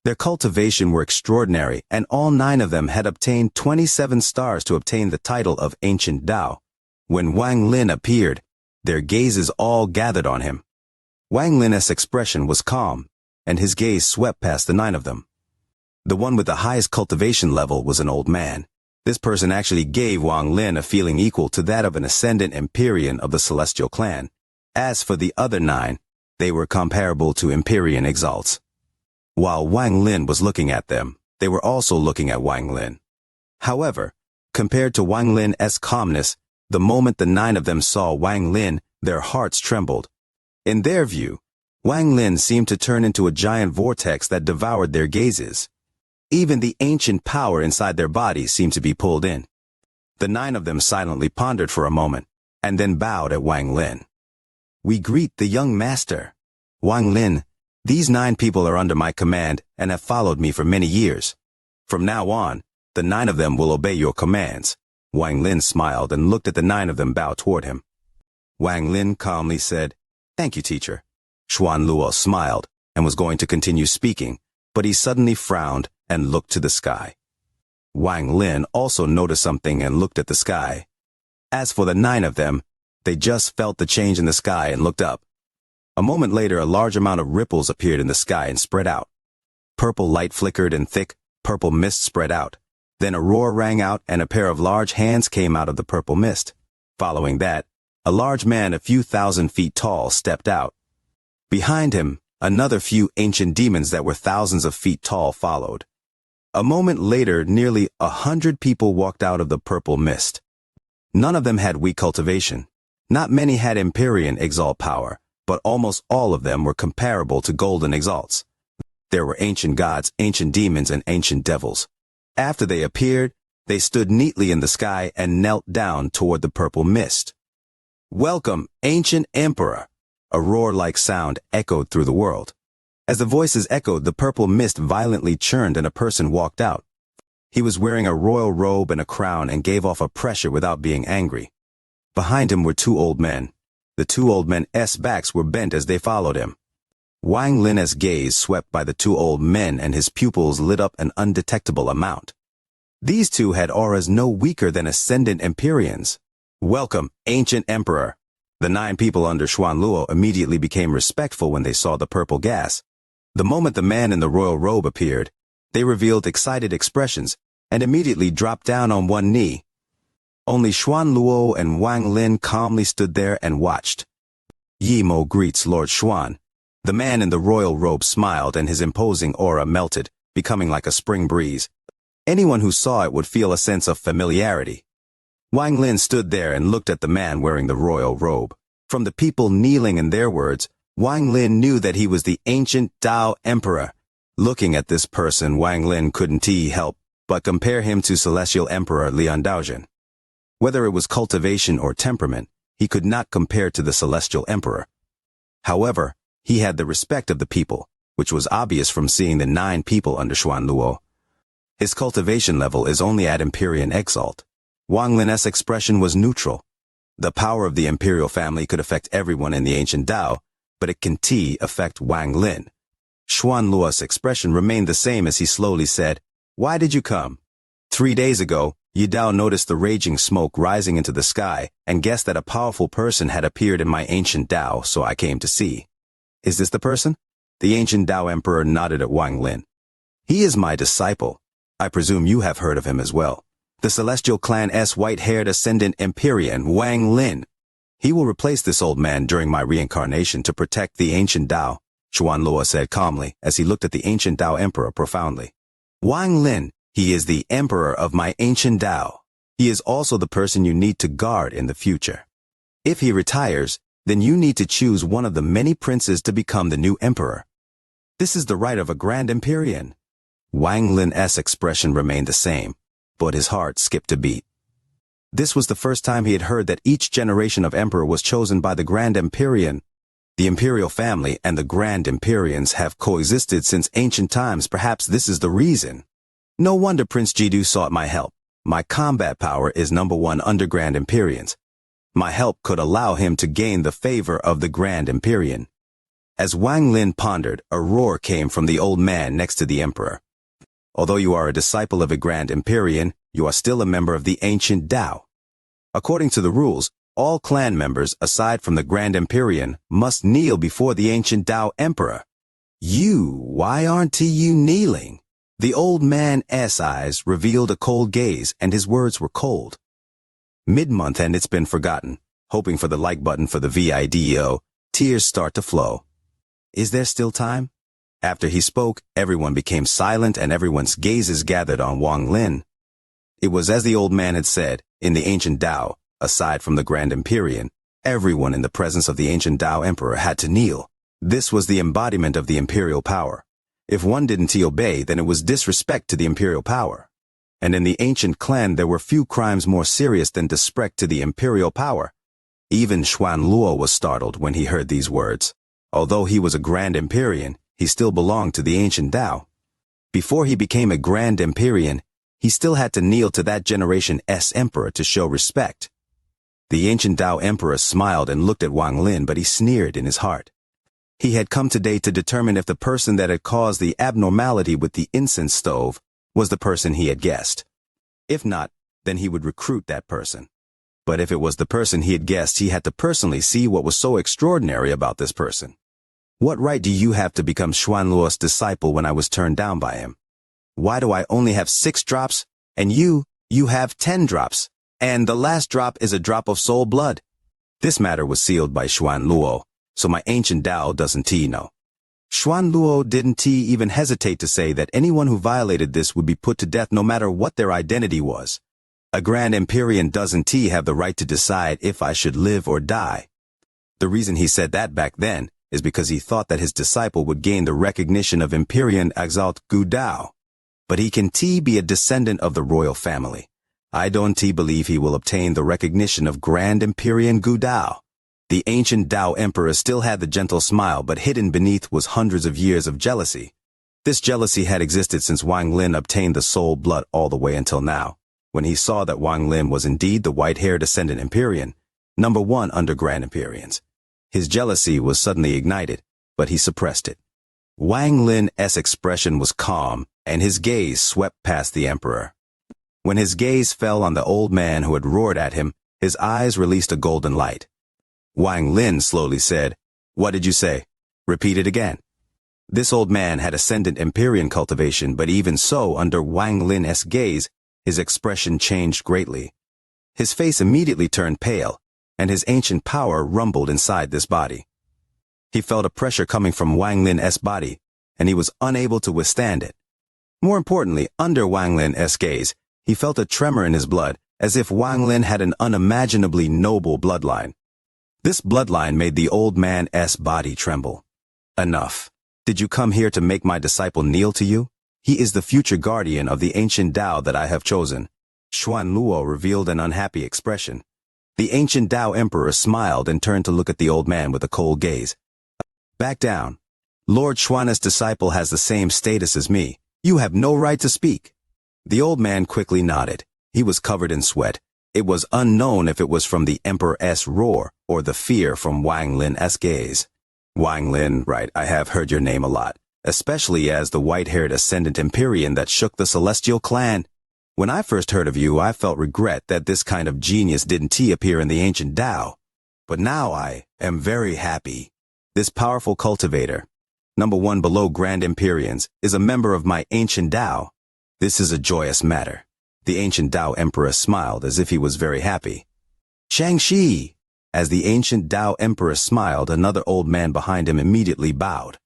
Their cultivation were extraordinary, and all 9 of them had obtained 27 stars to obtain the title of Ancient Tao. When Wang Lin appeared, their gazes all gathered on him. Wang Lin's expression was calm, and his gaze swept past the 9 of them. The one with the highest cultivation level was an old man. This person actually gave Wang Lin a feeling equal to that of an Ascendant Empyrean of the Celestial Clan. As for the other 9, they were comparable to Empyrean exalts. While Wang Lin was looking at them, they were also looking at Wang Lin. However, compared to Wang Lin's calmness, the moment the 9 of them saw Wang Lin, their hearts trembled. In their view, Wang Lin seemed to turn into a giant vortex that devoured their gazes. Even the ancient power inside their bodies seemed to be pulled in. The 9 of them silently pondered for a moment, and then bowed at Wang Lin. We greet the young master. Wang Lin, these 9 people are under my command and have followed me for many years. From now on, the 9 of them will obey your commands. Wang Lin smiled and looked at the 9 of them bow toward him. Wang Lin calmly said, Thank you, teacher. Xuan Luo smiled and was going to continue speaking, but he suddenly frowned and looked to the sky. Wang Lin also noticed something and looked at the sky. As for the 9 of them, they just felt the change in the sky and looked up. A moment later, a large amount of ripples appeared in the sky and spread out. Purple light flickered and thick purple mist spread out. Then a roar rang out and a pair of large hands came out of the purple mist. Following that, a large man a few thousand feet tall stepped out. Behind him, another few ancient demons that were thousands of feet tall followed. A moment later, nearly 100 people walked out of the purple mist. None of them had weak cultivation. Not many had Empyrean exalt power, but almost all of them were comparable to golden exalts. There were ancient gods, ancient demons, and ancient devils. After they appeared, they stood neatly in the sky and knelt down toward the purple mist. Welcome, ancient emperor! A roar-like sound echoed through the world. As the voices echoed, the purple mist violently churned and a person walked out. He was wearing a royal robe and a crown and gave off a pressure without being angry. Behind him were 2 old men. The 2 old men's backs were bent as they followed him. Wang Lin's gaze swept by the 2 old men and his pupils lit up an undetectable amount. These 2 had auras no weaker than Ascendant Empyreans. Welcome, ancient emperor! The 9 people under Xuan Luo immediately became respectful when they saw the purple gas. The moment the man in the royal robe appeared, they revealed excited expressions and immediately dropped down on one knee. Only Xuan Luo and Wang Lin calmly stood there and watched. Yi Mo greets Lord Xuan. The man in the royal robe smiled and his imposing aura melted, becoming like a spring breeze. Anyone who saw it would feel a sense of familiarity. Wang Lin stood there and looked at the man wearing the royal robe. From the people kneeling and their words, Wang Lin knew that he was the ancient Tao Emperor. Looking at this person, Wang Lin couldn't help but compare him to Celestial Emperor Lian Daojin. Whether it was cultivation or temperament, he could not compare to the Celestial Emperor. However, he had the respect of the people, which was obvious from seeing the 9 people under Xuan Luo. His cultivation level is only at Empyrean Exalt. Wang Lin's expression was neutral. The power of the imperial family could affect everyone in the ancient Tao, but it can affect Wang Lin. Xuan Luo's expression remained the same as he slowly said, "Why did you come?" 3 days ago, Yidao noticed the raging smoke rising into the sky and guessed that a powerful person had appeared in my ancient Tao, so I came to see. Is this the person? The ancient Tao Emperor nodded at Wang Lin. He is my disciple. I presume you have heard of him as well. The Celestial Clan's white-haired ascendant Empyrean, Wang Lin. He will replace this old man during my reincarnation to protect the ancient Tao, Xuan Luo said calmly as he looked at the ancient Tao Emperor profoundly. Wang Lin, he is the Emperor of my ancient Tao. He is also the person you need to guard in the future. If he retires, then you need to choose one of the many princes to become the new emperor. This is the right of a Grand Empyrean. Wang Lin's expression remained the same, but his heart skipped a beat. This was the first time he had heard that each generation of emperor was chosen by the Grand Empyrean. The imperial family and the Grand Empyreans have coexisted since ancient times. Perhaps this is the reason. No wonder Prince Jidu sought my help. My combat power is #1 under Grand Empyreans. My help could allow him to gain the favor of the Grand Empyrean. As Wang Lin pondered, a roar came from the old man next to the emperor. Although you are a disciple of a Grand Empyrean, you are still a member of the ancient Tao. According to the rules, all clan members, aside from the Grand Empyrean, must kneel before the ancient Tao Emperor. Why aren't you kneeling? The old man's eyes revealed a cold gaze, and his words were cold. Mid-month and it's been forgotten. Hoping for the like button for the video, tears start to flow. Is there still time? After he spoke, everyone became silent and everyone's gazes gathered on Wang Lin. It was as the old man had said, in the ancient Tao, aside from the Grand Empyrean, everyone in the presence of the ancient Tao Emperor had to kneel. This was the embodiment of the imperial power. If one didn't obey, then it was disrespect to the imperial power. And in the ancient clan there were few crimes more serious than disrespect to the imperial power. Even Xuan Luo was startled when he heard these words. Although he was a Grand Empyrean, he still belonged to the ancient Tao. Before he became a Grand Empyrean, he still had to kneel to that generation's emperor to show respect. The ancient Tao Emperor smiled and looked at Wang Lin, but he sneered in his heart. He had come today to determine if the person that had caused the abnormality with the incense stove was the person he had guessed. If not, then he would recruit that person. But if it was the person he had guessed, he had to personally see what was so extraordinary about this person. What right do you have to become Xuan Luo's disciple when I was turned down by him? Why do I only have 6 drops, and you have 10 drops, and the last drop is a drop of soul blood? This matter was sealed by Xuan Luo, so my ancient Tao doesn't know. Xuan Luo didn't even hesitate to say that anyone who violated this would be put to death no matter what their identity was. A Grand Empyrean doesn't have the right to decide if I should live or die. The reason he said that back then is because he thought that his disciple would gain the recognition of Empyrean Exalt Gu Dao. But he can be a descendant of the royal family. I don't believe he will obtain the recognition of Grand Empyrean Gu Dao. The ancient Tao Emperor still had the gentle smile, but hidden beneath was hundreds of years of jealousy. This jealousy had existed since Wang Lin obtained the soul blood all the way until now, when he saw that Wang Lin was indeed the white-haired ascendant Empyrean, #1 under Grand Empyreans. His jealousy was suddenly ignited, but he suppressed it. Wang Lin's expression was calm, and his gaze swept past the emperor. When his gaze fell on the old man who had roared at him, his eyes released a golden light. Wang Lin slowly said, "What did you say? Repeat it again." This old man had ascendant Empyrean cultivation, but even so, under Wang Lin's gaze, his expression changed greatly. His face immediately turned pale, and his ancient power rumbled inside this body. He felt a pressure coming from Wang Lin's body, and he was unable to withstand it. More importantly, under Wang Lin's gaze, he felt a tremor in his blood, as if Wang Lin had an unimaginably noble bloodline. This bloodline made the old man's body tremble. Enough. Did you come here to make my disciple kneel to you? He is the future guardian of the ancient Tao that I have chosen. Xuan Luo revealed an unhappy expression. The ancient Tao emperor smiled and turned to look at the old man with a cold gaze. Back down. Lord Xuan's disciple has the same status as me. You have no right to speak. The old man quickly nodded. He was covered in sweat. It was unknown if it was from the emperor's roar or the fear from Wang Lin's gaze. Wang Lin, right, I have heard your name a lot, especially as the white-haired ascendant Empyrean that shook the celestial clan. When I first heard of you, I felt regret that this kind of genius didn't appear in the ancient Tao. But now I am very happy. This powerful cultivator, #1 below Grand Empyreans, is a member of my ancient Tao. This is a joyous matter. The ancient Tao emperor smiled as if he was very happy. Xianxia! As the ancient Tao emperor smiled, another old man behind him immediately bowed.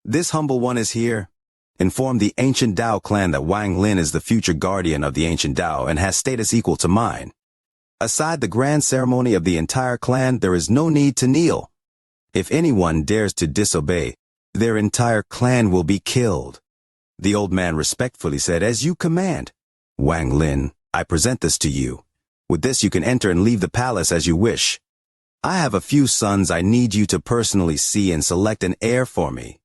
This humble one is here. Inform the ancient Tao clan that Wang Lin is the future guardian of the ancient Tao and has status equal to mine. Aside the grand ceremony of the entire clan, there is no need to kneel. If anyone dares to disobey, their entire clan will be killed. The old man respectfully said, as you command. Wang Lin, I present this to you. With this you can enter and leave the palace as you wish. I have a few sons I need you to personally see and select an heir for me.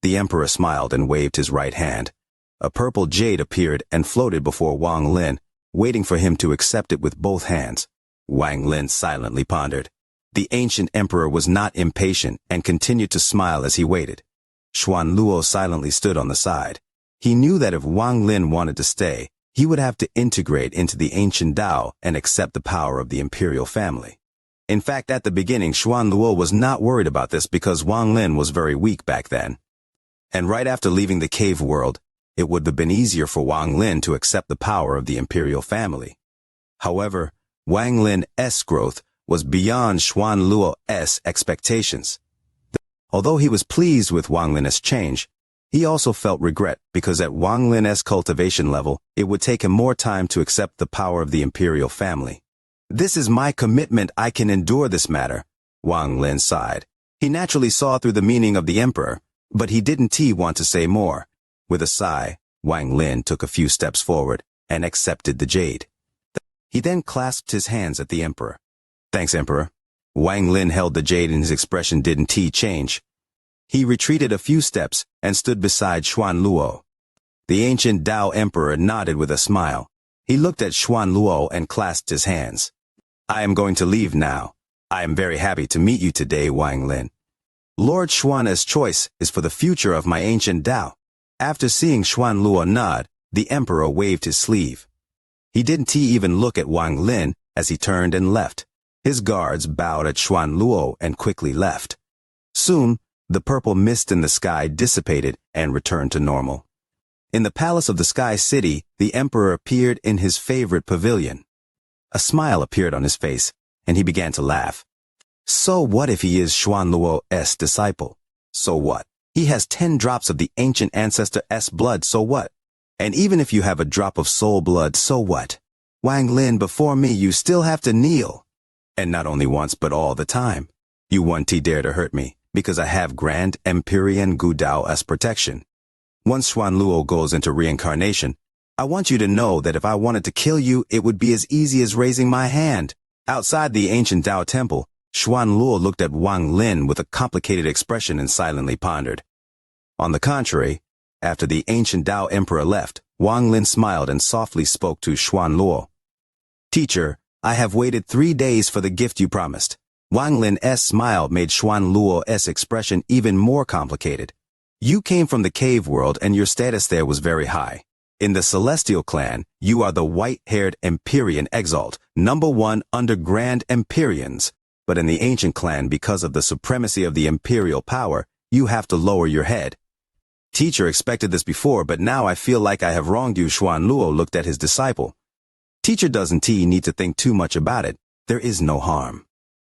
The emperor smiled and waved his right hand. A purple jade appeared and floated before Wang Lin, waiting for him to accept it with both hands. Wang Lin silently pondered. The ancient emperor was not impatient and continued to smile as he waited. Xuan Luo silently stood on the side. He knew that if Wang Lin wanted to stay, he would have to integrate into the ancient Tao and accept the power of the imperial family. In fact, at the beginning, Xuan Luo was not worried about this because Wang Lin was very weak back then. And right after leaving the cave world, it would have been easier for Wang Lin to accept the power of the imperial family. However, Wang Lin's growth was beyond Xuan Luo's expectations. Although he was pleased with Wang Lin's change, he also felt regret because at Wang Lin's cultivation level, it would take him more time to accept the power of the imperial family. This is my commitment. I can endure this matter, Wang Lin sighed. He naturally saw through the meaning of the emperor, but he didn't want to say more. With a sigh, Wang Lin took a few steps forward and accepted the jade. He then clasped his hands at the emperor. Thanks, Emperor. Wang Lin held the jade and his expression didn't change. He retreated a few steps and stood beside Xuan Luo. The ancient Tao emperor nodded with a smile. He looked at Xuan Luo and clasped his hands. I am going to leave now. I am very happy to meet you today, Wang Lin. Lord Xuan's choice is for the future of my ancient Tao. After seeing Xuan Luo nod, the emperor waved his sleeve. He didn't even look at Wang Lin as he turned and left. His guards bowed at Xuan Luo and quickly left. Soon, the purple mist in the sky dissipated and returned to normal. In the palace of the Sky City, the emperor appeared in his favorite pavilion. A smile appeared on his face, and he began to laugh. So what if he is Xuan Luo's disciple? So what? He has 10 drops of the ancient ancestor's blood, so what? And even if you have a drop of soul blood, so what? Wang Lin, before me you still have to kneel. And not only once but all the time. You won't dare to hurt me, because I have Grand Empyrean Gu Dao's protection. Once Xuan Luo goes into reincarnation, I want you to know that if I wanted to kill you, it would be as easy as raising my hand. Outside the ancient Tao temple, Xuan Luo looked at Wang Lin with a complicated expression and silently pondered. On the contrary, after the ancient Tao emperor left, Wang Lin smiled and softly spoke to Xuan Luo. Teacher, I have waited 3 days for the gift you promised. Wang Lin's smile made Xuan Luo's expression even more complicated. You came from the cave world and your status there was very high. In the Celestial clan, you are the white-haired Empyrean Exalt, #1 under Grand Empyreans. But in the ancient clan, because of the supremacy of the imperial power, you have to lower your head. Teacher expected this before, but now I feel like I have wronged you. Xuan Luo looked at his disciple. Teacher doesn't need to think too much about it. There is no harm.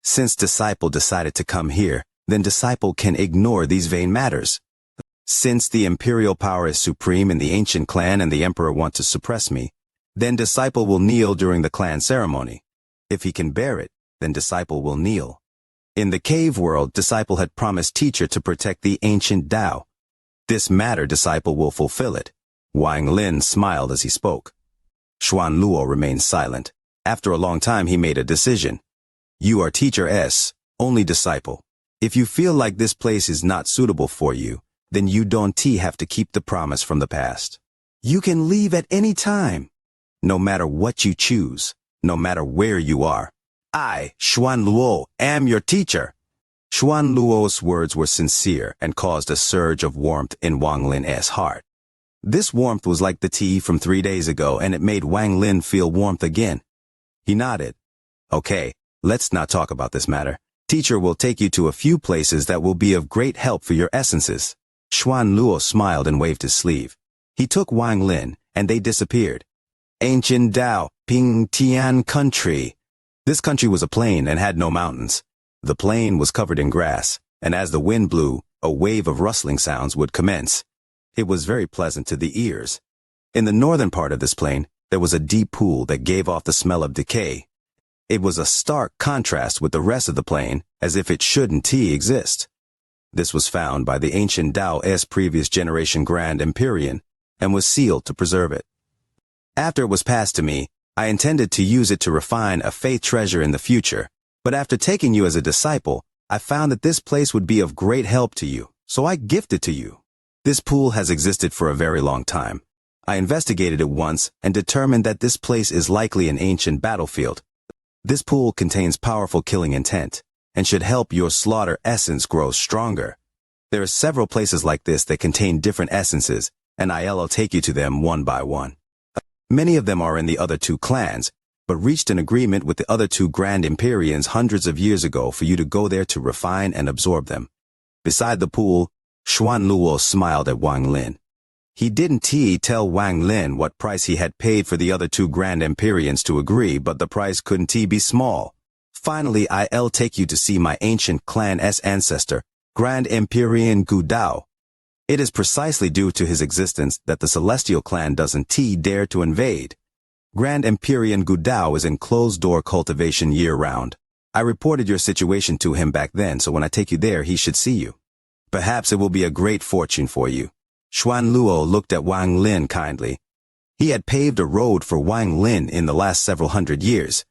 Since disciple decided to come here, then disciple can ignore these vain matters. Since the imperial power is supreme in the ancient clan and the emperor wants to suppress me, then disciple will kneel during the clan ceremony. If he can bear it, then disciple will kneel. In the cave world, disciple had promised teacher to protect the ancient Tao. This matter, disciple will fulfill it. Wang Lin smiled as he spoke. Xuan Luo remained silent. After a long time, he made a decision. You are teacher's only disciple. If you feel like this place is not suitable for you, then you don't have to keep the promise from the past. You can leave at any time. No matter what you choose, no matter where you are. I, Xuan Luo, am your teacher. Xuan Luo's words were sincere and caused a surge of warmth in Wang Lin's heart. This warmth was like the tea from 3 days ago, and it made Wang Lin feel warmth again. He nodded. Okay, let's not talk about this matter. Teacher will take you to a few places that will be of great help for your essences. Xuan Luo smiled and waved his sleeve. He took Wang Lin, and they disappeared. Ancient Tao, Ping Tian country. This country was a plain and had no mountains. The plain was covered in grass, and as the wind blew, a wave of rustling sounds would commence. It was very pleasant to the ears. In the northern part of this plain, there was a deep pool that gave off the smell of decay. It was a stark contrast with the rest of the plain, as if it shouldn't exist. This was found by the ancient Tao's previous generation Grand Empyrean, and was sealed to preserve it. After it was passed to me, I intended to use it to refine a faith treasure in the future, but after taking you as a disciple, I found that this place would be of great help to you, so I gift it to you. This pool has existed for a very long time. I investigated it once and determined that this place is likely an ancient battlefield. This pool contains powerful killing intent, and should help your slaughter essence grow stronger. There are several places like this that contain different essences, and I'll take you to them one by one. Many of them are in the other two clans, but reached an agreement with the other two Grand Empyreans hundreds of years ago for you to go there to refine and absorb them. Beside the pool, Xuan Luo smiled at Wang Lin. He didn't tell Wang Lin what price he had paid for the other two Grand Empyreans to agree, but the price couldn't be small. Finally, I'll take you to see my ancient clan's ancestor, Grand Empyrean Gu Dao. It is precisely due to his existence that the Celestial clan doesn't dare to invade. Grand Empyrean Gu Dao is in closed-door cultivation year-round. I reported your situation to him back then, so when I take you there, he should see you. Perhaps it will be a great fortune for you. Xuan Luo looked at Wang Lin kindly. He had paved a road for Wang Lin in the last several hundred years.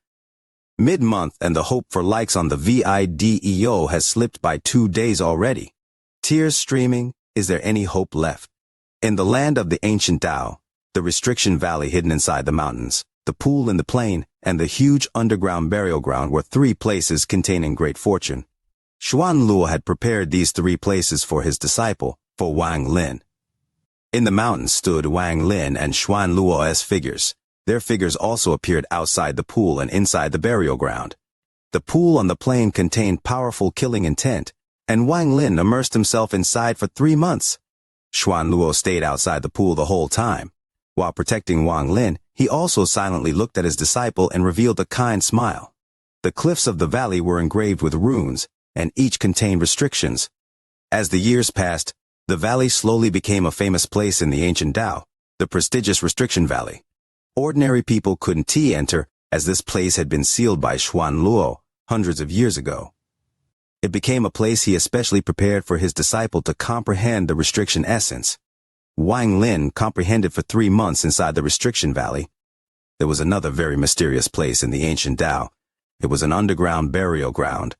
Mid-month, and the hope for likes on the video has slipped by 2 days already. Tears streaming, is there any hope left? In the land of the ancient Tao, the restriction valley hidden inside the mountains, the pool in the plain, and the huge underground burial ground were 3 places containing great fortune. Xuan Luo had prepared these 3 places for his disciple, for Wang Lin. In the mountains stood Wang Lin and Xuan Luo's figures. Their figures also appeared outside the pool and inside the burial ground. The pool on the plain contained powerful killing intent, and Wang Lin immersed himself inside for 3 months. Xuan Luo stayed outside the pool the whole time. While protecting Wang Lin, he also silently looked at his disciple and revealed a kind smile. The cliffs of the valley were engraved with runes, and each contained restrictions. As the years passed, the valley slowly became a famous place in the ancient Tao, the prestigious Restriction Valley. Ordinary people couldn't enter, as this place had been sealed by Xuan Luo hundreds of years ago. It became a place he especially prepared for his disciple to comprehend the restriction essence. Wang Lin comprehended for 3 months inside the Restriction Valley. There was another very mysterious place in the ancient Tao. It was an underground burial ground.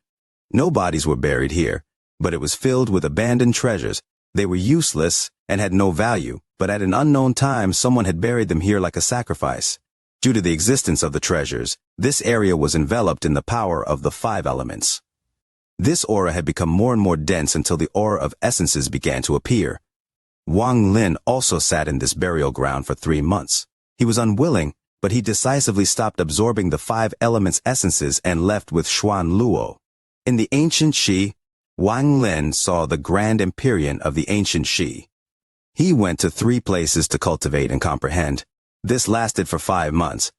No bodies were buried here, but it was filled with abandoned treasures. They were useless and had no value, but at an unknown time someone had buried them here like a sacrifice. Due to the existence of the treasures, this area was enveloped in the power of the 5 elements. This aura had become more and more dense until the aura of essences began to appear. Wang Lin also sat in this burial ground for 3 months. He was unwilling, but he decisively stopped absorbing the 5 elements' essences and left with Xuan Luo. In the ancient Shi, Wang Lin saw the Grand Empyrean of the ancient Shi. He went to 3 places to cultivate and comprehend. This lasted for 5 months.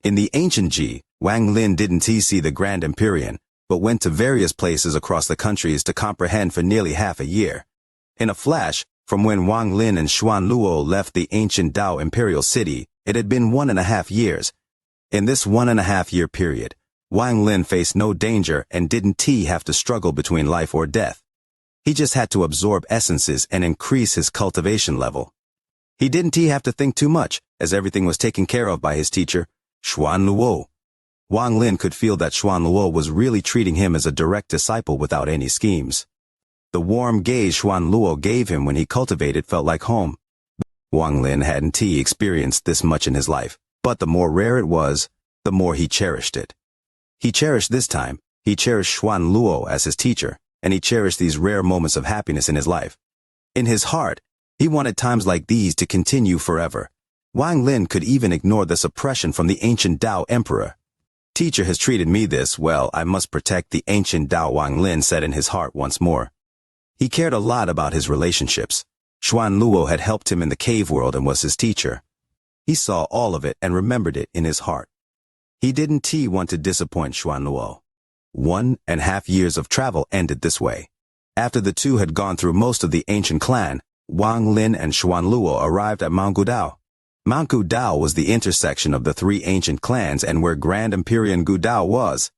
In the ancient Ji, Wang Lin didn't see the Grand Empyrean, but went to various places across the countries to comprehend for nearly half a year. In a flash, from when Wang Lin and Xuan Luo left the ancient Dao imperial city, it had been 1.5 years. In this 1.5 year period, Wang Lin faced no danger and didn't have to struggle between life or death. He just had to absorb essences and increase his cultivation level. He didn't have to think too much, as everything was taken care of by his teacher, Xuan Luo. Wang Lin could feel that Xuan Luo was really treating him as a direct disciple without any schemes. The warm gaze Xuan Luo gave him when he cultivated felt like home. Wang Lin hadn't experienced this much in his life, but the more rare it was, the more he cherished it. He cherished this time, he cherished Xuan Luo as his teacher, and he cherished these rare moments of happiness in his life. In his heart, he wanted times like these to continue forever. Wang Lin could even ignore the suppression from the ancient Tao emperor. Teacher has treated me this well, I must protect the ancient Tao, Wang Lin said in his heart once more. He cared a lot about his relationships. Xuan Luo had helped him in the cave world and was his teacher. He saw all of it and remembered it in his heart. He didn't want to disappoint Xuan Luo. 1.5 years of travel ended this way. After the two had gone through most of the ancient clan, Wang Lin and Xuan Luo arrived at Mount Gudao. Mount Gudao was the intersection of the three ancient clans and where Grand Empyrean Gudao was.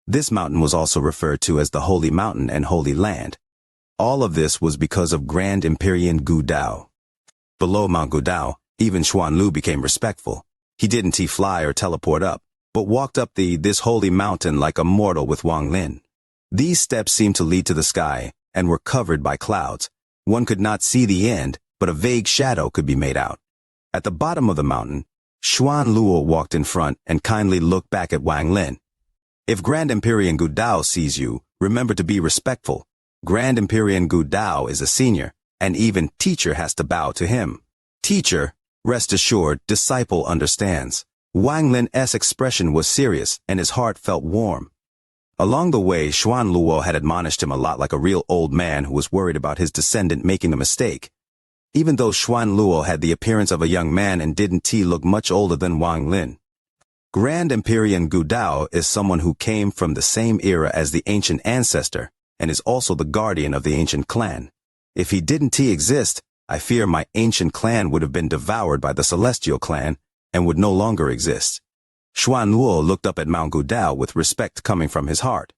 This mountain was also referred to as the Holy Mountain and Holy Land. All of this was because of Grand Empyrean Gudao. Below Mount Gudao, even Xuan Lu became respectful. He didn't fly or teleport up, but walked up this holy mountain like a mortal with Wang Lin. These steps seemed to lead to the sky and were covered by clouds. One could not see the end, but a vague shadow could be made out. At the bottom of the mountain, Xuan Luo walked in front and kindly looked back at Wang Lin. If Grand Empyrean Gudao sees you, remember to be respectful. Grand Empyrean Gudao is a senior, and even teacher has to bow to him. Teacher, rest assured, disciple understands. Wang Lin's expression was serious and his heart felt warm. Along the way, Xuan Luo had admonished him a lot like a real old man who was worried about his descendant making a mistake. Even though Xuan Luo had the appearance of a young man and didn't look much older than Wang Lin. Grand Empyrean Gudao is someone who came from the same era as the ancient ancestor and is also the guardian of the ancient clan. If he didn't exist, I fear my ancient clan would have been devoured by the celestial clan and would no longer exist. Xuan Luo looked up at Mount Gudao with respect coming from his heart.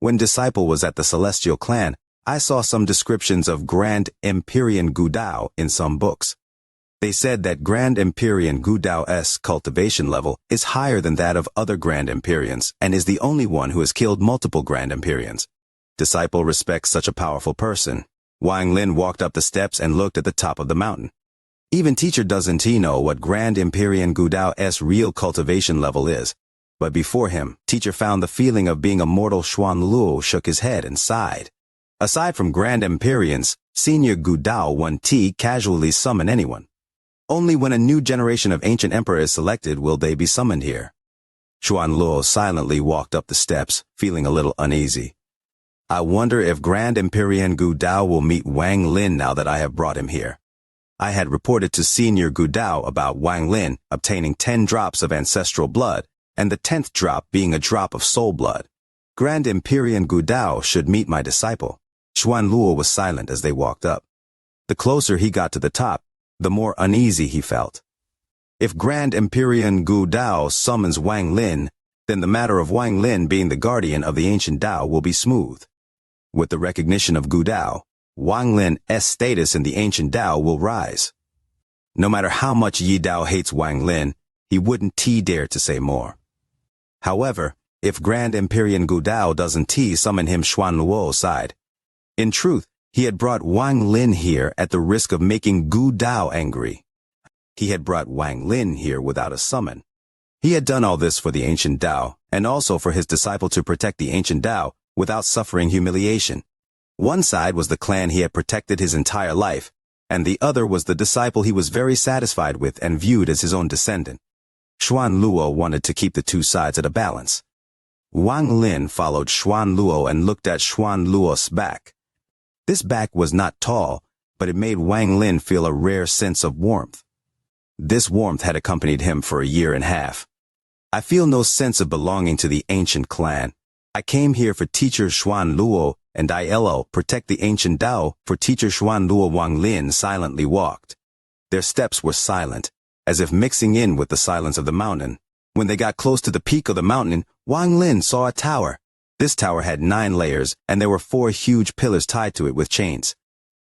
When Disciple was at the celestial clan, I saw some descriptions of Grand Empyrean Gudao in some books. They said that Grand Empyrean Gudao's cultivation level is higher than that of other Grand Empyreans and is the only one who has killed multiple Grand Empyreans. Disciple respects such a powerful person. Wang Lin walked up the steps and looked at the top of the mountain. Even teacher doesn't know what Grand Empyrean Gudao's real cultivation level is. But before him, teacher found the feeling of being a mortal. Xuan Luo shook his head and sighed. Aside from Grand Empyreans, Senior Gudao won't casually summon anyone. Only when a new generation of ancient emperor is selected will they be summoned here. Xuan Luo silently walked up the steps, feeling a little uneasy. I wonder if Grand Empyrean Gudao will meet Wang Lin now that I have brought him here. I had reported to Senior Gudao about Wang Lin obtaining 10 drops of ancestral blood, and the 10th drop being a drop of soul blood. Grand Empyrean Gudao should meet my disciple. Xuan Luo was silent as they walked up. The closer he got to the top, the more uneasy he felt. If Grand Empyrean Gudao summons Wang Lin, then the matter of Wang Lin being the guardian of the ancient Tao will be smooth. With the recognition of Gudao, Wang Lin's status in the ancient Tao will rise. No matter how much Yi Dao hates Wang Lin, he wouldn't dare to say more. However, if Grand Empyrean Gudao doesn't summon him, Xuan Luo sighed. In truth, he had brought Wang Lin here at the risk of making Gudao angry. He had brought Wang Lin here without a summon. He had done all this for the ancient Tao, and also for his disciple to protect the ancient Tao without suffering humiliation. One side was the clan he had protected his entire life, and the other was the disciple he was very satisfied with and viewed as his own descendant. Xuan Luo wanted to keep the two sides at a balance. Wang Lin followed Xuan Luo and looked at Xuan Luo's back. This back was not tall, but it made Wang Lin feel a rare sense of warmth. This warmth had accompanied him for a year and a half. I feel no sense of belonging to the ancient clan. I came here for teacher Xuan Luo, and I'll protect the ancient Tao for teacher Xuan Luo. Wang Lin silently walked. Their steps were silent, as if mixing in with the silence of the mountain. When they got close to the peak of the mountain, Wang Lin saw a tower. This tower had 9 layers, and there were 4 huge pillars tied to it with chains.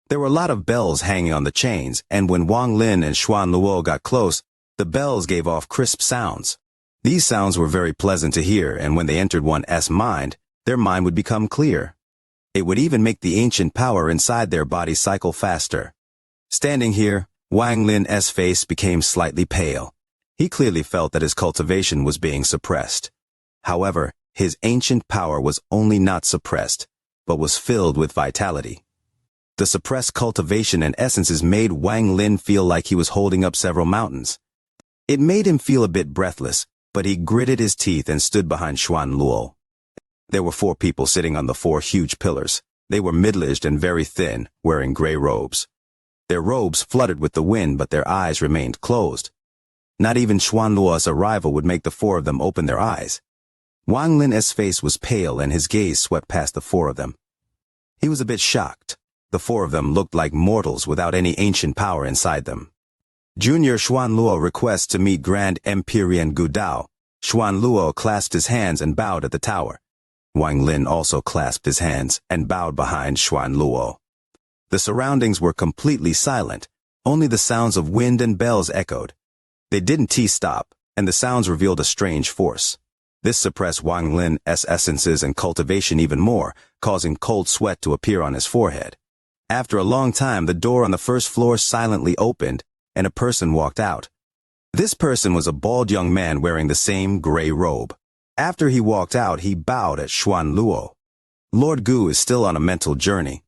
There were a lot of bells hanging on the chains, and when Wang Lin and Xuan Luo got close, the bells gave off crisp sounds. These sounds were very pleasant to hear, and when they entered one's mind, their mind would become clear. It would even make the ancient power inside their body cycle faster. Standing here, Wang Lin's face became slightly pale. He clearly felt that his cultivation was being suppressed. However, his ancient power was only not suppressed, but was filled with vitality. The suppressed cultivation and essences made Wang Lin feel like he was holding up several mountains. It made him feel a bit breathless, but he gritted his teeth and stood behind Xuan Luo. There were 4 people sitting on the 4 huge pillars. They were middle-aged and very thin, wearing gray robes. Their robes fluttered with the wind, but their eyes remained closed. Not even Xuan Luo's arrival would make the 4 of them open their eyes. Wang Lin's face was pale and his gaze swept past the 4 of them. He was a bit shocked. The 4 of them looked like mortals without any ancient power inside them. Junior Xuan Luo requests to meet Grand Empyrean Gu Dao. Xuan Luo clasped his hands and bowed at the tower. Wang Lin also clasped his hands and bowed behind Xuan Luo. The surroundings were completely silent. Only the sounds of wind and bells echoed. They didn't stop, and the sounds revealed a strange force. This suppressed Wang Lin's essences and cultivation even more, causing cold sweat to appear on his forehead. After a long time, the door on the first floor silently opened, and a person walked out. This person was a bald young man wearing the same gray robe. After he walked out, he bowed at Xuan Luo. Lord Gu is still on a mental journey.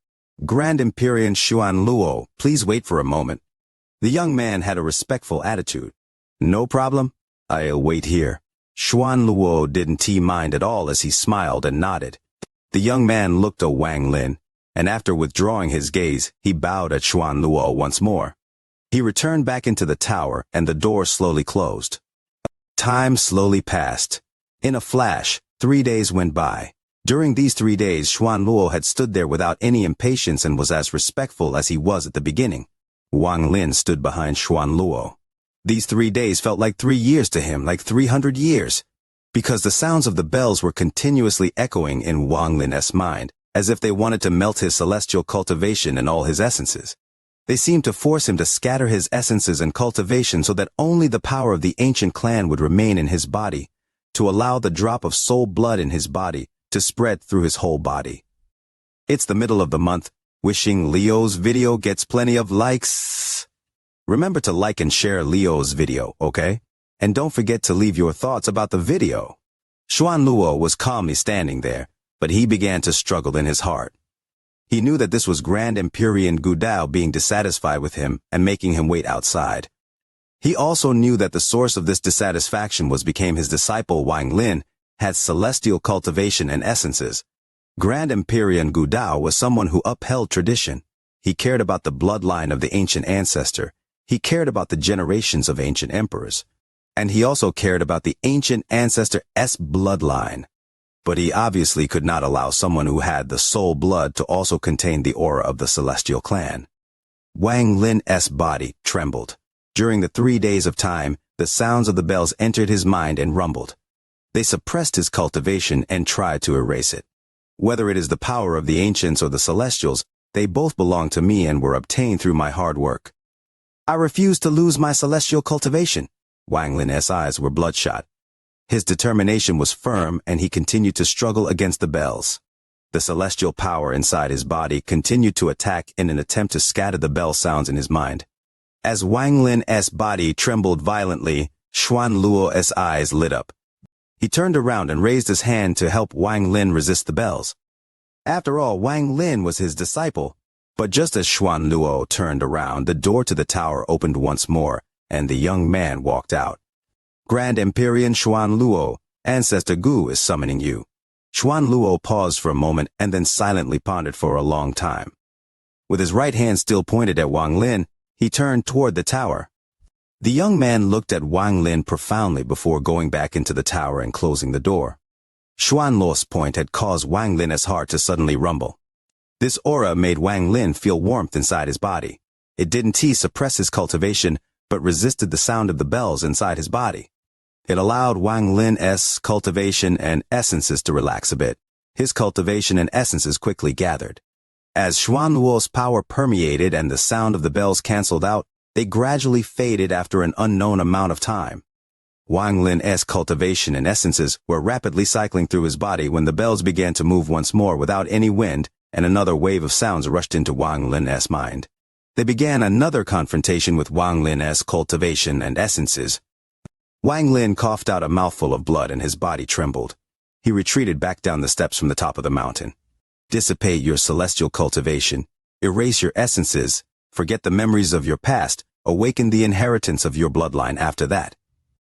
Grand Empyrean Xuan Luo, please wait for a moment. The young man had a respectful attitude. No problem. I'll wait here. Xuan Luo didn't mind at all as he smiled and nodded. The young man looked at Wang Lin, and after withdrawing his gaze, he bowed at Xuan Luo once more. He returned back into the tower, and the door slowly closed. Time slowly passed. In a flash, 3 days went by. During these 3 days, Xuan Luo had stood there without any impatience and was as respectful as he was at the beginning. Wang Lin stood behind Xuan Luo. These 3 days felt like 3 years to him, like 300 years, because the sounds of the bells were continuously echoing in Wang Lin's mind, as if they wanted to melt his celestial cultivation and all his essences. They seemed to force him to scatter his essences and cultivation so that only the power of the ancient clan would remain in his body, to allow the drop of soul blood in his body to spread through his whole body. It's the middle of the month. Wishing Leo's video gets plenty of likes. Remember to like and share Leo's video, okay? And don't forget to leave your thoughts about the video. Xuan Luo was calmly standing there, but he began to struggle in his heart. He knew that this was Grand Empyrean Gu Dao being dissatisfied with him and making him wait outside. He also knew that the source of this dissatisfaction became his disciple Wang Lin, had celestial cultivation and essences. Grand Empyrean Gu Dao was someone who upheld tradition. He cared about the bloodline of the ancient ancestor. He cared about the generations of ancient emperors. And he also cared about the ancient ancestor's bloodline. But he obviously could not allow someone who had the soul blood to also contain the aura of the celestial clan. Wang Lin's body trembled. During the 3 days of time, the sounds of the bells entered his mind and rumbled. They suppressed his cultivation and tried to erase it. Whether it is the power of the ancients or the celestials, they both belong to me and were obtained through my hard work. I refuse to lose my celestial cultivation. Wang Lin's eyes were bloodshot. His determination was firm, and he continued to struggle against the bells. The celestial power inside his body continued to attack in an attempt to scatter the bell sounds in his mind. As Wang Lin's body trembled violently, Xuan Luo's eyes lit up. He turned around and raised his hand to help Wang Lin resist the bells. After all, Wang Lin was his disciple. But just as Xuan Luo turned around, the door to the tower opened once more, and the young man walked out. Grand Empyrean Xuan Luo, Ancestor Gu is summoning you. Xuan Luo paused for a moment and then silently pondered for a long time. With his right hand still pointed at Wang Lin, he turned toward the tower. The young man looked at Wang Lin profoundly before going back into the tower and closing the door. Xuan Luo's point had caused Wang Lin's heart to suddenly rumble. This aura made Wang Lin feel warmth inside his body. It didn't suppress his cultivation, but resisted the sound of the bells inside his body. It allowed Wang Lin's cultivation and essences to relax a bit. His cultivation and essences quickly gathered. As Xuanluo's power permeated and the sound of the bells canceled out, they gradually faded after an unknown amount of time. Wang Lin's cultivation and essences were rapidly cycling through his body when the bells began to move once more without any wind, and another wave of sounds rushed into Wang Lin's mind. They began another confrontation with Wang Lin's cultivation and essences. Wang Lin coughed out a mouthful of blood and his body trembled. He retreated back down the steps from the top of the mountain. Dissipate your celestial cultivation, erase your essences, forget the memories of your past, awaken the inheritance of your bloodline after that.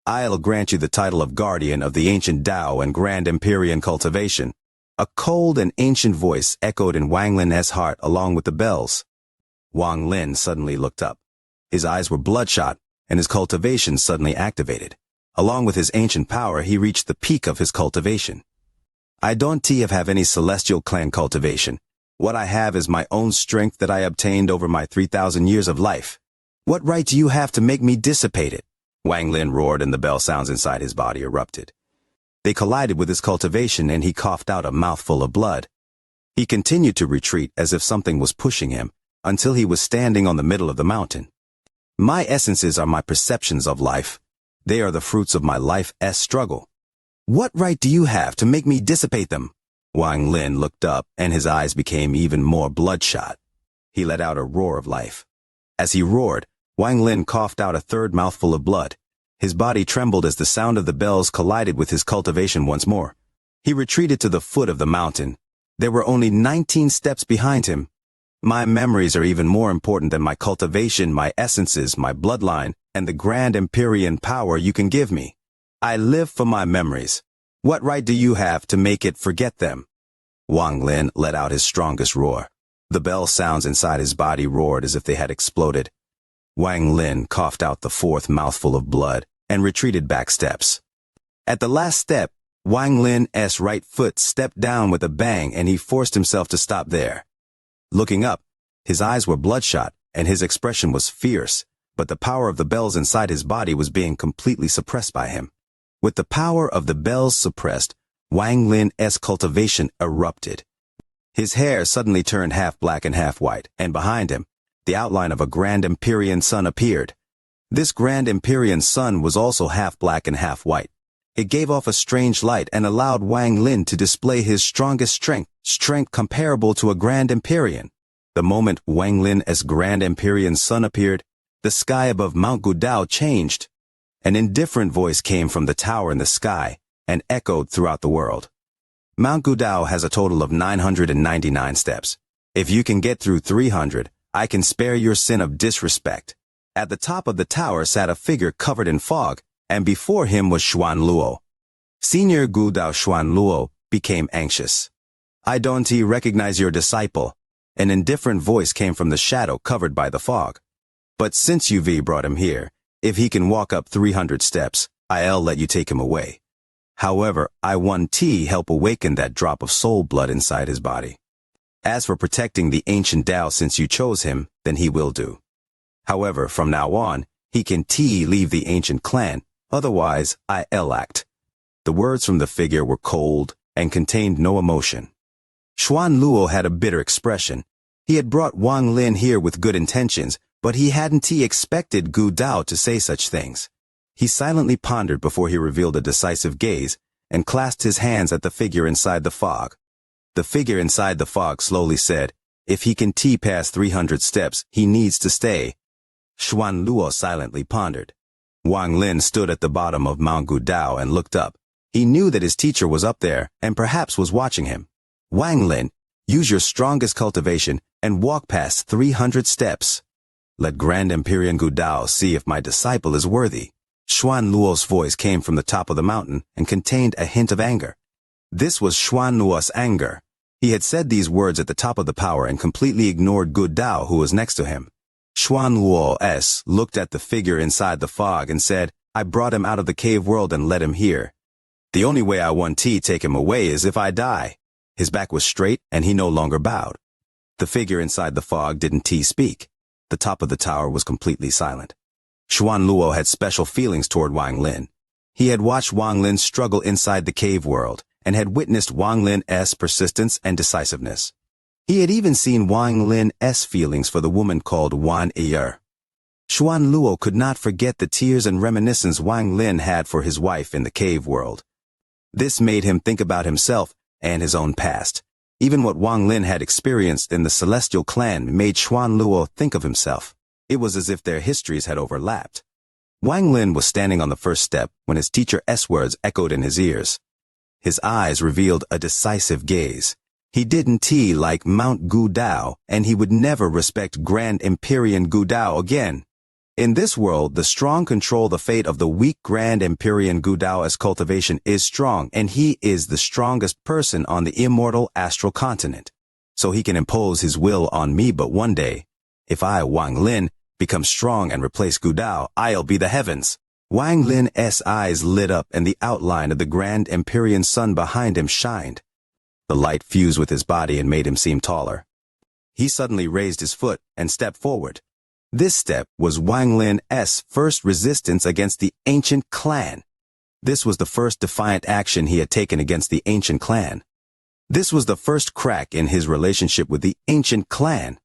I'll grant you the title of guardian of the ancient Tao and grand Empyrean cultivation. A cold and ancient voice echoed in Wang Lin's heart along with the bells. Wang Lin suddenly looked up. His eyes were bloodshot, and his cultivation suddenly activated. Along with his ancient power, he reached the peak of his cultivation. I don't have any celestial clan cultivation. What I have is my own strength that I obtained over my 3,000 years of life. What right do you have to make me dissipate it? Wang Lin roared and the bell sounds inside his body erupted. They collided with his cultivation and he coughed out a mouthful of blood. He continued to retreat as if something was pushing him, until he was standing on the middle of the mountain. My essences are my perceptions of life. They are the fruits of my life's struggle. What right do you have to make me dissipate them? Wang Lin looked up and his eyes became even more bloodshot. He let out a roar of life. As he roared, Wang Lin coughed out a third mouthful of blood. His body trembled as the sound of the bells collided with his cultivation once more. He retreated to the foot of the mountain. There were only 19 steps behind him. My memories are even more important than my cultivation, my essences, my bloodline, and the grand Empyrean power you can give me. I live for my memories. What right do you have to make it forget them? Wang Lin let out his strongest roar. The bell sounds inside his body roared as if they had exploded. Wang Lin coughed out the fourth mouthful of blood and retreated back steps. At the last step, Wang Lin's right foot stepped down with a bang and he forced himself to stop there. Looking up, his eyes were bloodshot and his expression was fierce, but the power of the bells inside his body was being completely suppressed by him. With the power of the bells suppressed, Wang Lin's cultivation erupted. His hair suddenly turned half black and half white, and behind him, the outline of a grand Empyrean sun appeared. This grand Empyrean sun was also half black and half white. It gave off a strange light and allowed Wang Lin to display his strongest strength comparable to a grand Empyrean. The moment Wang Lin's grand Empyrean sun appeared, the sky above Mount Gudao changed. An indifferent voice came from the tower in the sky and echoed throughout the world. Mount Gudao has a total of 999 steps. If you can get through 300, I can spare your sin of disrespect. At the top of the tower sat a figure covered in fog, and before him was Xuanluo. Senior Gudao Xuanluo became anxious. I don't recognize your disciple. An indifferent voice came from the shadow covered by the fog. But since you've brought him here, if he can walk up 300 steps, I'll let you take him away. However, I want help awaken that drop of soul blood inside his body. As for protecting the ancient Tao since you chose him, then he will do. However, from now on, he can leave the ancient clan, otherwise I'll act. The words from the figure were cold and contained no emotion. Xuanluo had a bitter expression. He had brought Wang Lin here with good intentions, but he hadn't expected Gu Dao to say such things. He silently pondered before he revealed a decisive gaze and clasped his hands at the figure inside the fog. The figure inside the fog slowly said, if he can past 300 steps, he needs to stay. Xuanluo silently pondered. Wang Lin stood at the bottom of Mount Gudao and looked up. He knew that his teacher was up there and perhaps was watching him. Wang Lin, use your strongest cultivation and walk past 300 steps. Let Grand Empyrean Gudao see if my disciple is worthy. Xuanluo's voice came from the top of the mountain and contained a hint of anger. This was Xuanluo's anger. He had said these words at the top of the power and completely ignored Gudao, who was next to him. Xuanluo looked at the figure inside the fog and said, I brought him out of the cave world and led him here. The only way I want take him away is if I die. His back was straight and he no longer bowed. The figure inside the fog didn't speak. The top of the tower was completely silent. Xuanluo had special feelings toward Wang Lin. He had watched Wang Lin struggle inside the cave world, and had witnessed Wang Lin's persistence and decisiveness. He had even seen Wang Lin's feelings for the woman called Wan Yi. Xuan Luo could not forget the tears and reminiscence Wang Lin had for his wife in the cave world. This made him think about himself and his own past. Even what Wang Lin had experienced in the Celestial Clan made Xuan Luo think of himself. It was as if their histories had overlapped. Wang Lin was standing on the first step when his teacher's words echoed in his ears. His eyes revealed a decisive gaze. He didn't like Mount Gudao, and he would never respect Grand Empyrean Gudao again. In this world, the strong control the fate of the weak. Grand Empyrean Gudao's cultivation is strong, and he is the strongest person on the immortal astral continent. So he can impose his will on me, but one day, if I, Wang Lin, become strong and replace Gudao, I'll be the heavens. Wang Lin's eyes lit up and the outline of the Grand Empyrean sun behind him shined. The light fused with his body and made him seem taller. He suddenly raised his foot and stepped forward. This step was Wang Lin's first resistance against the ancient clan. This was the first defiant action he had taken against the ancient clan. This was the first crack in his relationship with the ancient clan.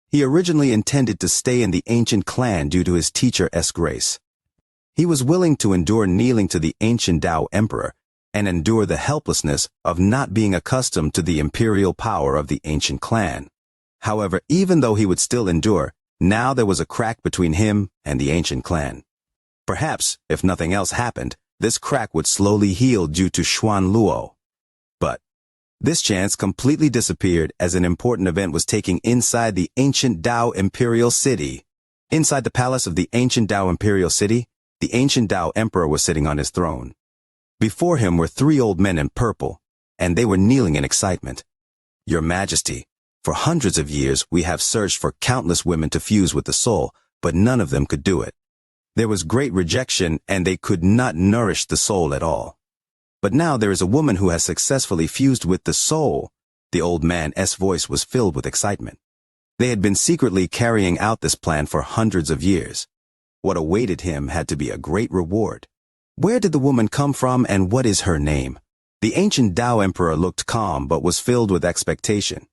He originally intended to stay in the ancient clan due to his teacher's grace. He was willing to endure kneeling to the ancient Tao Emperor and endure the helplessness of not being accustomed to the imperial power of the ancient clan. However, even though he would still endure, now there was a crack between him and the ancient clan. Perhaps, if nothing else happened, this crack would slowly heal due to Xuan Luo. But this chance completely disappeared as an important event was taking inside the ancient Tao Imperial City. Inside the palace of the ancient Tao Imperial City, the ancient Tao Emperor was sitting on his throne. Before him were 3 old men in purple, and they were kneeling in excitement. Your Majesty, for hundreds of years we have searched for countless women to fuse with the soul, but none of them could do it. There was great rejection, and they could not nourish the soul at all. But now there is a woman who has successfully fused with the soul. The old man's voice was filled with excitement. They had been secretly carrying out this plan for hundreds of years. What awaited him had to be a great reward. Where did the woman come from, and what is her name? The ancient Tao Emperor looked calm but was filled with expectation.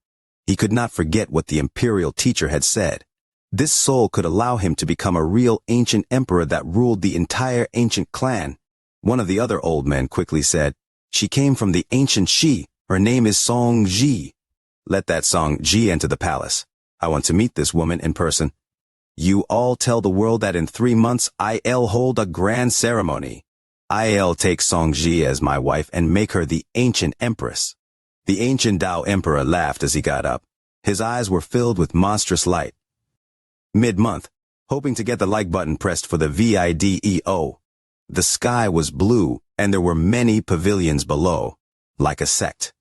He could not forget what the imperial teacher had said. This soul could allow him to become a real ancient emperor that ruled the entire ancient clan. One of the other old men quickly said, "She came from the ancient Shi. Her name is Song Ji." "Let that Song Ji enter the palace. I want to meet this woman in person. You all tell the world that in 3 months I'll hold a grand ceremony. I'll take Song Ji as my wife and make her the ancient empress." The ancient Tao Emperor laughed as he got up. His eyes were filled with monstrous light. Mid-month, hoping to get the like button pressed for the video. The sky was blue, and there were many pavilions below, like a sect.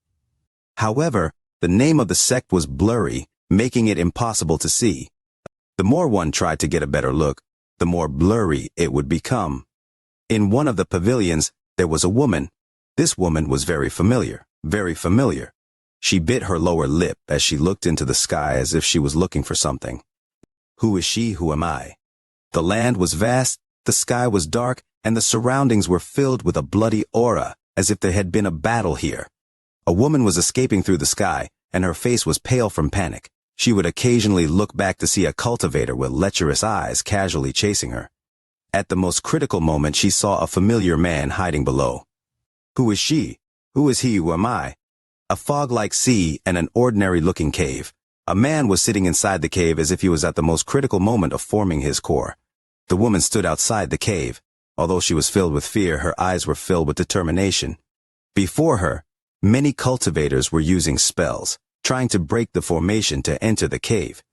However, the name of the sect was blurry, making it impossible to see. The more one tried to get a better look, the more blurry it would become. In one of the pavilions, there was a woman. This woman was very familiar. Very familiar. She bit her lower lip as she looked into the sky as if she was looking for something. Who is she? Who am I? The land was vast, the sky was dark, and the surroundings were filled with a bloody aura, as if there had been a battle here. A woman was escaping through the sky, and her face was pale from panic. She would occasionally look back to see a cultivator with lecherous eyes casually chasing her. At the most critical moment, she saw a familiar man hiding below. Who is she? Who is he? Who am I? A fog-like sea and an ordinary-looking cave. A man was sitting inside the cave as if he was at the most critical moment of forming his core. The woman stood outside the cave. Although she was filled with fear, her eyes were filled with determination. Before her, many cultivators were using spells, trying to break the formation to enter the cave.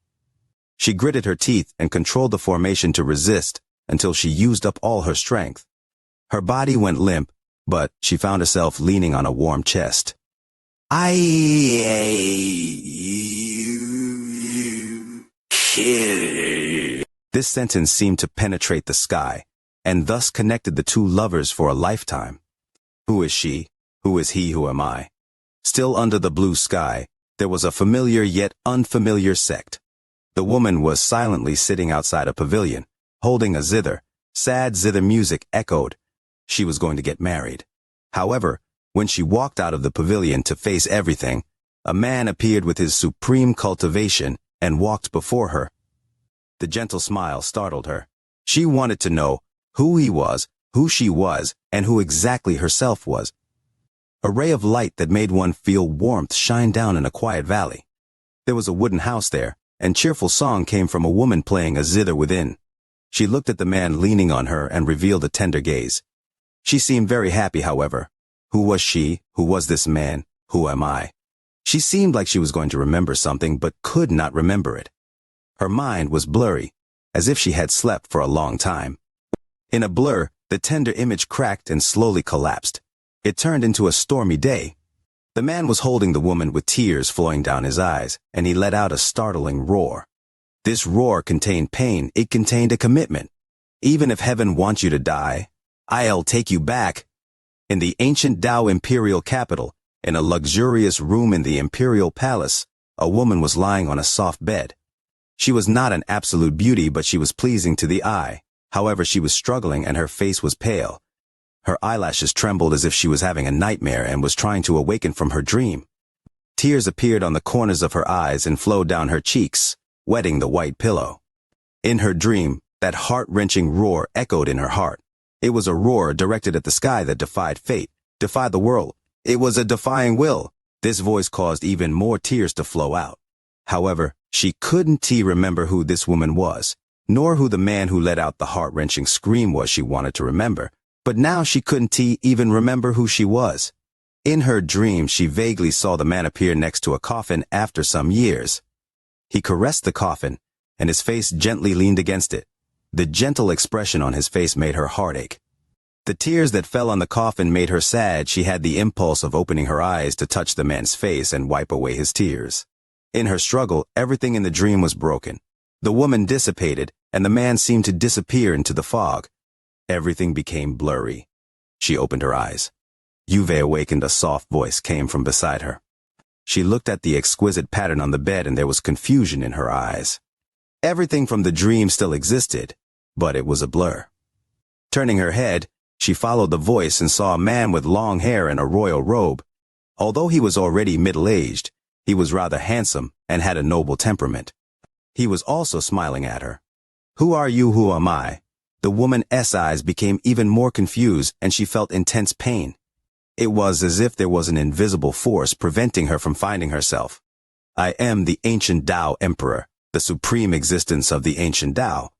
She gritted her teeth and controlled the formation to resist until she used up all her strength. Her body went limp, but she found herself leaning on a warm chest. This sentence seemed to penetrate the sky, and thus connected the 2 lovers for a lifetime. Who is she? Who is he? Who am I? Still under the blue sky, there was a familiar yet unfamiliar sect. The woman was silently sitting outside a pavilion, holding a zither. Sad zither music echoed. She was going to get married. However, when she walked out of the pavilion to face everything, a man appeared with his supreme cultivation and walked before her. The gentle smile startled her. She wanted to know who he was, who she was, and who exactly herself was. A ray of light that made one feel warmth shined down in a quiet valley. There was a wooden house there, and cheerful song came from a woman playing a zither within. She looked at the man leaning on her and revealed a tender gaze. She seemed very happy, however. Who was she? Who was this man? Who am I? She seemed like she was going to remember something, but could not remember it. Her mind was blurry, as if she had slept for a long time. In a blur, the tender image cracked and slowly collapsed. It turned into a stormy day. The man was holding the woman with tears flowing down his eyes, and he let out a startling roar. This roar contained pain. It contained a commitment. Even if heaven wants you to die, I'll take you back. In the ancient Tao imperial capital, in a luxurious room in the imperial palace, a woman was lying on a soft bed. She was not an absolute beauty, but she was pleasing to the eye. However, she was struggling and her face was pale. Her eyelashes trembled as if she was having a nightmare and was trying to awaken from her dream. Tears appeared on the corners of her eyes and flowed down her cheeks, wetting the white pillow. In her dream, that heart-wrenching roar echoed in her heart. It was a roar directed at the sky that defied fate, defied the world. It was a defying will. This voice caused even more tears to flow out. However, she couldn't remember who this woman was, nor who the man who let out the heart-wrenching scream was she wanted to remember. But now she couldn't even remember who she was. In her dream, she vaguely saw the man appear next to a coffin after some years. He caressed the coffin, and his face gently leaned against it. The gentle expression on his face made her heart ache. The tears that fell on the coffin made her sad. She had the impulse of opening her eyes to touch the man's face and wipe away his tears. In her struggle, everything in the dream was broken. The woman dissipated, and the man seemed to disappear into the fog. Everything became blurry. She opened her eyes. You've awakened. A soft voice came from beside her. She looked at the exquisite pattern on the bed and there was confusion in her eyes. Everything from the dream still existed, but it was a blur. Turning her head, she followed the voice and saw a man with long hair and a royal robe. Although he was already middle-aged, he was rather handsome and had a noble temperament. He was also smiling at her. Who are you? Who am I? The woman's eyes became even more confused and she felt intense pain. It was as if there was an invisible force preventing her from finding herself. I am the ancient Tao Emperor, the supreme existence of the ancient Tao.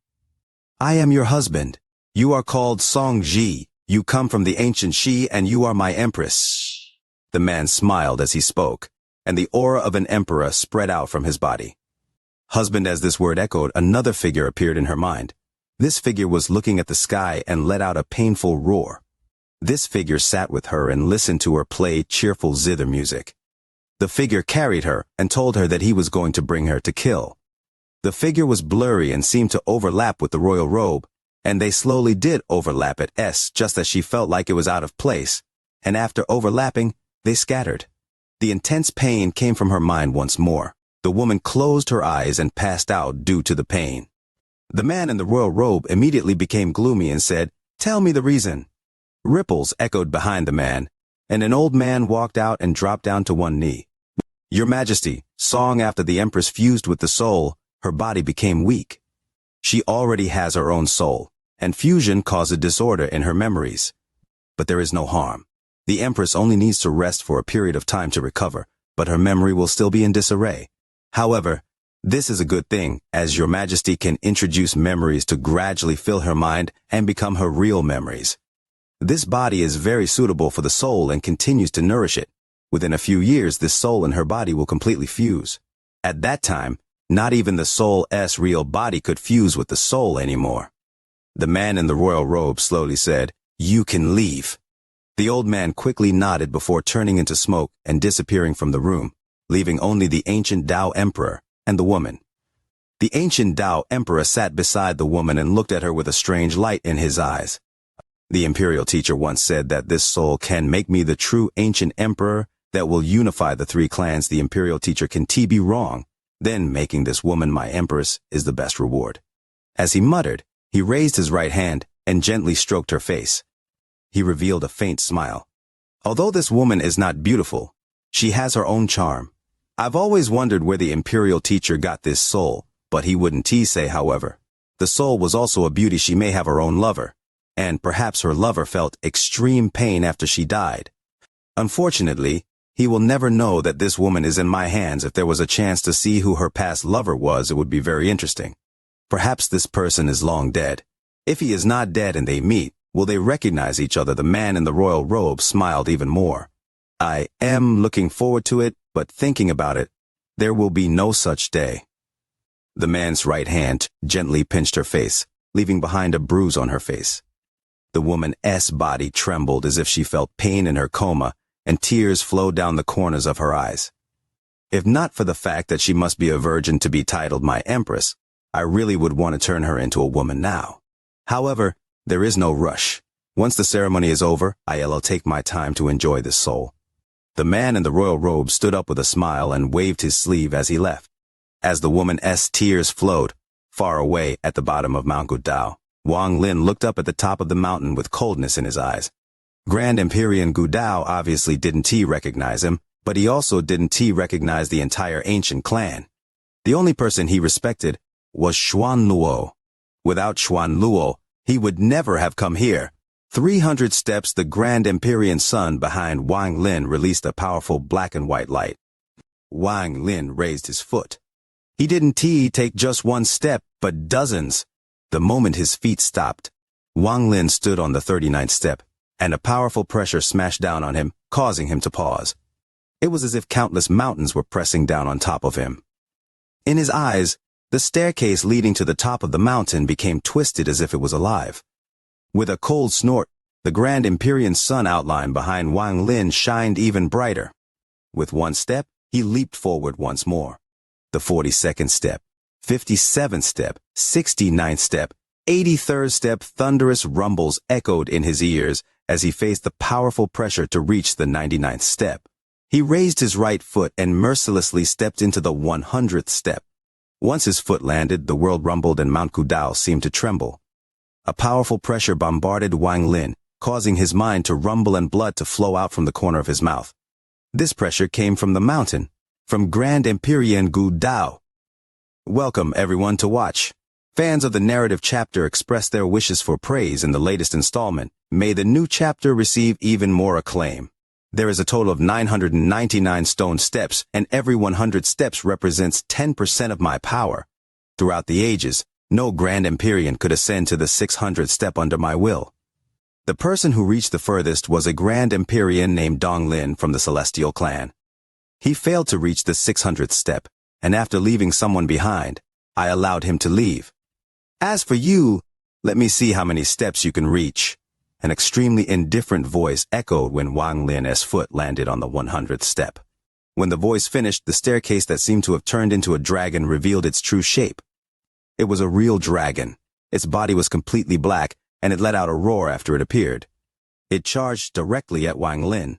I am your husband. You are called Song Ji. You come from the ancient Shi and you are my empress. The man smiled as he spoke, and the aura of an emperor spread out from his body. Husband, as this word echoed, another figure appeared in her mind. This figure was looking at the sky and let out a painful roar. This figure sat with her and listened to her play cheerful zither music. The figure carried her and told her that he was going to bring her to kill. The figure was blurry and seemed to overlap with the royal robe, and they slowly did overlap at just as she felt like it was out of place, and after overlapping, they scattered. The intense pain came from her mind once more. The woman closed her eyes and passed out due to the pain. The man in the royal robe immediately became gloomy and said, "Tell me the reason." Ripples echoed behind the man, and an old man walked out and dropped down to one knee. Your Majesty, song after the Empress fused with the soul, her body became weak. She already has her own soul, and fusion caused a disorder in her memories. But there is no harm. The Empress only needs to rest for a period of time to recover, but her memory will still be in disarray. However, this is a good thing, as Your Majesty can introduce memories to gradually fill her mind and become her real memories. This body is very suitable for the soul and continues to nourish it. Within a few years, this soul and her body will completely fuse. At that time, not even the soul's real body could fuse with the soul anymore. The man in the royal robe slowly said, "You can leave." The old man quickly nodded before turning into smoke and disappearing from the room, leaving only the ancient Tao Emperor and the woman. The ancient Tao Emperor sat beside the woman and looked at her with a strange light in his eyes. The imperial teacher once said that this soul can make me the true ancient emperor that will unify the three clans. The imperial teacher can be wrong. Then making this woman my empress is the best reward. As he muttered, he raised his right hand and gently stroked her face. he revealed a faint smile. Although this woman is not beautiful, she has her own charm. I've always wondered where the imperial teacher got this soul, but he wouldn't say, however. The soul was also a beauty. She may have her own lover, and perhaps her lover felt extreme pain after she died. Unfortunately, he will never know that this woman is in my hands. If there was a chance to see who her past lover was, it would be very interesting. Perhaps this person is long dead. If he is not dead and they meet, will they recognize each other? The man in the royal robe smiled even more. I am looking forward to it, but thinking about it, there will be no such day. The man's right hand gently pinched her face, leaving behind a bruise on her face. The woman's body trembled as if she felt pain in her coma, and tears flowed down the corners of her eyes. If not for the fact that she must be a virgin to be titled my empress, I really would want to turn her into a woman now. However, there is no rush. Once the ceremony is over, I'll take my time to enjoy this soul. The man in the royal robe stood up with a smile and waved his sleeve as he left. As the woman's tears flowed, far away at the bottom of Mount Gudao, Wang Lin looked up at the top of the mountain with coldness in his eyes. Grand Empyrean Gudao obviously didn't recognize him, but he also didn't recognize the entire ancient clan. The only person he respected was Xuan Luo. Without Xuan Luo, he would never have come here. 300 steps, the Grand Empyrean sun behind Wang Lin released a powerful black and white light. Wang Lin raised his foot. He didn't take just one step, but dozens. The moment his feet stopped, Wang Lin stood on the 39th step, and a powerful pressure smashed down on him, causing him to pause. It was as if countless mountains were pressing down on top of him. In his eyes, the staircase leading to the top of the mountain became twisted as if it was alive. With a cold snort, the Grand Empyrean sun outline behind Wang Lin shined even brighter. With one step, he leaped forward once more. The 42nd step, 57th step, 69th step, 83rd step, thunderous rumbles echoed in his ears as he faced the powerful pressure to reach the 99th step. He raised his right foot and mercilessly stepped into the 100th step. Once his foot landed, the world rumbled and Mount Gudao seemed to tremble. A powerful pressure bombarded Wang Lin, causing his mind to rumble and blood to flow out from the corner of his mouth. This pressure came from the mountain, from Grand Empyrean Gudao. Welcome everyone to watch. Fans of the narrative chapter express their wishes for praise in the latest installment. May the new chapter receive even more acclaim. There is a total of 999 stone steps, and every 100 steps represents 10% of my power. Throughout the ages, no Grand Empyrean could ascend to the 600th step under my will. The person who reached the furthest was a Grand Empyrean named Dong Lin from the Celestial clan. He failed to reach the 600th step, and after leaving someone behind, I allowed him to leave. As for you, let me see how many steps you can reach. An extremely indifferent voice echoed when Wang Lin's foot landed on the 100th step. When the voice finished, the staircase that seemed to have turned into a dragon revealed its true shape. It was a real dragon. Its body was completely black, and it let out a roar after it appeared. It charged directly at Wang Lin.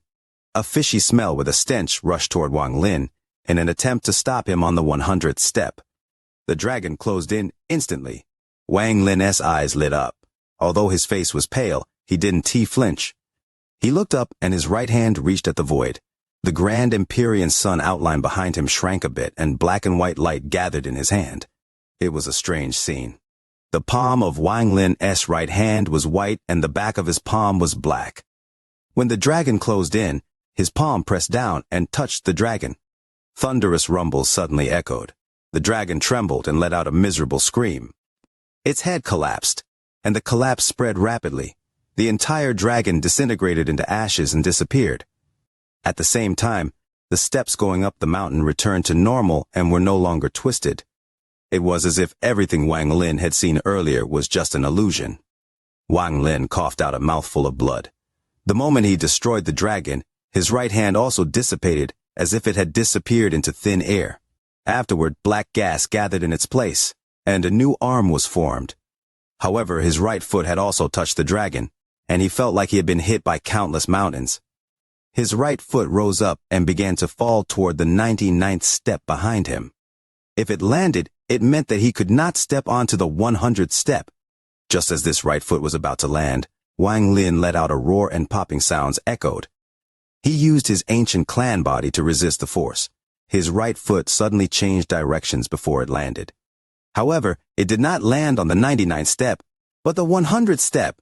A fishy smell with a stench rushed toward Wang Lin in an attempt to stop him on the 100th step. The dragon closed in instantly. Wang Lin's eyes lit up. Although his face was pale, he didn't flinch. He looked up and his right hand reached at the void. The Grand Empyrean sun outline behind him shrank a bit and black and white light gathered in his hand. It was a strange scene. The palm of Wang Lin's right hand was white and the back of his palm was black. When the dragon closed in, his palm pressed down and touched the dragon. Thunderous rumbles suddenly echoed. The dragon trembled and let out a miserable scream. Its head collapsed, and the collapse spread rapidly. The entire dragon disintegrated into ashes and disappeared. At the same time, the steps going up the mountain returned to normal and were no longer twisted. It was as if everything Wang Lin had seen earlier was just an illusion. Wang Lin coughed out a mouthful of blood. The moment he destroyed the dragon, his right hand also dissipated as if it had disappeared into thin air. Afterward, black gas gathered in its place, and a new arm was formed. However, his right foot had also touched the dragon, and he felt like he had been hit by countless mountains. His right foot rose up and began to fall toward the 99th step behind him. If it landed, it meant that he could not step onto the 100th step. Just as this right foot was about to land, Wang Lin let out a roar and popping sounds echoed. He used his ancient clan body to resist the force. His right foot suddenly changed directions before it landed. However, it did not land on the 99th step, but the 100th step.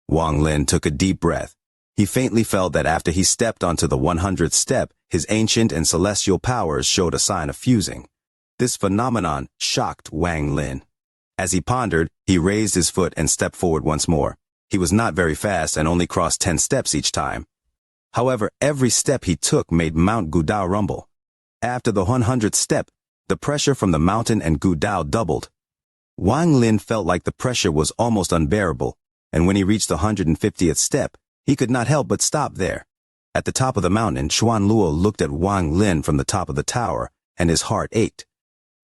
Wang Lin took a deep breath. He faintly felt that after he stepped onto the 100th step, his ancient and celestial powers showed a sign of fusing. This phenomenon shocked Wang Lin. As he pondered, he raised his foot and stepped forward once more. He was not very fast and only crossed 10 steps each time. However, every step he took made Mount Gudao rumble. After the 100th step, the pressure from the mountain and Gudao doubled. Wang Lin felt like the pressure was almost unbearable, and when he reached the 150th step, he could not help but stop there. At the top of the mountain, Xuanluo looked at Wang Lin from the top of the tower, and his heart ached.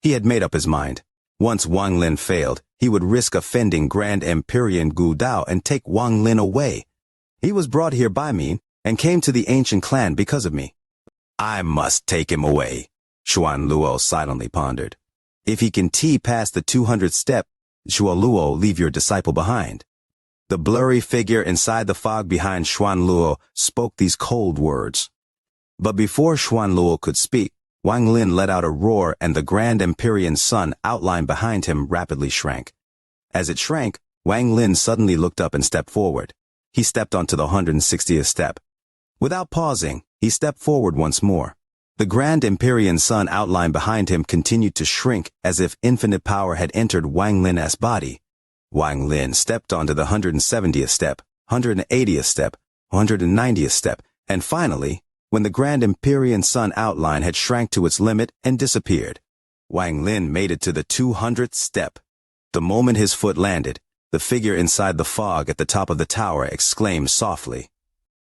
He had made up his mind. Once Wang Lin failed, he would risk offending Grand Empyrean Gudao and take Wang Lin away. He was brought here by me, and came to the ancient clan because of me. I must take him away, Xuanluo silently pondered. If he can tee past the 200th step, Xuanluo, leave your disciple behind. The blurry figure inside the fog behind Xuanluo spoke these cold words. But before Xuanluo could speak, Wang Lin let out a roar and the Grand Empyrean sun outlined behind him rapidly shrank. As it shrank, Wang Lin suddenly looked up and stepped forward. He stepped onto the 160th step. Without pausing, he stepped forward once more. The Grand Empyrean sun outline behind him continued to shrink as if infinite power had entered Wang Lin's body. Wang Lin stepped onto the 170th step, 180th step, 190th step, and finally, when the Grand Empyrean sun outline had shrank to its limit and disappeared, Wang Lin made it to the 200th step. The moment his foot landed, the figure inside the fog at the top of the tower exclaimed softly.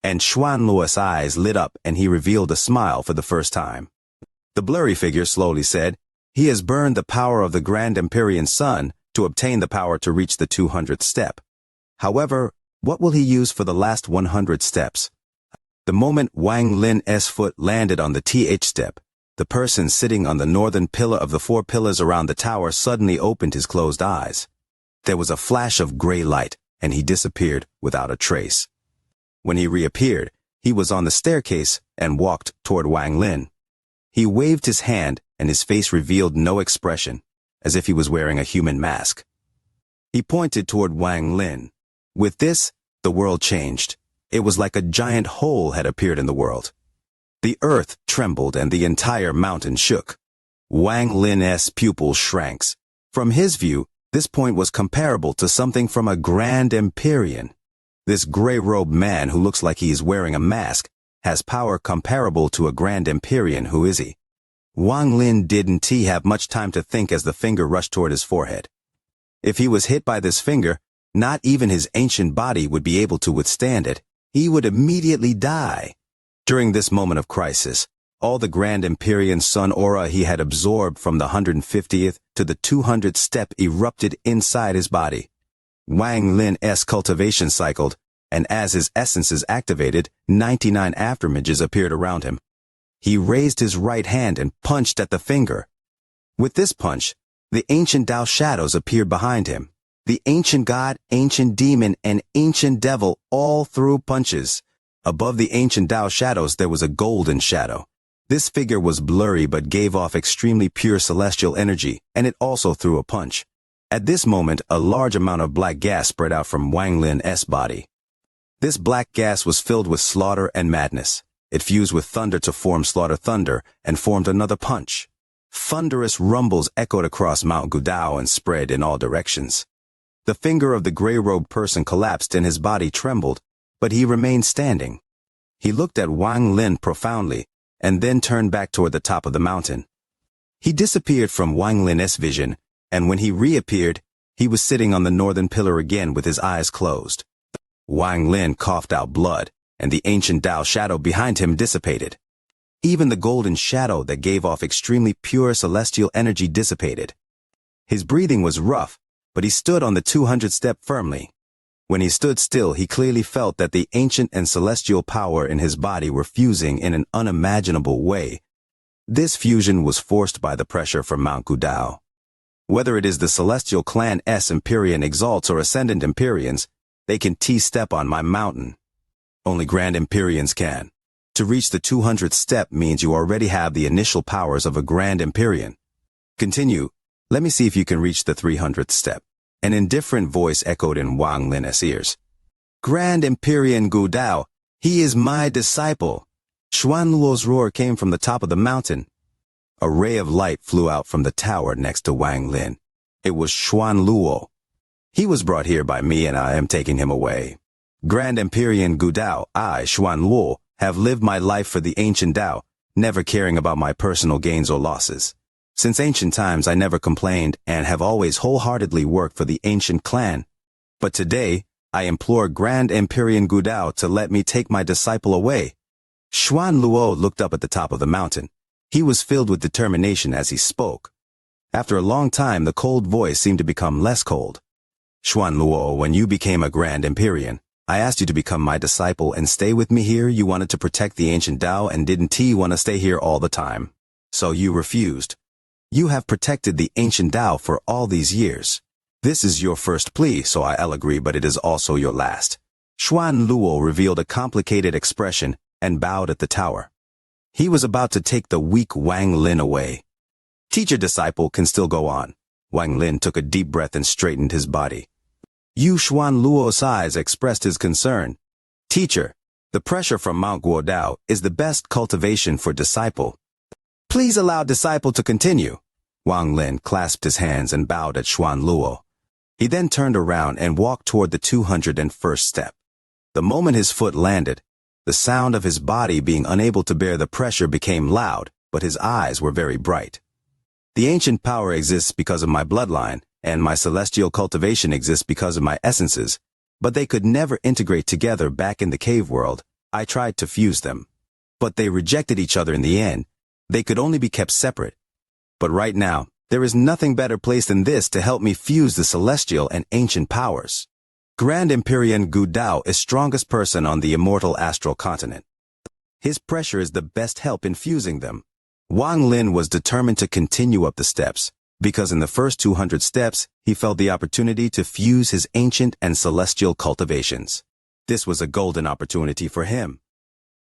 And Xuanluo's eyes lit up and he revealed a smile for the first time. The blurry figure slowly said, "He has burned the power of the Grand Empyrean sun to obtain the power to reach the 200th step. However, what will he use for the last 100 steps?" The moment Wang Lin's foot landed on the TH step, the person sitting on the northern pillar of the 4 pillars around the tower suddenly opened his closed eyes. There was a flash of gray light, and he disappeared without a trace. When he reappeared, he was on the staircase and walked toward Wang Lin. He waved his hand, and his face revealed no expression, as if he was wearing a human mask. He pointed toward Wang Lin. With this, the world changed. It was like a giant hole had appeared in the world. The earth trembled and the entire mountain shook. Wang Lin's pupils shrank. From his view, this point was comparable to something from a Grand Empyrean. This gray-robed man who looks like he is wearing a mask has power comparable to a Grand Empyrean. Who is he? Wang Lin didn't have much time to think as the finger rushed toward his forehead. If he was hit by this finger, not even his ancient body would be able to withstand it. He would immediately die. During this moment of crisis, all the Grand Empyrean sun aura he had absorbed from the 150th to the 200th step erupted inside his body. Wang Lin's cultivation cycled, and as his essences activated, 99 afterimages appeared around him. He raised his right hand and punched at the finger. With this punch, the ancient Tao shadows appeared behind him. The ancient god, ancient demon, and ancient devil all threw punches. Above the ancient Tao shadows there was a golden shadow. This figure was blurry but gave off extremely pure celestial energy, and it also threw a punch. At this moment, a large amount of black gas spread out from Wang Lin's body. This black gas was filled with slaughter and madness. It fused with thunder to form slaughter thunder and formed another punch. Thunderous rumbles echoed across Mount Gudao and spread in all directions. The finger of the gray-robed person collapsed and his body trembled, but he remained standing. He looked at Wang Lin profoundly and then turned back toward the top of the mountain. He disappeared from Wang Lin's vision, and when he reappeared, he was sitting on the northern pillar again with his eyes closed. Wang Lin coughed out blood, and the ancient Tao shadow behind him dissipated. Even the golden shadow that gave off extremely pure celestial energy dissipated. His breathing was rough, but he stood on the 200th step firmly. When he stood still, he clearly felt that the ancient and celestial power in his body were fusing in an unimaginable way. This fusion was forced by the pressure from Mount Gudao. Whether it is the celestial clan S Empyrean exalts or ascendant Empyreans, they can T-step on my mountain. Only Grand Empyreans can. To reach the 200th step means you already have the initial powers of a Grand Empyrean. Continue. Let me see if you can reach the 300th step. An indifferent voice echoed in Wang Lin's ears. Grand Empyrean Gu Dao, he is my disciple. Xuan Luo's roar came from the top of the mountain. A ray of light flew out from the tower next to Wang Lin. It was Xuan Luo. He was brought here by me and I am taking him away. Grand Empyrean Gu Dao, I, Xuan Luo, have lived my life for the ancient Dao, never caring about my personal gains or losses. Since ancient times I never complained and have always wholeheartedly worked for the ancient clan. But today, I implore Grand Empyrean Gu Dao to let me take my disciple away. Xuan Luo looked up at the top of the mountain. He was filled with determination as he spoke. After a long time, the cold voice seemed to become less cold. Xuan Luo, when you became a Grand Empyrean, I asked you to become my disciple and stay with me here. You wanted to protect the ancient Dao and didn't want to stay here all the time. So you refused. You have protected the ancient Dao for all these years. This is your first plea, so I'll agree, but it is also your last. Xuan Luo revealed a complicated expression and bowed at the tower. He was about to take the weak Wang Lin away. Teacher-disciple can still go on. Wang Lin took a deep breath and straightened his body. Yu Xuan Luo's eyes expressed his concern. Teacher, the pressure from Mount Guodao is the best cultivation for disciple. Please allow disciple to continue. Wang Lin clasped his hands and bowed at Xuan Luo. He then turned around and walked toward the 201st step. The moment his foot landed, the sound of his body being unable to bear the pressure became loud, but his eyes were very bright. The ancient power exists because of my bloodline, and my celestial cultivation exists because of my essences, but they could never integrate together back in the cave world. I tried to fuse them. But they rejected each other in the end. They could only be kept separate. But right now, there is nothing better place than this to help me fuse the celestial and ancient powers. Grand Empyrean Gu Dao is strongest person on the immortal astral continent. His pressure is the best help in fusing them. Wang Lin was determined to continue up the steps, because in the first 200 steps, he felt the opportunity to fuse his ancient and celestial cultivations. This was a golden opportunity for him.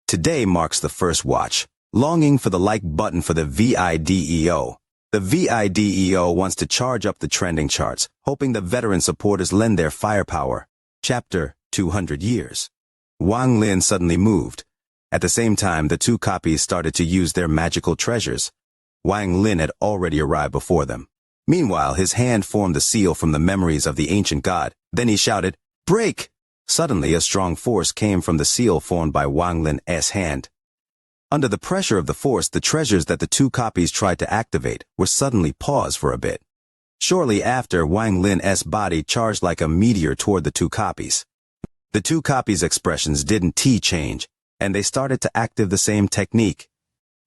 Today marks the first watch, longing for the like button for the VIDEO. The VIDEO wants to charge up the trending charts, hoping the veteran supporters lend their firepower. Chapter 200 Years. Wang Lin suddenly moved. At the same time, the two copies started to use their magical treasures. Wang Lin had already arrived before them. Meanwhile, his hand formed the seal from the memories of the ancient god. Then he shouted, "Break!" Suddenly, a strong force came from the seal formed by Wang Lin's hand. Under the pressure of the force, the treasures that the two copies tried to activate were suddenly paused for a bit. Shortly after, Wang Lin's body charged like a meteor toward the two copies. The two copies' expressions didn't change, and they started to active the same technique.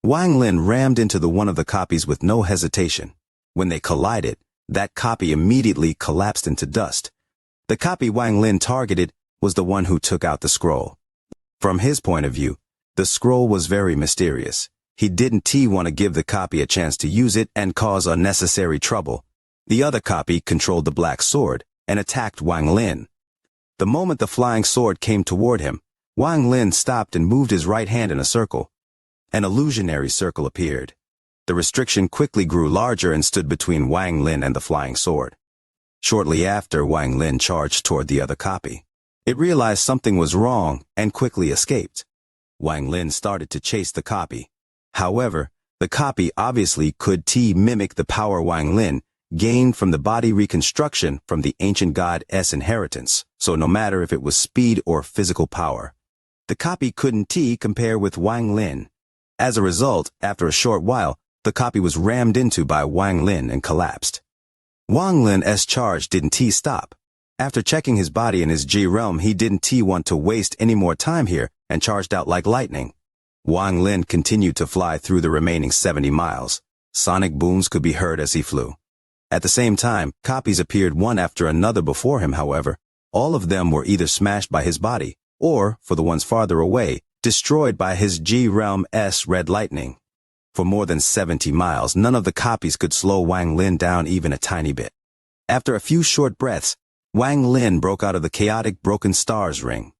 Wang Lin rammed into the one of the copies with no hesitation. When they collided, that copy immediately collapsed into dust. The copy Wang Lin targeted was the one who took out the scroll. From his point of view, the scroll was very mysterious. He didn't want to give the copy a chance to use it and cause unnecessary trouble. The other copy controlled the black sword and attacked Wang Lin. The moment the flying sword came toward him, Wang Lin stopped and moved his right hand in a circle. An illusionary circle appeared. The restriction quickly grew larger and stood between Wang Lin and the flying sword. Shortly after, Wang Lin charged toward the other copy. It realized something was wrong and quickly escaped. Wang Lin started to chase the copy. However, the copy obviously could mimic the power Wang Lin gained from the body reconstruction from the ancient god's inheritance, so no matter if it was speed or physical power, the copy couldn't compare with Wang Lin. As a result, after a short while, the copy was rammed into by Wang Lin and collapsed. Wang Lin's charge didn't stop. After checking his body in his G realm, he didn't want to waste any more time here and charged out like lightning. Wang Lin continued to fly through the remaining 70 miles. Sonic booms could be heard as he flew. At the same time, copies appeared one after another before him, however. All of them were either smashed by his body, or, for the ones farther away, destroyed by his G realm's red lightning. For more than 70 miles, none of the copies could slow Wang Lin down even a tiny bit. After a few short breaths, Wang Lin broke out of the chaotic broken stars ring.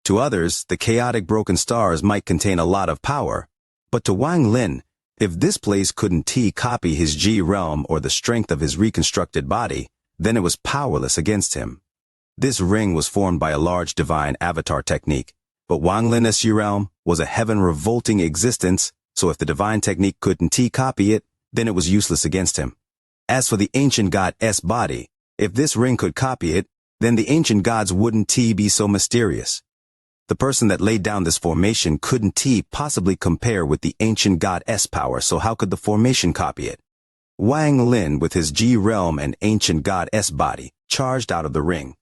To others, the chaotic broken stars might contain a lot of power, but to Wang Lin, if this place couldn't copy his G realm or the strength of his reconstructed body, then it was powerless against him. This ring was formed by a large divine avatar technique, but Wang Lin's G realm was a heaven-revolting existence, so if the divine technique couldn't copy it, then it was useless against him. As for the ancient god's body, if this ring could copy it, then the ancient gods wouldn't be so mysterious. The person that laid down this formation couldn't possibly compare with the ancient god's power, so how could the formation copy it? Wang Lin, with his G realm and ancient god's body, charged out of the ring.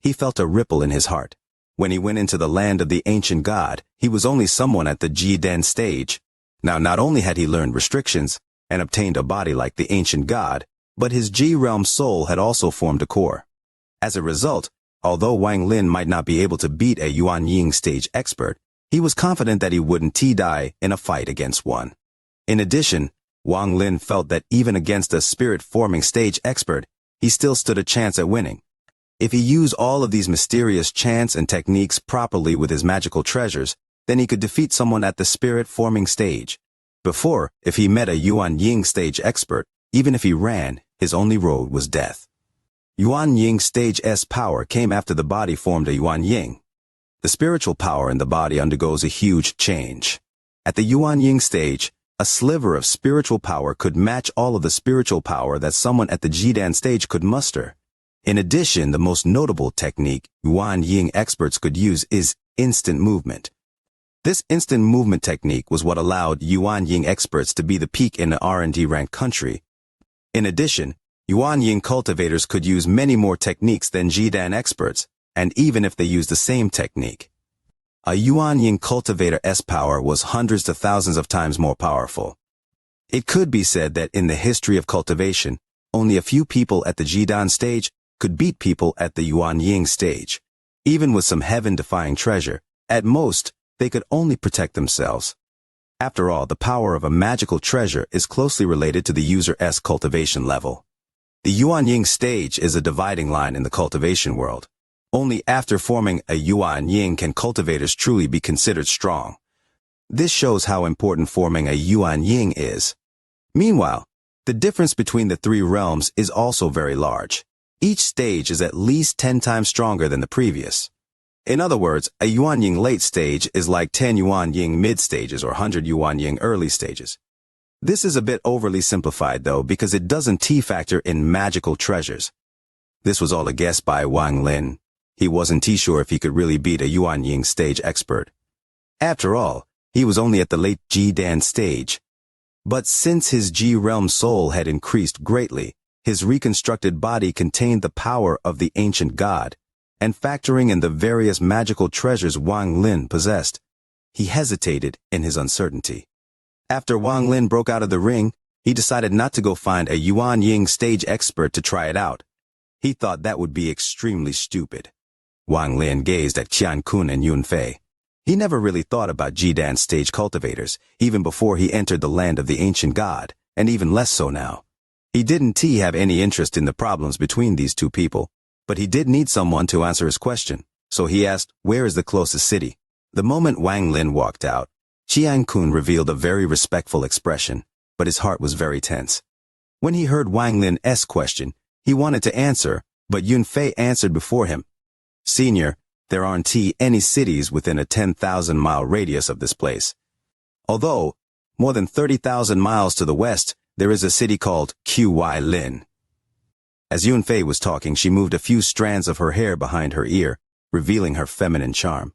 He felt a ripple in his heart. When he went into the land of the ancient god, he was only someone at the G-Den stage. Now, not only had he learned restrictions and obtained a body like the ancient god, but his G-realm soul had also formed a core. As a result, although Wang Lin might not be able to beat a Yuan Ying stage expert, he was confident that he wouldn't die in a fight against one. In addition, Wang Lin felt that even against a spirit-forming stage expert, he still stood a chance at winning. If he used all of these mysterious chants and techniques properly with his magical treasures, then he could defeat someone at the spirit-forming stage. Before, if he met a Yuan Ying stage expert, even if he ran, his only road was death. Yuan Ying stage's power came after the body formed a Yuan Ying. The spiritual power in the body undergoes a huge change. At the Yuan Ying stage, a sliver of spiritual power could match all of the spiritual power that someone at the Jidan stage could muster. In addition, the most notable technique Yuan Ying experts could use is instant movement. This instant movement technique was what allowed Yuan Ying experts to be the peak in the R&D ranked country. In addition, Yuan Ying cultivators could use many more techniques than Jidan experts, and even if they used the same technique. A Yuan Ying cultivator's power was hundreds to thousands of times more powerful. It could be said that in the history of cultivation, only a few people at the Jidan stage could beat people at the Yuan Ying stage. Even with some heaven-defying treasure, at most, they could only protect themselves. After all, the power of a magical treasure is closely related to the user's cultivation level. The Yuan Ying stage is a dividing line in the cultivation world. Only after forming a Yuan Ying can cultivators truly be considered strong. This shows how important forming a Yuan Ying is. Meanwhile, the difference between the three realms is also very large. Each stage is at least 10 times stronger than the previous. In other words, a Yuan Ying late stage is like 10 Yuan Ying mid stages or 100 Yuan Ying early stages. This is a bit overly simplified though, because it doesn't factor in magical treasures. This was all a guess by Wang Lin. He wasn't sure if he could really beat a Yuan Ying stage expert. After all, he was only at the late G-Dan stage. But since his G-realm soul had increased greatly, his reconstructed body contained the power of the ancient god, and factoring in the various magical treasures Wang Lin possessed, he hesitated in his uncertainty. After Wang Lin broke out of the ring, he decided not to go find a Yuan Ying stage expert to try it out. He thought that would be extremely stupid. Wang Lin gazed at Qian and Yunfei. He never really thought about Jidan stage cultivators, even before he entered the land of the ancient god, and even less so now. He didn't have any interest in the problems between these two people, but he did need someone to answer his question, so he asked, "Where is the closest city?" The moment Wang Lin walked out, Qian revealed a very respectful expression, but his heart was very tense. When he heard Wang Lin's question, he wanted to answer, but Yunfei answered before him. "Senior, there aren't any cities within a 10,000-mile radius of this place. Although, more than 30,000 miles to the west, there is a city called Lin." As Yunfei was talking, she moved a few strands of her hair behind her ear, revealing her feminine charm.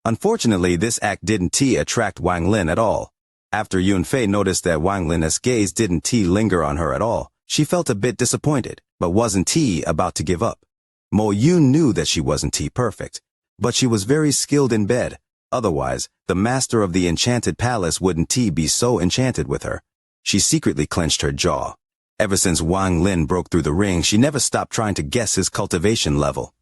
Unfortunately, this act didn't attract Wang Lin at all. After Yunfei noticed that Wang Lin's gaze didn't linger on her at all, she felt a bit disappointed, but wasn't about to give up. Mo Yun knew that she wasn't perfect, but she was very skilled in bed. Otherwise, the master of the enchanted palace wouldn't be so enchanted with her. She secretly clenched her jaw. Ever since Wang Lin broke through the ring, she never stopped trying to guess his cultivation level.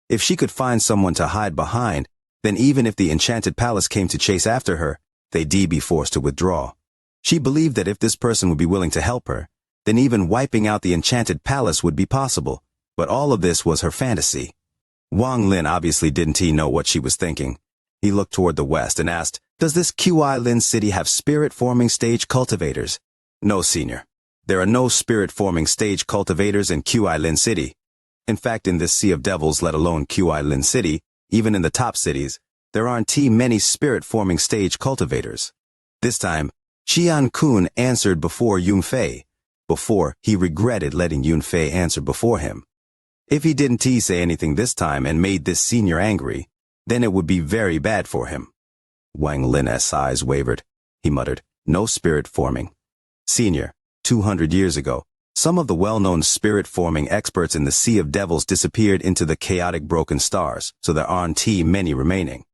If she could find someone to hide behind, then even if the enchanted palace came to chase after her, they'd be forced to withdraw. She believed that if this person would be willing to help her, then even wiping out the enchanted palace would be possible. But all of this was her fantasy. Wang Lin obviously didn't know what she was thinking. He looked toward the west and asked, "Does this Lin city have spirit-forming stage cultivators?" "No, senior. There are no spirit-forming stage cultivators in Lin city. In fact, in this sea of devils, let alone Lin city, even in the top cities, there aren't many spirit-forming stage cultivators." This time, Xian answered before Yunfei. Before, he regretted letting Yunfei answer before him. If he didn't say anything this time and made this senior angry, then it would be very bad for him. Wang Lin's eyes wavered. He muttered, "No spirit forming." "Senior, 200 years ago, some of the well-known spirit-forming experts in the Sea of Devils disappeared into the chaotic broken stars, so there aren't many remaining."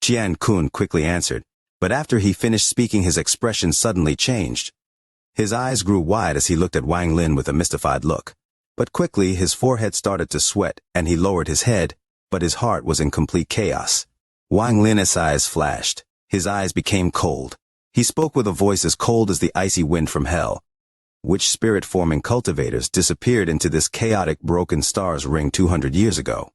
Xian quickly answered, but after he finished speaking his expression suddenly changed. His eyes grew wide as he looked at Wang Lin with a mystified look. But quickly his forehead started to sweat and he lowered his head, but his heart was in complete chaos. Wang Lin's eyes flashed. His eyes became cold. He spoke with a voice as cold as the icy wind from hell. "Which spirit-forming cultivators disappeared into this chaotic broken stars ring 200 years ago?"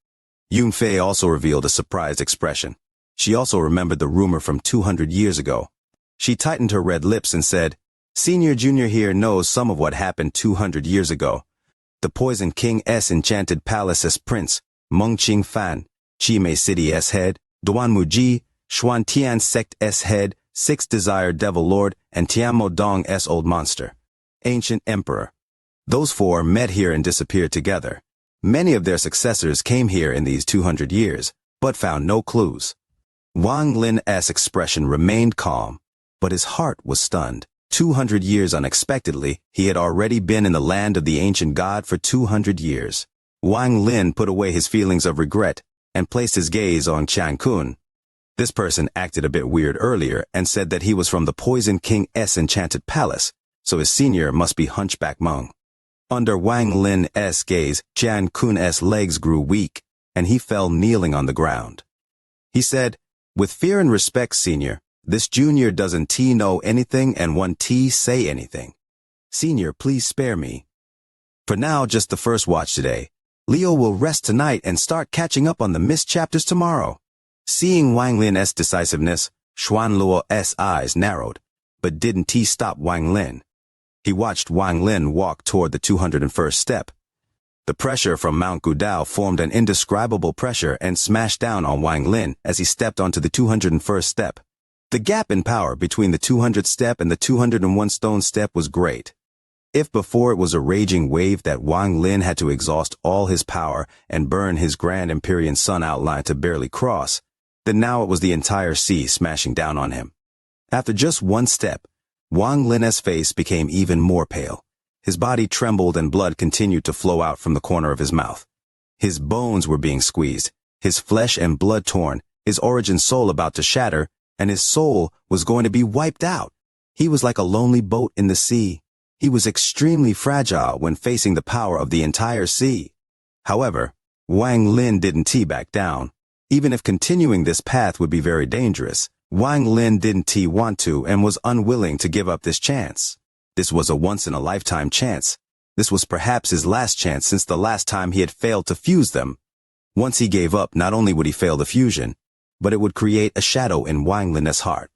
Yunfei also revealed a surprised expression. She also remembered the rumor from 200 years ago. She tightened her red lips and said, "Senior Junior here knows some of what happened 200 years ago. The Poison King's enchanted palace's prince, Meng Qingfan, Chimei City's head, Duan Muji, Xuantian Sect's head, Six Desire Devil Lord, and Tianmo Dong's old monster, ancient emperor. Those four met here and disappeared together. Many of their successors came here in these 200 years, but found no clues." Wang Lin's expression remained calm, but his heart was stunned. 200 years unexpectedly, he had already been in the land of the ancient god for 200 years. Wang Lin put away his feelings of regret and placed his gaze on Xian. This person acted a bit weird earlier and said that he was from the Poison King's enchanted palace, so his senior must be Hunchback Meng. Under Wang Lin's gaze, Xian's legs grew weak, and he fell kneeling on the ground. He said, "With fear and respect, senior, this junior doesn't know anything and won't say anything. Senior, please spare me. For now, just the first watch today. Leo will rest tonight and start catching up on the missed chapters tomorrow." Seeing Wang Lin's decisiveness, Xuanluo's eyes narrowed, but didn't stop Wang Lin. He watched Wang Lin walk toward the 201st step. The pressure from Mount Gudao formed an indescribable pressure and smashed down on Wang Lin as he stepped onto the 201st step. The gap in power between the 200th step and the 201 stone step was great. If before it was a raging wave that Wang Lin had to exhaust all his power and burn his Grand Empyrean Sun outline to barely cross, then now it was the entire sea smashing down on him. After just one step, Wang Lin's face became even more pale. His body trembled and blood continued to flow out from the corner of his mouth. His bones were being squeezed, his flesh and blood torn, his origin soul about to shatter, and his soul was going to be wiped out. He was like a lonely boat in the sea. He was extremely fragile when facing the power of the entire sea. However, Wang Lin didn't back down. Even if continuing this path would be very dangerous, Wang Lin didn't want to and was unwilling to give up this chance. This was a once-in-a-lifetime chance. This was perhaps his last chance since the last time he had failed to fuse them. Once he gave up, not only would he fail the fusion, but it would create a shadow in Wang Lin's heart.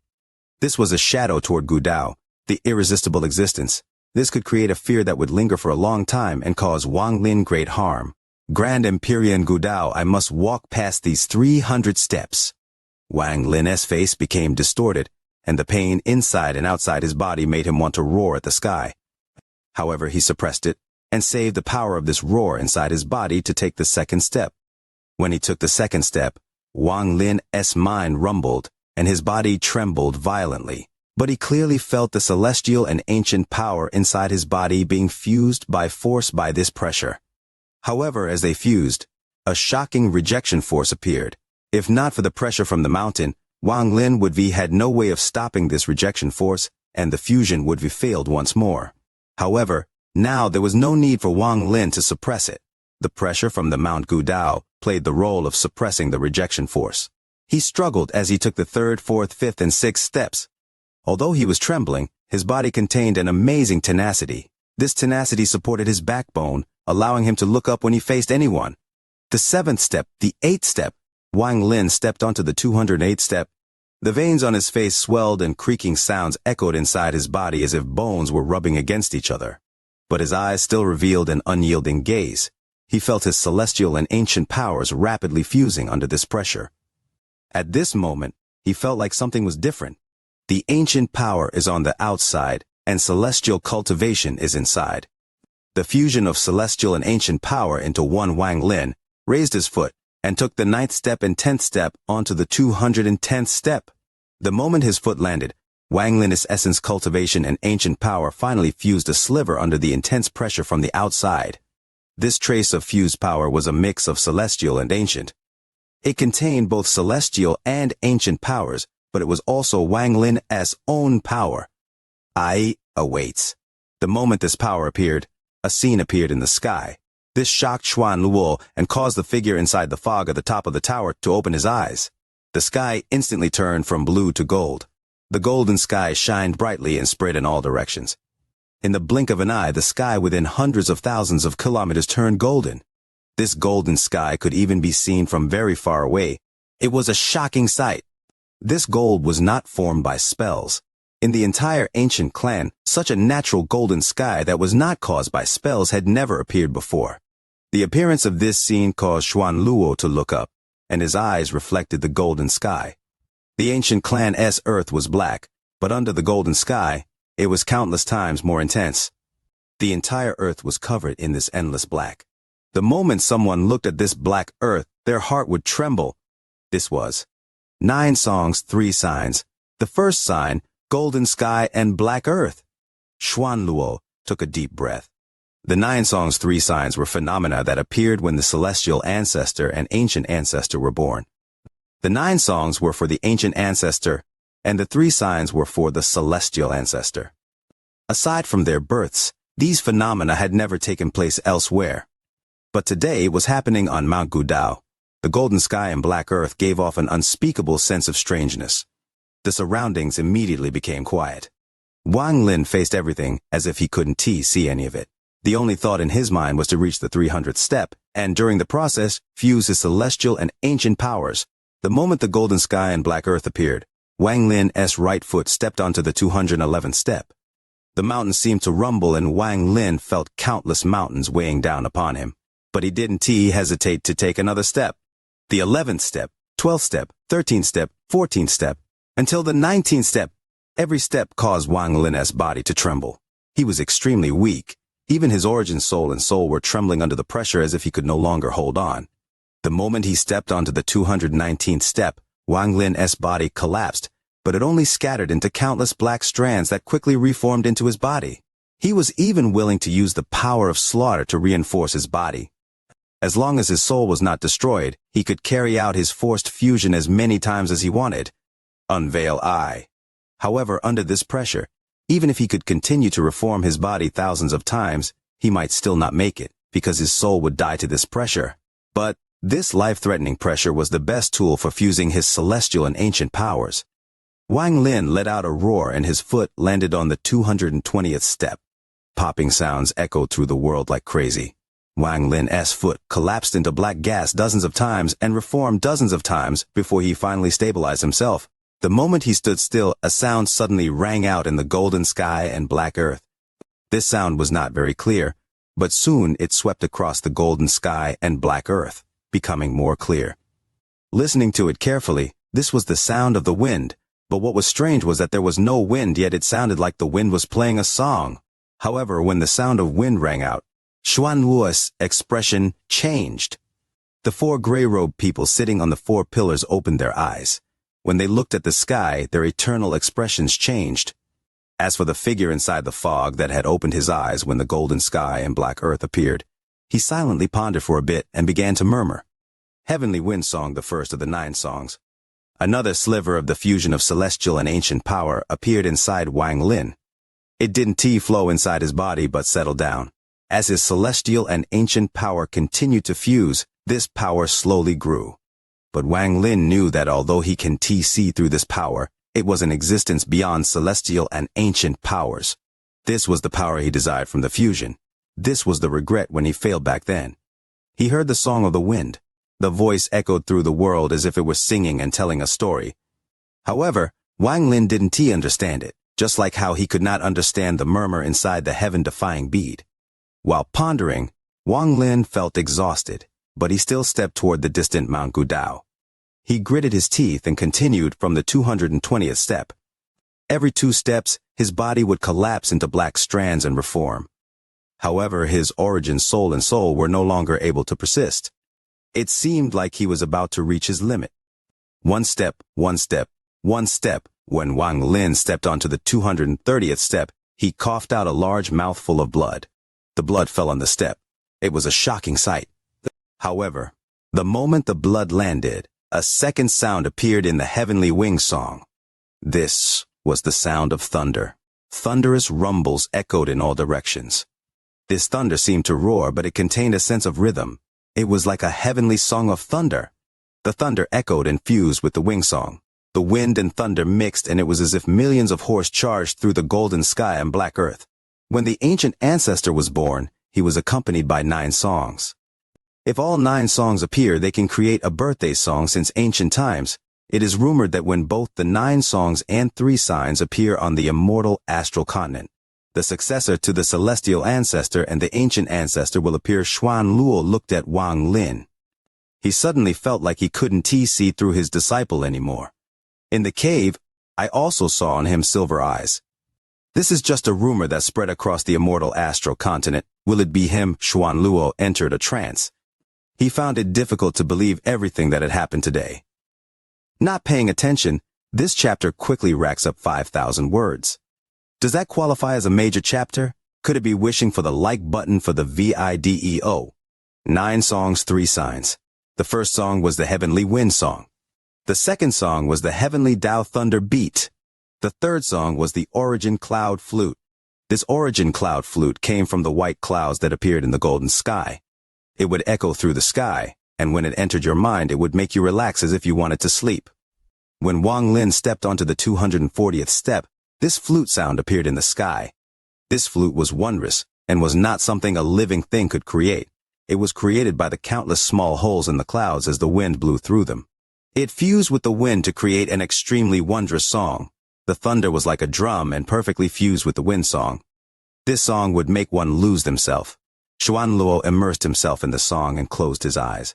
This was a shadow toward Gudao, the irresistible existence. This could create a fear that would linger for a long time and cause Wang Lin great harm. Grand Empyrean Gudao, I must walk past these 300 steps. Wang Lin's face became distorted, and the pain inside and outside his body made him want to roar at the sky. However, he suppressed it and saved the power of this roar inside his body to take the second step. When he took the second step, Wang Lin's mind rumbled, and his body trembled violently, but he clearly felt the celestial and ancient power inside his body being fused by force by this pressure. However, as they fused, a shocking rejection force appeared. If not for the pressure from the mountain, Wang Lin would have had no way of stopping this rejection force, and the fusion would have failed once more. However, now there was no need for Wang Lin to suppress it. The pressure from the Mount Gudao played the role of suppressing the rejection force. He struggled as he took the 3rd, 4th, 5th, and 6th steps. Although he was trembling, his body contained an amazing tenacity. This tenacity supported his backbone, allowing him to look up when he faced anyone. The 7th step, the 8th step. Wang Lin stepped onto the 208th step. The veins on his face swelled and creaking sounds echoed inside his body as if bones were rubbing against each other. But his eyes still revealed an unyielding gaze. He felt his celestial and ancient powers rapidly fusing under this pressure. At this moment, he felt like something was different. The ancient power is on the outside, and celestial cultivation is inside. The fusion of celestial and ancient power into one Wang Lin raised his foot and took the 9th step and 10th step onto the 210th step. The moment his foot landed, Wang Lin's essence, cultivation, and ancient power finally fused a sliver under the intense pressure from the outside. This trace of fused power was a mix of celestial and ancient. It contained both celestial and ancient powers, but it was also Wang Lin's own power. I awaits. The moment this power appeared, a scene appeared in the sky. This shocked Xuan Luo and caused the figure inside the fog at the top of the tower to open his eyes. The sky instantly turned from blue to gold. The golden sky shined brightly and spread in all directions. In the blink of an eye, the sky within hundreds of thousands of kilometers turned golden. This golden sky could even be seen from very far away. It was a shocking sight. This gold was not formed by spells. In the entire ancient clan, such a natural golden sky that was not caused by spells had never appeared before. The appearance of this scene caused Xuan Luo to look up, and his eyes reflected the golden sky. The ancient clan's earth was black, but under the golden sky, it was countless times more intense. The entire earth was covered in this endless black. The moment someone looked at this black earth, their heart would tremble. This was 9 songs, 3 signs. The first sign, golden sky and black earth. Xuan Luo took a deep breath. The 9 songs, 3 signs were phenomena that appeared when the celestial ancestor and ancient ancestor were born. The 9 songs were for the ancient ancestor, and the 3 signs were for the celestial ancestor. Aside from their births, these phenomena had never taken place elsewhere. But today it was happening on Mount Gudao. The golden sky and black earth gave off an unspeakable sense of strangeness. The surroundings immediately became quiet. Wang Lin faced everything as if he couldn't see any of it. The only thought in his mind was to reach the 300th step, and during the process, fuse his celestial and ancient powers. The moment the golden sky and black earth appeared, Wang Lin's right foot stepped onto the 211th step. The mountains seemed to rumble and Wang Lin felt countless mountains weighing down upon him. But he didn't hesitate to take another step. The 11th step, 12th step, 13th step, 14th step, until the 19th step. Every step caused Wang Lin's body to tremble. He was extremely weak. Even his origin soul and soul were trembling under the pressure as if he could no longer hold on. The moment he stepped onto the 219th step, Wang Lin's body collapsed, but it only scattered into countless black strands that quickly reformed into his body. He was even willing to use the power of slaughter to reinforce his body. As long as his soul was not destroyed, he could carry out his forced fusion as many times as he wanted. Unveil eye. However, under this pressure, even if he could continue to reform his body thousands of times, he might still not make it, because his soul would die to this pressure. But this life-threatening pressure was the best tool for fusing his celestial and ancient powers. Wang Lin let out a roar and his foot landed on the 220th step. Popping sounds echoed through the world like crazy. Wang Lin's foot collapsed into black gas dozens of times and reformed dozens of times before he finally stabilized himself. The moment he stood still, a sound suddenly rang out in the golden sky and black earth. This sound was not very clear, but soon it swept across the golden sky and black earth, becoming more clear. Listening to it carefully, this was the sound of the wind, but what was strange was that there was no wind, yet it sounded like the wind was playing a song. However, when the sound of wind rang out, Xuan Luo's expression changed. The 4 gray-robed people sitting on the 4 pillars opened their eyes. When they looked at the sky, their eternal expressions changed. As for the figure inside the fog that had opened his eyes when the golden sky and black earth appeared, he silently pondered for a bit and began to murmur. Heavenly Wind Song, the first of the 9 songs. Another sliver of the fusion of celestial and ancient power appeared inside Wang Lin. It didn't flow inside his body but settled down. As his celestial and ancient power continued to fuse, this power slowly grew. But Wang Lin knew that although he can see through this power, it was an existence beyond celestial and ancient powers. This was the power he desired from the fusion. This was the regret when he failed back then. He heard the song of the wind. The voice echoed through the world as if it were singing and telling a story. However, Wang Lin didn't understand it, just like how he could not understand the murmur inside the heaven-defying bead. While pondering, Wang Lin felt exhausted, but he still stepped toward the distant Mount Gudao. He gritted his teeth and continued from the 220th step. Every 2 steps, his body would collapse into black strands and reform. However, his origin soul and soul were no longer able to persist. It seemed like he was about to reach his limit. 1 step, 1 step, 1 step. When Wang Lin stepped onto the 230th step, he coughed out a large mouthful of blood. The blood fell on the step. It was a shocking sight. However, the moment the blood landed, a second sound appeared in the heavenly wing song. This was the sound of thunder. Thunderous rumbles echoed in all directions. This thunder seemed to roar, but it contained a sense of rhythm. It was like a heavenly song of thunder. The thunder echoed and fused with the wing song. The wind and thunder mixed, and it was as if millions of horse charged through the golden sky and black earth. When the ancient ancestor was born, he was accompanied by 9 songs. If all 9 songs appear, they can create a birthday song since ancient times. It is rumored that when both the 9 songs and 3 signs appear on the immortal astral continent, the successor to the celestial ancestor and the ancient ancestor will appear. Xuan Luo looked at Wang Lin. He suddenly felt like he couldn't see through his disciple anymore. In the cave, I also saw on him silver eyes. This is just a rumor that spread across the immortal astral continent. Will it be him? Xuan Luo entered a trance. He found it difficult to believe everything that had happened today. Not paying attention, this chapter quickly racks up 5,000 words. Does that qualify as a major chapter? Could it be wishing for the like button for the video? 9 songs, 3 signs. The first song was the heavenly wind song. The second song was the heavenly Tao thunder beat. The third song was the origin cloud flute. This origin cloud flute came from the white clouds that appeared in the golden sky. It would echo through the sky, and when it entered your mind, it would make you relax as if you wanted to sleep. When Wang Lin stepped onto the 240th step, this flute sound appeared in the sky. This flute was wondrous, and was not something a living thing could create. It was created by the countless small holes in the clouds as the wind blew through them. It fused with the wind to create an extremely wondrous song. The thunder was like a drum and perfectly fused with the wind song. This song would make one lose themselves. Xuan Luo immersed himself in the song and closed his eyes.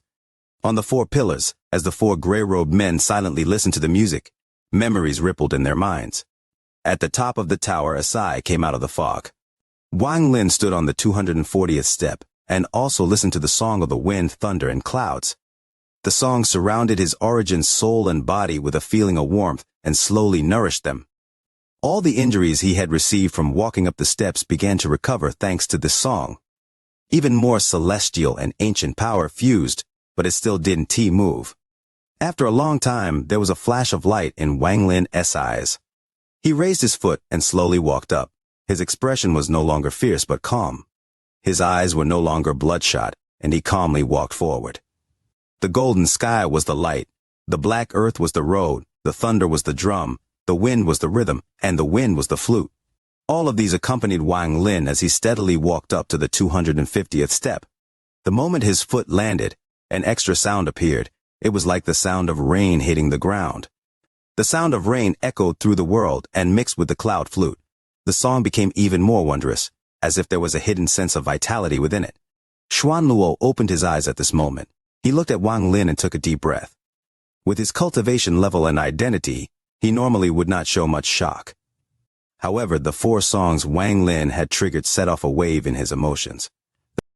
On the 4 pillars, as the 4 gray-robed men silently listened to the music, memories rippled in their minds. At the top of the tower, a sigh came out of the fog. Wang Lin stood on the 240th step and also listened to the song of the wind, thunder, and clouds. The song surrounded his origin soul and body with a feeling of warmth and slowly nourished them. All the injuries he had received from walking up the steps began to recover thanks to this song. Even more celestial and ancient power fused, but it still didn't move. After a long time, there was a flash of light in Wang Lin's eyes. He raised his foot and slowly walked up. His expression was no longer fierce but calm. His eyes were no longer bloodshot, and he calmly walked forward. The golden sky was the light, the black earth was the road, the thunder was the drum, the wind was the rhythm, and the wind was the flute. All of these accompanied Wang Lin as he steadily walked up to the 250th step. The moment his foot landed, an extra sound appeared. It was like the sound of rain hitting the ground. The sound of rain echoed through the world and mixed with the cloud flute. The song became even more wondrous, as if there was a hidden sense of vitality within it. Xuan Luo opened his eyes at this moment. He looked at Wang Lin and took a deep breath. With his cultivation level and identity, he normally would not show much shock. However, the 4 songs Wang Lin had triggered set off a wave in his emotions.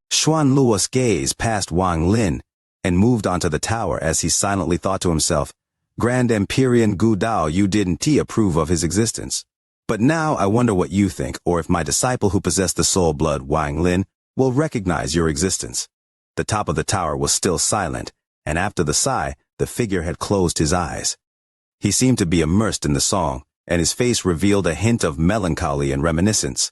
Xuan Luo's gaze passed Wang Lin and moved onto the tower as he silently thought to himself, Grand Empyrean Gu Dao, you didn't approve of his existence. But now I wonder what you think, or if my disciple who possessed the soul blood, Wang Lin, will recognize your existence. The top of the tower was still silent, and after the sigh, the figure had closed his eyes. He seemed to be immersed in the song, and his face revealed a hint of melancholy and reminiscence.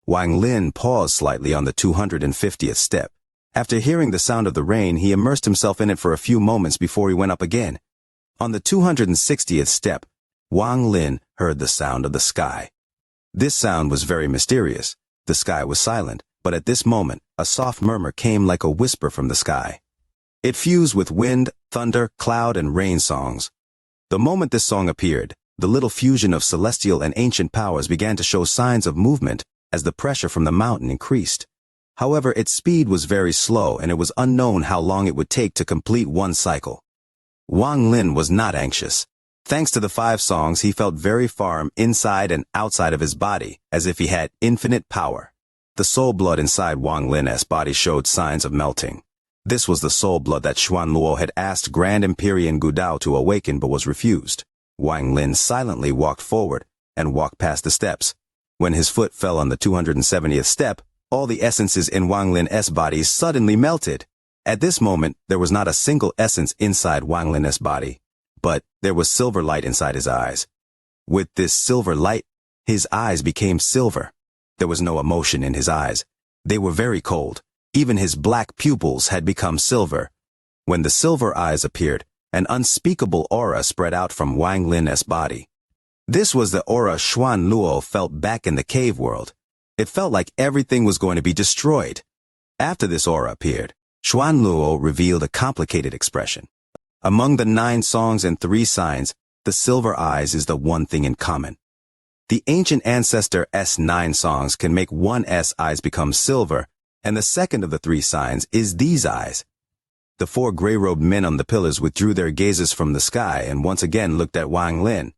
Wang Lin paused slightly on the 250th step. After hearing the sound of the rain, he immersed himself in it for a few moments before he went up again. On the 260th step, Wang Lin heard the sound of the sky. This sound was very mysterious. The sky was silent, But at this moment, a soft murmur came like a whisper from the sky. It fused with wind, thunder, cloud, and rain songs. The moment this song appeared, the little fusion of celestial and ancient powers began to show signs of movement as the pressure from the mountain increased. However, its speed was very slow and it was unknown how long it would take to complete one cycle. Wang Lin was not anxious. Thanks to the 5 songs, he felt very firm inside and outside of his body, as if he had infinite power. The soul blood inside Wang Lin's body showed signs of melting. This was the soul blood that Xuan Luo had asked Grand Empyrean Gudao to awaken but was refused. Wang Lin silently walked forward and walked past the steps. When his foot fell on the 270th step, all the essences in Wang Lin's body suddenly melted. At this moment, there was not a single essence inside Wang Lin's body, but there was silver light inside his eyes. With this silver light, his eyes became silver. There was no emotion in his eyes. They were very cold. Even his black pupils had become silver. When the silver eyes appeared, an unspeakable aura spread out from Wang Lin's body. This was the aura Xuan Luo felt back in the cave world. It felt like everything was going to be destroyed. After this aura appeared, Xuan Luo revealed a complicated expression. Among the 9 songs and 3 signs, the silver eyes is the one thing in common. The ancient ancestor S9 songs can make one S eyes become silver, and the second of the 3 signs is these eyes. The 4 gray-robed men on the pillars withdrew their gazes from the sky and once again looked at Wang Lin.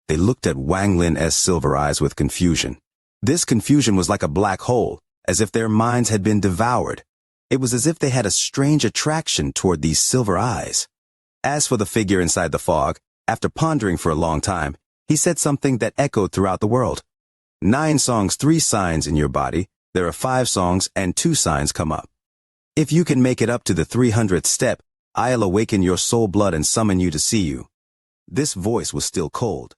They looked at Wang Lin's silver eyes with confusion. This confusion was like a black hole, as if their minds had been devoured. It was as if they had a strange attraction toward these silver eyes. As for the figure inside the fog, after pondering for a long time, he said something that echoed throughout the world. 9 songs, 3 signs in your body. There are 5 songs and 2 signs come up. If you can make it up to the 300th step, I'll awaken your soul blood and summon you to see you. This voice was still cold.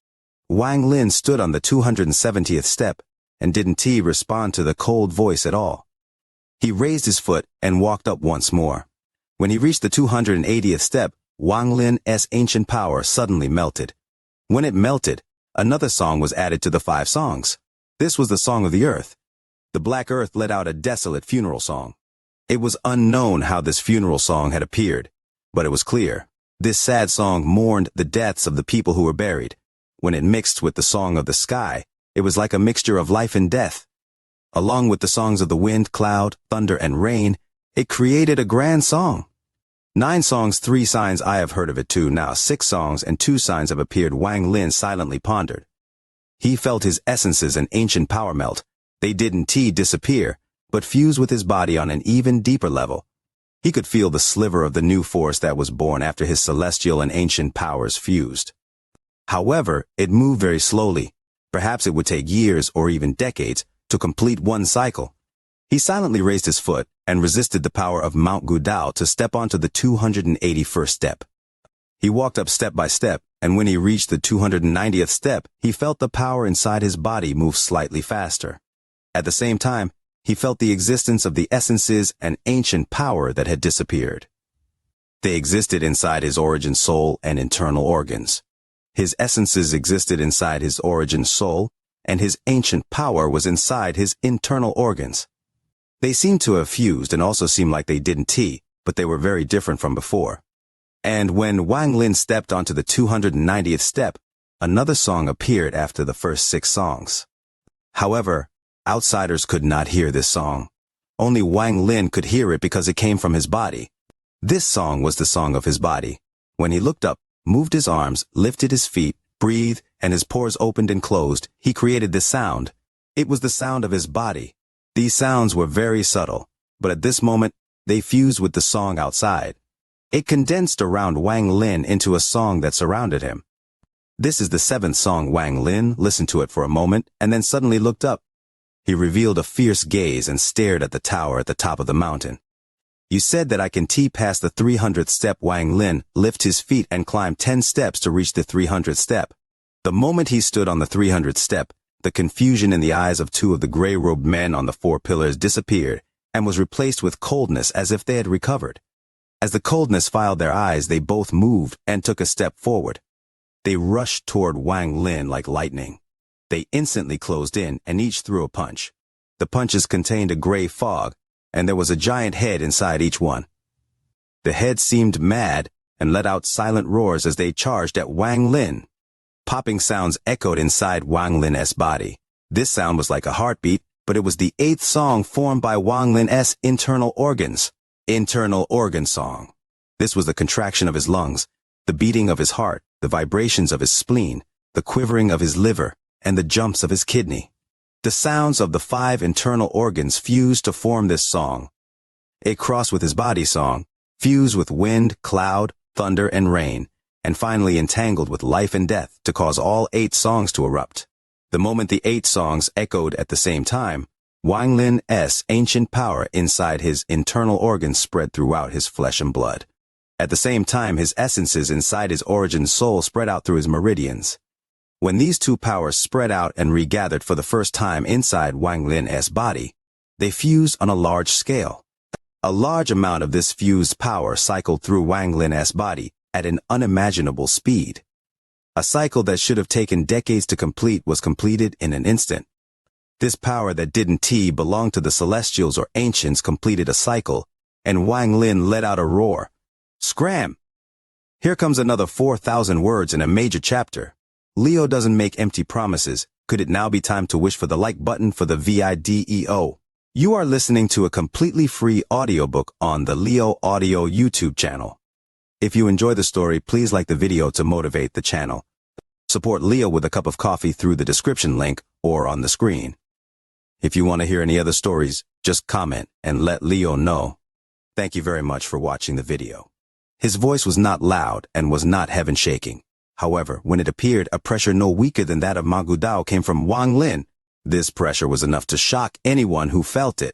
Wang Lin stood on the 270th step and didn't respond to the cold voice at all. He raised his foot and walked up once more. When he reached the 280th step, Wang Lin's ancient power suddenly melted. When it melted, another song was added to the 5 songs. This was the song of the earth. The black earth let out a desolate funeral song. It was unknown how this funeral song had appeared, but it was clear. This sad song mourned the deaths of the people who were buried. When it mixed with the song of the sky, it was like a mixture of life and death. Along with the songs of the wind, cloud, thunder, and rain, it created a grand song. 9 songs, 3 signs, I have heard of it too. Now 6 songs and 2 signs have appeared. Wang Lin silently pondered. He felt his essences and ancient power melt. They didn't disappear, but fuse with his body on an even deeper level. He could feel the sliver of the new force that was born after his celestial and ancient powers fused. However, it moved very slowly. Perhaps it would take years or even decades to complete one cycle. He silently raised his foot and resisted the power of Mount Gudao to step onto the 281st step. He walked up step by step, and when he reached the 290th step, he felt the power inside his body move slightly faster. At the same time, he felt the existence of the essences and ancient power that had disappeared. They existed inside his origin soul and internal organs. His essences existed inside his origin soul, and his ancient power was inside his internal organs. They seemed to have fused and also seemed like they didn't but they were very different from before. And when Wang Lin stepped onto the 290th step, another song appeared after the first 6 songs. However, outsiders could not hear this song. Only Wang Lin could hear it because it came from his body. This song was the song of his body. When he looked up, moved his arms, lifted his feet, breathed, and his pores opened and closed, he created this sound. It was the sound of his body. These sounds were very subtle, but at this moment, they fused with the song outside. It condensed around Wang Lin into a song that surrounded him. This is the 7th song. Wang Lin listened to it for a moment and then suddenly looked up. He revealed a fierce gaze and stared at the tower at the top of the mountain. You said that I can past the 300th step. Wang Lin lifted his feet and climbed 10 steps to reach the 300th step. The moment he stood on the 300th step, the confusion in the eyes of 2 of the gray-robed men on the 4 pillars disappeared and was replaced with coldness as if they had recovered. As the coldness filed their eyes, they both moved and took a step forward. They rushed toward Wang Lin like lightning. They instantly closed in and each threw a punch. The punches contained a gray fog, and there was a giant head inside each one. The head seemed mad and let out silent roars as they charged at Wang Lin. Popping sounds echoed inside Wang Lin's body. This sound was like a heartbeat, but it was the 8th song formed by Wang Lin's internal organs. Internal organ song. This was the contraction of his lungs, the beating of his heart, the vibrations of his spleen, the quivering of his liver, and the jumps of his kidney. The sounds of the 5 internal organs fused to form this song. It crossed with his body song, fused with wind, cloud, thunder, and rain, and finally entangled with life and death to cause all 8 songs to erupt. The moment the 8 songs echoed at the same time, Wang Lin's ancient power inside his internal organs spread throughout his flesh and blood. At the same time, his essences inside his origin soul spread out through his meridians. When these 2 powers spread out and regathered for the first time inside Wang Lin's body, they fused on a large scale. A large amount of this fused power cycled through Wang Lin's body at an unimaginable speed. A cycle that should have taken decades to complete was completed in an instant. This power that didn't belong to the Celestials or Ancients completed a cycle, and Wang Lin let out a roar. Scram! Here comes another 4,000 words in a major chapter. Leo doesn't make empty promises. Could it now be time to wish for the like button for the video? You are listening to a completely free audiobook on the Leo Audio YouTube channel. If you enjoy the story, please like the video to motivate the channel. Support Leo with a cup of coffee through the description link or on the screen. If you want to hear any other stories, just comment and let Leo know. Thank you very much for watching the video. His voice was not loud and was not heaven-shaking. However, when it appeared, a pressure no weaker than that of Mount Gudao came from Wang Lin. This pressure was enough to shock anyone who felt it.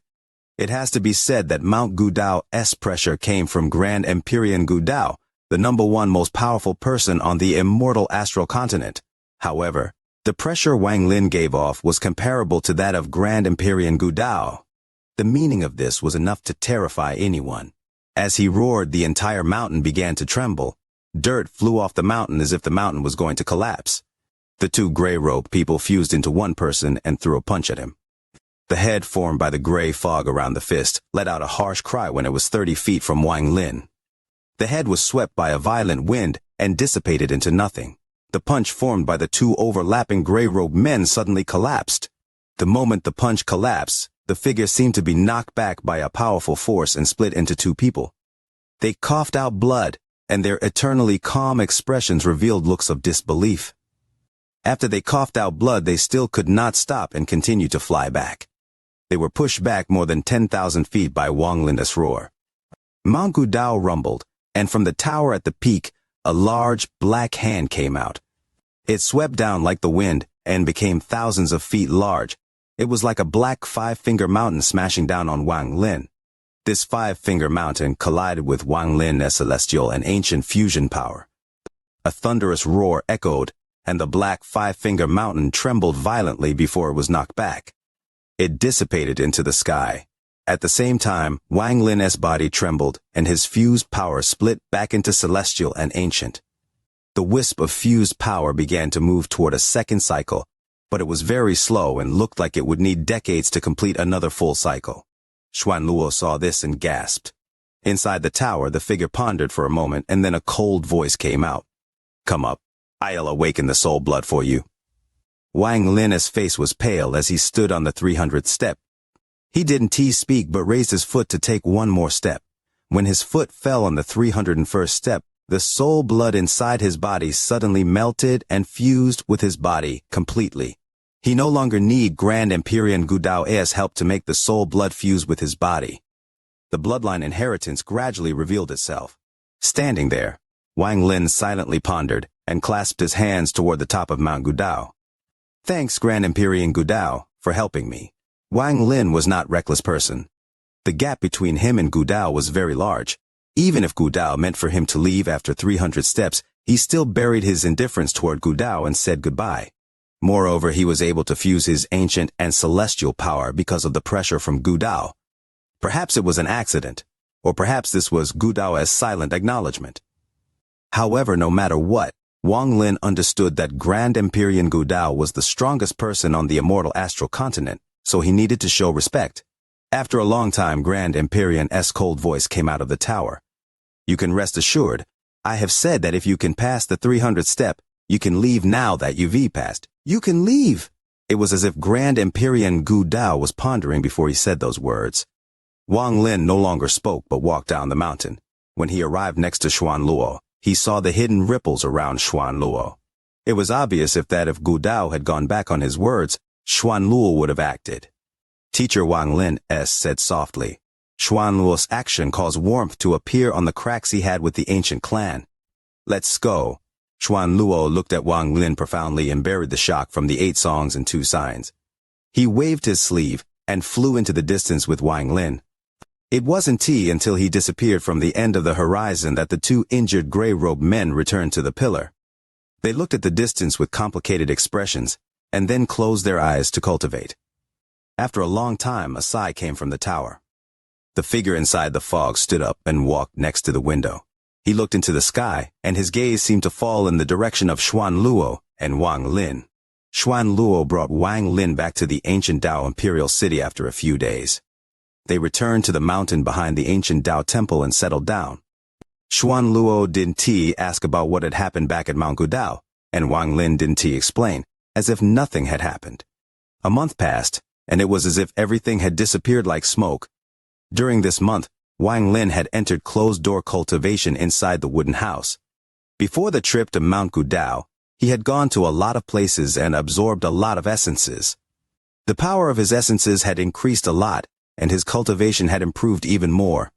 It has to be said that Mount Gudao's pressure came from Grand Empyrean Gudao, the #1 most powerful person on the immortal astral continent. However, the pressure Wang Lin gave off was comparable to that of Grand Empyrean Gudao. The meaning of this was enough to terrify anyone. As he roared, the entire mountain began to tremble. Dirt flew off the mountain as if the mountain was going to collapse. The 2 gray-robed people fused into one person and threw a punch at him. The head formed by the gray fog around the fist let out a harsh cry when it was 30 feet from Wang Lin. The head was swept by a violent wind and dissipated into nothing. The punch formed by the 2 overlapping gray-robed men suddenly collapsed. The moment the punch collapsed, the figure seemed to be knocked back by a powerful force and split into 2 people. They coughed out blood, and their eternally calm expressions revealed looks of disbelief. After they coughed out blood, they still could not stop and continued to fly back. They were pushed back more than 10,000 feet by Wang Lin's roar. Mount Gudao rumbled, and from the tower at the peak, a large black hand came out. It swept down like the wind and became thousands of feet large. It was like a black 5-finger mountain smashing down on Wang Lin. This 5-finger mountain collided with Wang Lin's celestial and ancient fusion power. A thunderous roar echoed, and the black 5-finger mountain trembled violently before it was knocked back. It dissipated into the sky. At the same time, Wang Lin's body trembled, and his fused power split back into celestial and ancient. The wisp of fused power began to move toward a second cycle, but it was very slow and looked like it would need decades to complete another full cycle. Xuanluo saw this and gasped. Inside the tower, the figure pondered for a moment, and then a cold voice came out. Come up. I'll awaken the soul blood for you. Wang Lin's face was pale as he stood on the 300th step. He didn't speak but raised his foot to take one more step. When his foot fell on the 301st step, the soul blood inside his body suddenly melted and fused with his body completely. He no longer needed Grand Empyrean Gudao's help to make the soul blood fuse with his body. The bloodline inheritance gradually revealed itself. Standing there, Wang Lin silently pondered and clasped his hands toward the top of Mount Gudao. Thanks, Grand Empyrean Gudao, for helping me. Wang Lin was not a reckless person. The gap between him and Gudao was very large. Even if Gudao meant for him to leave after 300 steps, he still buried his indifference toward Gudao and said goodbye. Moreover, he was able to fuse his ancient and celestial power because of the pressure from Gudao. Perhaps it was an accident, or perhaps this was Gudao's silent acknowledgement. However, no matter what, Wang Lin understood that Grand Empyrean Gudao was the strongest person on the immortal astral continent, so he needed to show respect. After a long time, Grand Empyrean's cold voice came out of the tower. You can rest assured. I have said that if you can pass the 300th step, you can leave now that you've passed. You can leave. It was as if Grand Empyrean Gu Dao was pondering before he said those words. Wang Lin no longer spoke but walked down the mountain. When he arrived next to Xuanluo, he saw the hidden ripples around Xuanluo. It was obvious if Gu Dao had gone back on his words, Xuanluo would have acted. Teacher Wang Lin said softly. Xuanluo's action caused warmth to appear on the cracks he had with the ancient clan. Let's go. Xuanluo looked at Wang Lin profoundly and buried the shock from the 8 songs and 2 signs. He waved his sleeve and flew into the distance with Wang Lin. It wasn't until he disappeared from the end of the horizon that the 2 injured gray-robed men returned to the pillar. They looked at the distance with complicated expressions, and then closed their eyes to cultivate. After a long time, a sigh came from the tower. The figure inside the fog stood up and walked next to the window. He looked into the sky, and his gaze seemed to fall in the direction of Xuanluo and Wang Lin. Xuanluo brought Wang Lin back to the ancient Dao imperial city after a few days. They returned to the mountain behind the ancient Dao temple and settled down. Xuanluo didn't ask about what had happened back at Mount Gudao, and Wang Lin didn't explain, as if nothing had happened. A month passed, and it was as if everything had disappeared like smoke. During this month, Wang Lin had entered closed-door cultivation inside the wooden house. Before the trip to Mount Gudao, he had gone to a lot of places and absorbed a lot of essences. The power of his essences had increased a lot, and his cultivation had improved even more.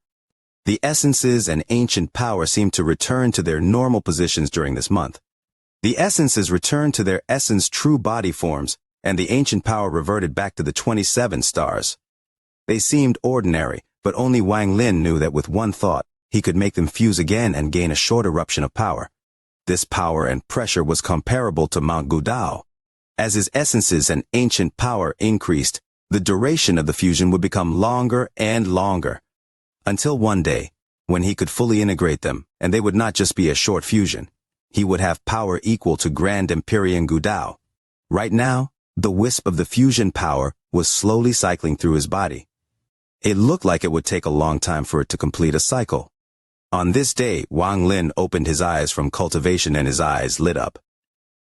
The essences and ancient power seemed to return to their normal positions during this month. The essences returned to their essence true body forms, and the ancient power reverted back to the 27 stars. They seemed ordinary, but only Wang Lin knew that with one thought, he could make them fuse again and gain a short eruption of power. This power and pressure was comparable to Mount Gudao. As his essences and ancient power increased, the duration of the fusion would become longer and longer. Until one day, when he could fully integrate them, and they would not just be a short fusion. He would have power equal to Grand Empyrean Gudao. Right now, the wisp of the fusion power was slowly cycling through his body. It looked like it would take a long time for it to complete a cycle. On this day, Wang Lin opened his eyes from cultivation and his eyes lit up.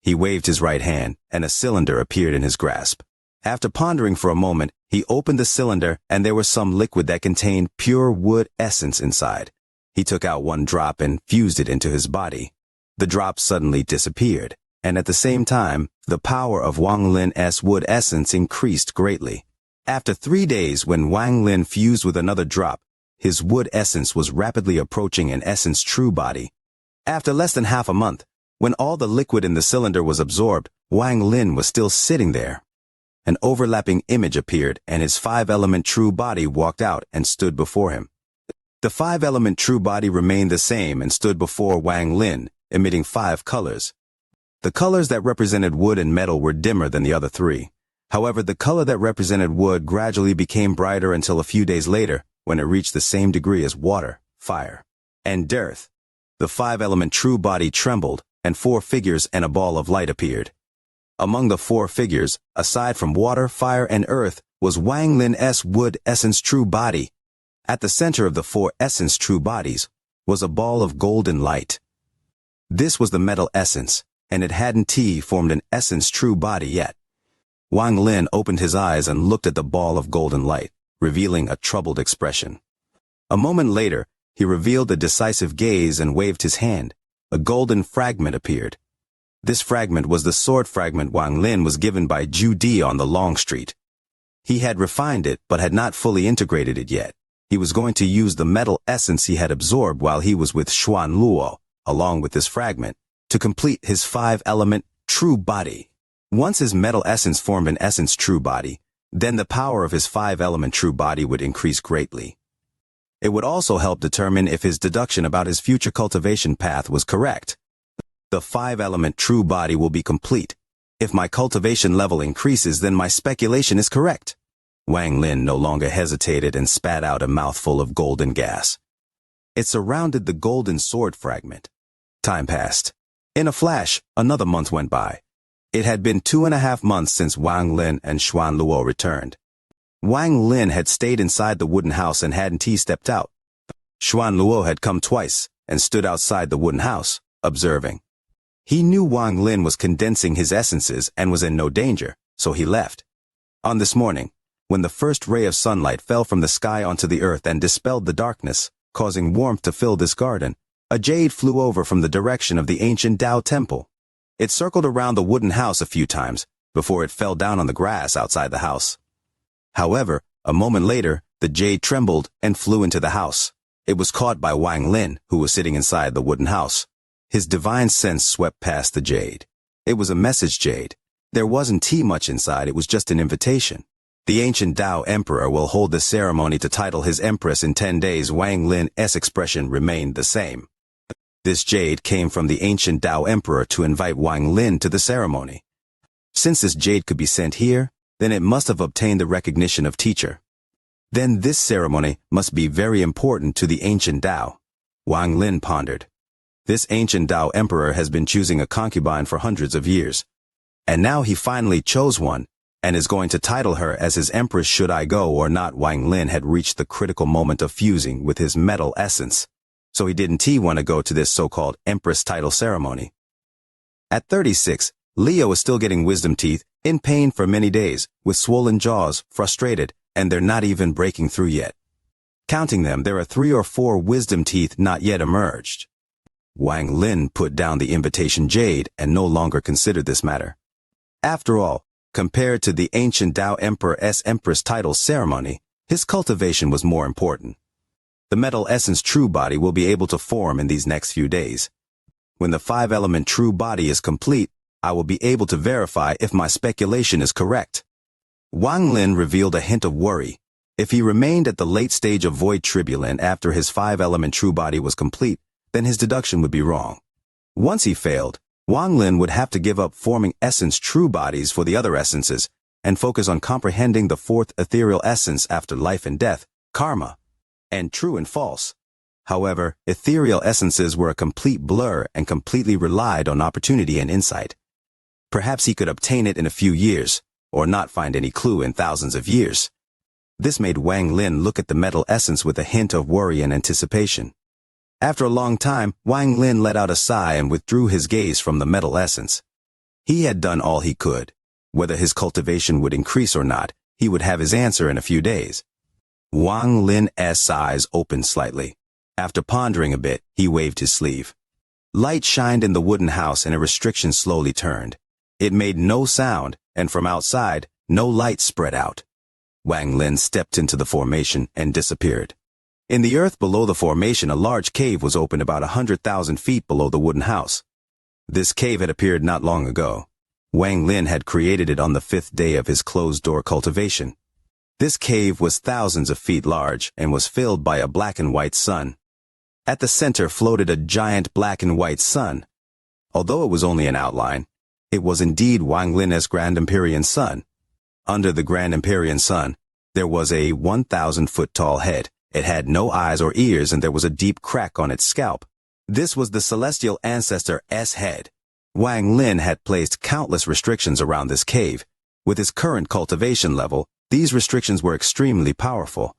He waved his right hand, and a cylinder appeared in his grasp. After pondering for a moment, he opened the cylinder and there was some liquid that contained pure wood essence inside. He took out one drop and fused it into his body. The drop suddenly disappeared, and at the same time, the power of Wang Lin's wood essence increased greatly. After 3 days, when Wang Lin fused with another drop, his wood essence was rapidly approaching an essence true body. After less than half a month, when all the liquid in the cylinder was absorbed, Wang Lin was still sitting there. An overlapping image appeared, and his 5-element true body walked out and stood before him. The 5-element true body remained the same and stood before Wang Lin, emitting 5 colors. The colors that represented wood and metal were dimmer than the other 3. However, the color that represented wood gradually became brighter until a few days later, when it reached the same degree as water, fire, and earth. The 5-element true body trembled, and 4 figures and a ball of light appeared. Among the 4 figures, aside from water, fire, and earth, was Wang Lin's wood essence true body. At the center of the 4 essence true bodies was a ball of golden light. This was the metal essence, and it hadn't formed an essence true body yet. Wang Lin opened his eyes and looked at the ball of golden light, revealing a troubled expression. A moment later, he revealed a decisive gaze and waved his hand. A golden fragment appeared. This fragment was the sword fragment Wang Lin was given by Ju Di on the Long Street. He had refined it but had not fully integrated it yet. He was going to use the metal essence he had absorbed while he was with Xuanluo, along with this fragment, to complete his 5-element true body. Once his metal essence formed an essence true body, then the power of his 5-element true body would increase greatly. It would also help determine if his deduction about his future cultivation path was correct. The 5-element true body will be complete. If my cultivation level increases, then my speculation is correct. Wang Lin no longer hesitated and spat out a mouthful of golden gas. It surrounded the golden sword fragment. Time passed. In a flash, another month went by. It had been 2.5 months since Wang Lin and Xuanluo returned. Wang Lin had stayed inside the wooden house and hadn't stepped out. Xuan Luo had come twice and stood outside the wooden house, observing. He knew Wang Lin was condensing his essences and was in no danger, so he left. On this morning, when the first ray of sunlight fell from the sky onto the earth and dispelled the darkness, causing warmth to fill this garden, a jade flew over from the direction of the ancient Tao temple. It circled around the wooden house a few times before it fell down on the grass outside the house. However, a moment later, the jade trembled and flew into the house. It was caught by Wang Lin, who was sitting inside the wooden house. His divine sense swept past the jade. It was a message jade. There wasn't much inside, it was just an invitation. The ancient Tao emperor will hold the ceremony to title his empress in 10 days. Wang Lin's expression remained the same. This jade came from the ancient Tao emperor to invite Wang Lin to the ceremony. Since this jade could be sent here, then it must have obtained the recognition of teacher. Then this ceremony must be very important to the ancient Tao. Wang Lin pondered. This ancient Tao emperor has been choosing a concubine for hundreds of years. And now he finally chose one, and is going to title her as his empress. Should I go or not? Wang Lin had reached the critical moment of fusing with his metal essence, so he didn't want to go to this so-called empress title ceremony. At 36, Leo is still getting wisdom teeth, in pain for many days, with swollen jaws, frustrated, and they're not even breaking through yet. Counting them, there are 3 or 4 wisdom teeth not yet emerged. Wang Lin put down the invitation jade and no longer considered this matter. After all, compared to the ancient Tao Emperor's Empress title ceremony, his cultivation was more important. The metal essence true body will be able to form in these next few days. When the 5-element true body is complete, I will be able to verify if my speculation is correct. Wang Lin revealed a hint of worry. If he remained at the late stage of void tribulin after his 5-element true body was complete, then his deduction would be wrong. Once he failed, Wang Lin would have to give up forming essence true bodies for the other essences and focus on comprehending the 4th ethereal essence after life and death, karma, and true and false. However, ethereal essences were a complete blur and completely relied on opportunity and insight. Perhaps he could obtain it in a few years, or not find any clue in thousands of years. This made Wang Lin look at the metal essence with a hint of worry and anticipation. After a long time, Wang Lin let out a sigh and withdrew his gaze from the metal essence. He had done all he could. Whether his cultivation would increase or not, he would have his answer in a few days. Wang Lin's eyes opened slightly. After pondering a bit, he waved his sleeve. Light shined in the wooden house and a restriction slowly turned. It made no sound, and from outside, no light spread out. Wang Lin stepped into the formation and disappeared. In the earth below the formation, a large cave was opened about 100,000 feet below the wooden house. This cave had appeared not long ago. Wang Lin had created it on the 5th day of his closed-door cultivation. This cave was thousands of feet large and was filled by a black and white sun. At the center floated a giant black and white sun. Although it was only an outline, it was indeed Wang Lin's Grand Empyrean Sun. Under the Grand Empyrean Sun, there was a 1,000-foot-tall head. It had no eyes or ears, and there was a deep crack on its scalp. This was the celestial ancestor's head. Wang Lin had placed countless restrictions around this cave. With his current cultivation level, these restrictions were extremely powerful.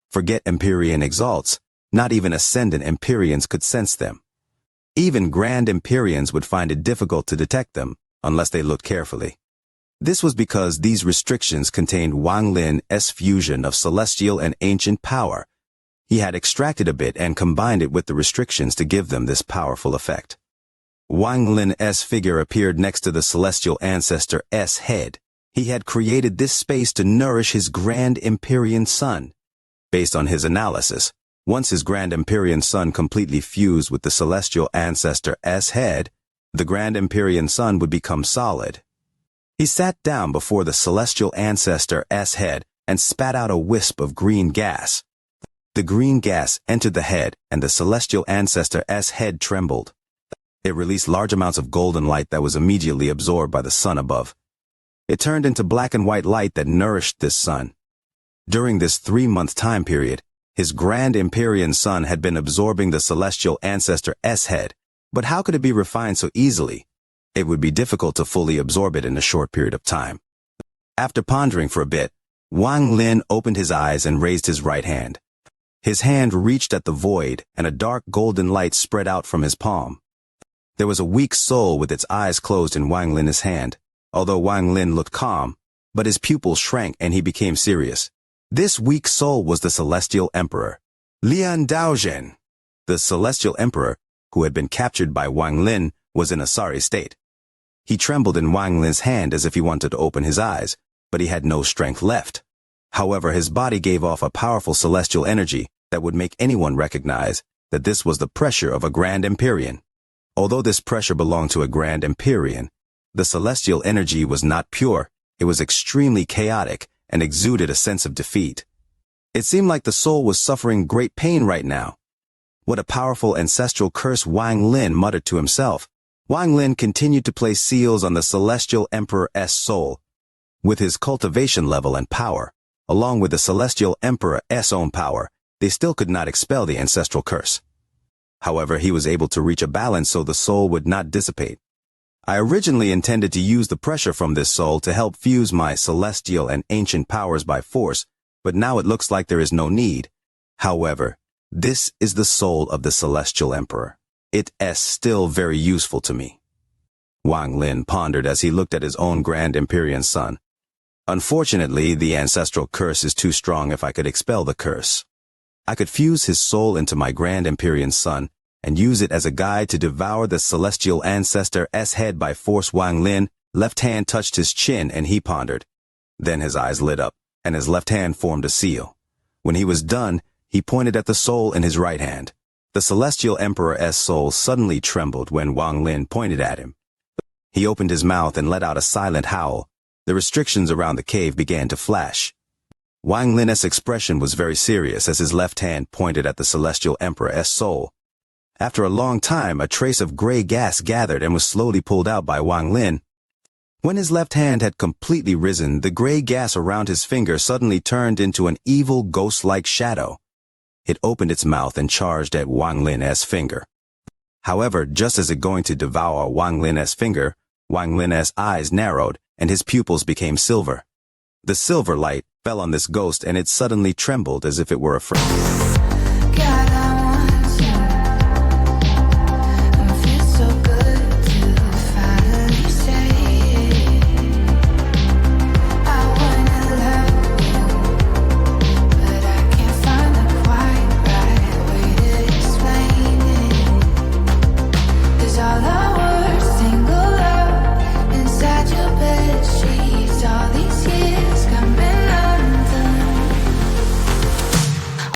Forget Empyrean exalts, not even ascendant Empyreans could sense them. Even Grand Empyreans would find it difficult to detect them, unless they looked carefully. This was because these restrictions contained Wang Lin's fusion of celestial and ancient power. He had extracted a bit and combined it with the restrictions to give them this powerful effect. Wang Lin's figure appeared next to the celestial ancestor's head. He had created this space to nourish his Grand Empyrean Sun. Based on his analysis, once his Grand Empyrean Sun completely fused with the celestial ancestor's head, the Grand Empyrean Sun would become solid. He sat down before the celestial ancestor's head and spat out a wisp of green gas. The green gas entered the head, and the celestial ancestor's head trembled. It released large amounts of golden light that was immediately absorbed by the sun above. It turned into black and white light that nourished this sun. During this 3-month time period, his Grand Empyrean Sun had been absorbing the celestial ancestor's head, but how could it be refined so easily? It would be difficult to fully absorb it in a short period of time. After pondering for a bit, Wang Lin opened his eyes and raised his right hand. His hand reached at the void, and a dark golden light spread out from his palm. There was a weak soul with its eyes closed in Wang Lin's hand, although Wang Lin looked calm, but his pupils shrank and he became serious. This weak soul was the Celestial Emperor, Lian Daozhen. The Celestial Emperor, who had been captured by Wang Lin, was in a sorry state. He trembled in Wang Lin's hand as if he wanted to open his eyes, but he had no strength left. However, his body gave off a powerful celestial energy that would make anyone recognize that this was the pressure of a Grand Empyrean. Although this pressure belonged to a Grand Empyrean, the celestial energy was not pure. It was extremely chaotic and exuded a sense of defeat. It seemed like the soul was suffering great pain right now. What a powerful ancestral curse, Wang Lin muttered to himself. Wang Lin continued to place seals on the Celestial Emperor's soul. With his cultivation level and power, along with the Celestial Emperor's own power, they still could not expel the ancestral curse. However, he was able to reach a balance so the soul would not dissipate. I originally intended to use the pressure from this soul to help fuse my celestial and ancient powers by force, but now it looks like there is no need. However, this is the soul of the Celestial Emperor. It is still very useful to me. Wang Lin pondered as he looked at his own Grand Empyrean son. Unfortunately, the ancestral curse is too strong. If I could expel the curse, I could fuse his soul into my Grand Empyrean son and use it as a guide to devour the celestial ancestor's head by force. Wang Lin left hand touched his chin and he pondered. Then his eyes lit up and his left hand formed a seal. When he was done, he pointed at the soul in his right hand. The Celestial Emperor's soul suddenly trembled when Wang Lin pointed at him. He opened his mouth and let out a silent howl. The restrictions around the cave began to flash. Wang Lin's expression was very serious as his left hand pointed at the Celestial Emperor's soul. After a long time, a trace of gray gas gathered and was slowly pulled out by Wang Lin. When his left hand had completely risen, the gray gas around his finger suddenly turned into an evil ghost-like shadow. It opened its mouth and charged at Wang Lin's finger. However, just as it going to devour Wang Lin's finger, Wang Lin's eyes narrowed and his pupils became silver. The silver light fell on this ghost and it suddenly trembled as if it were afraid.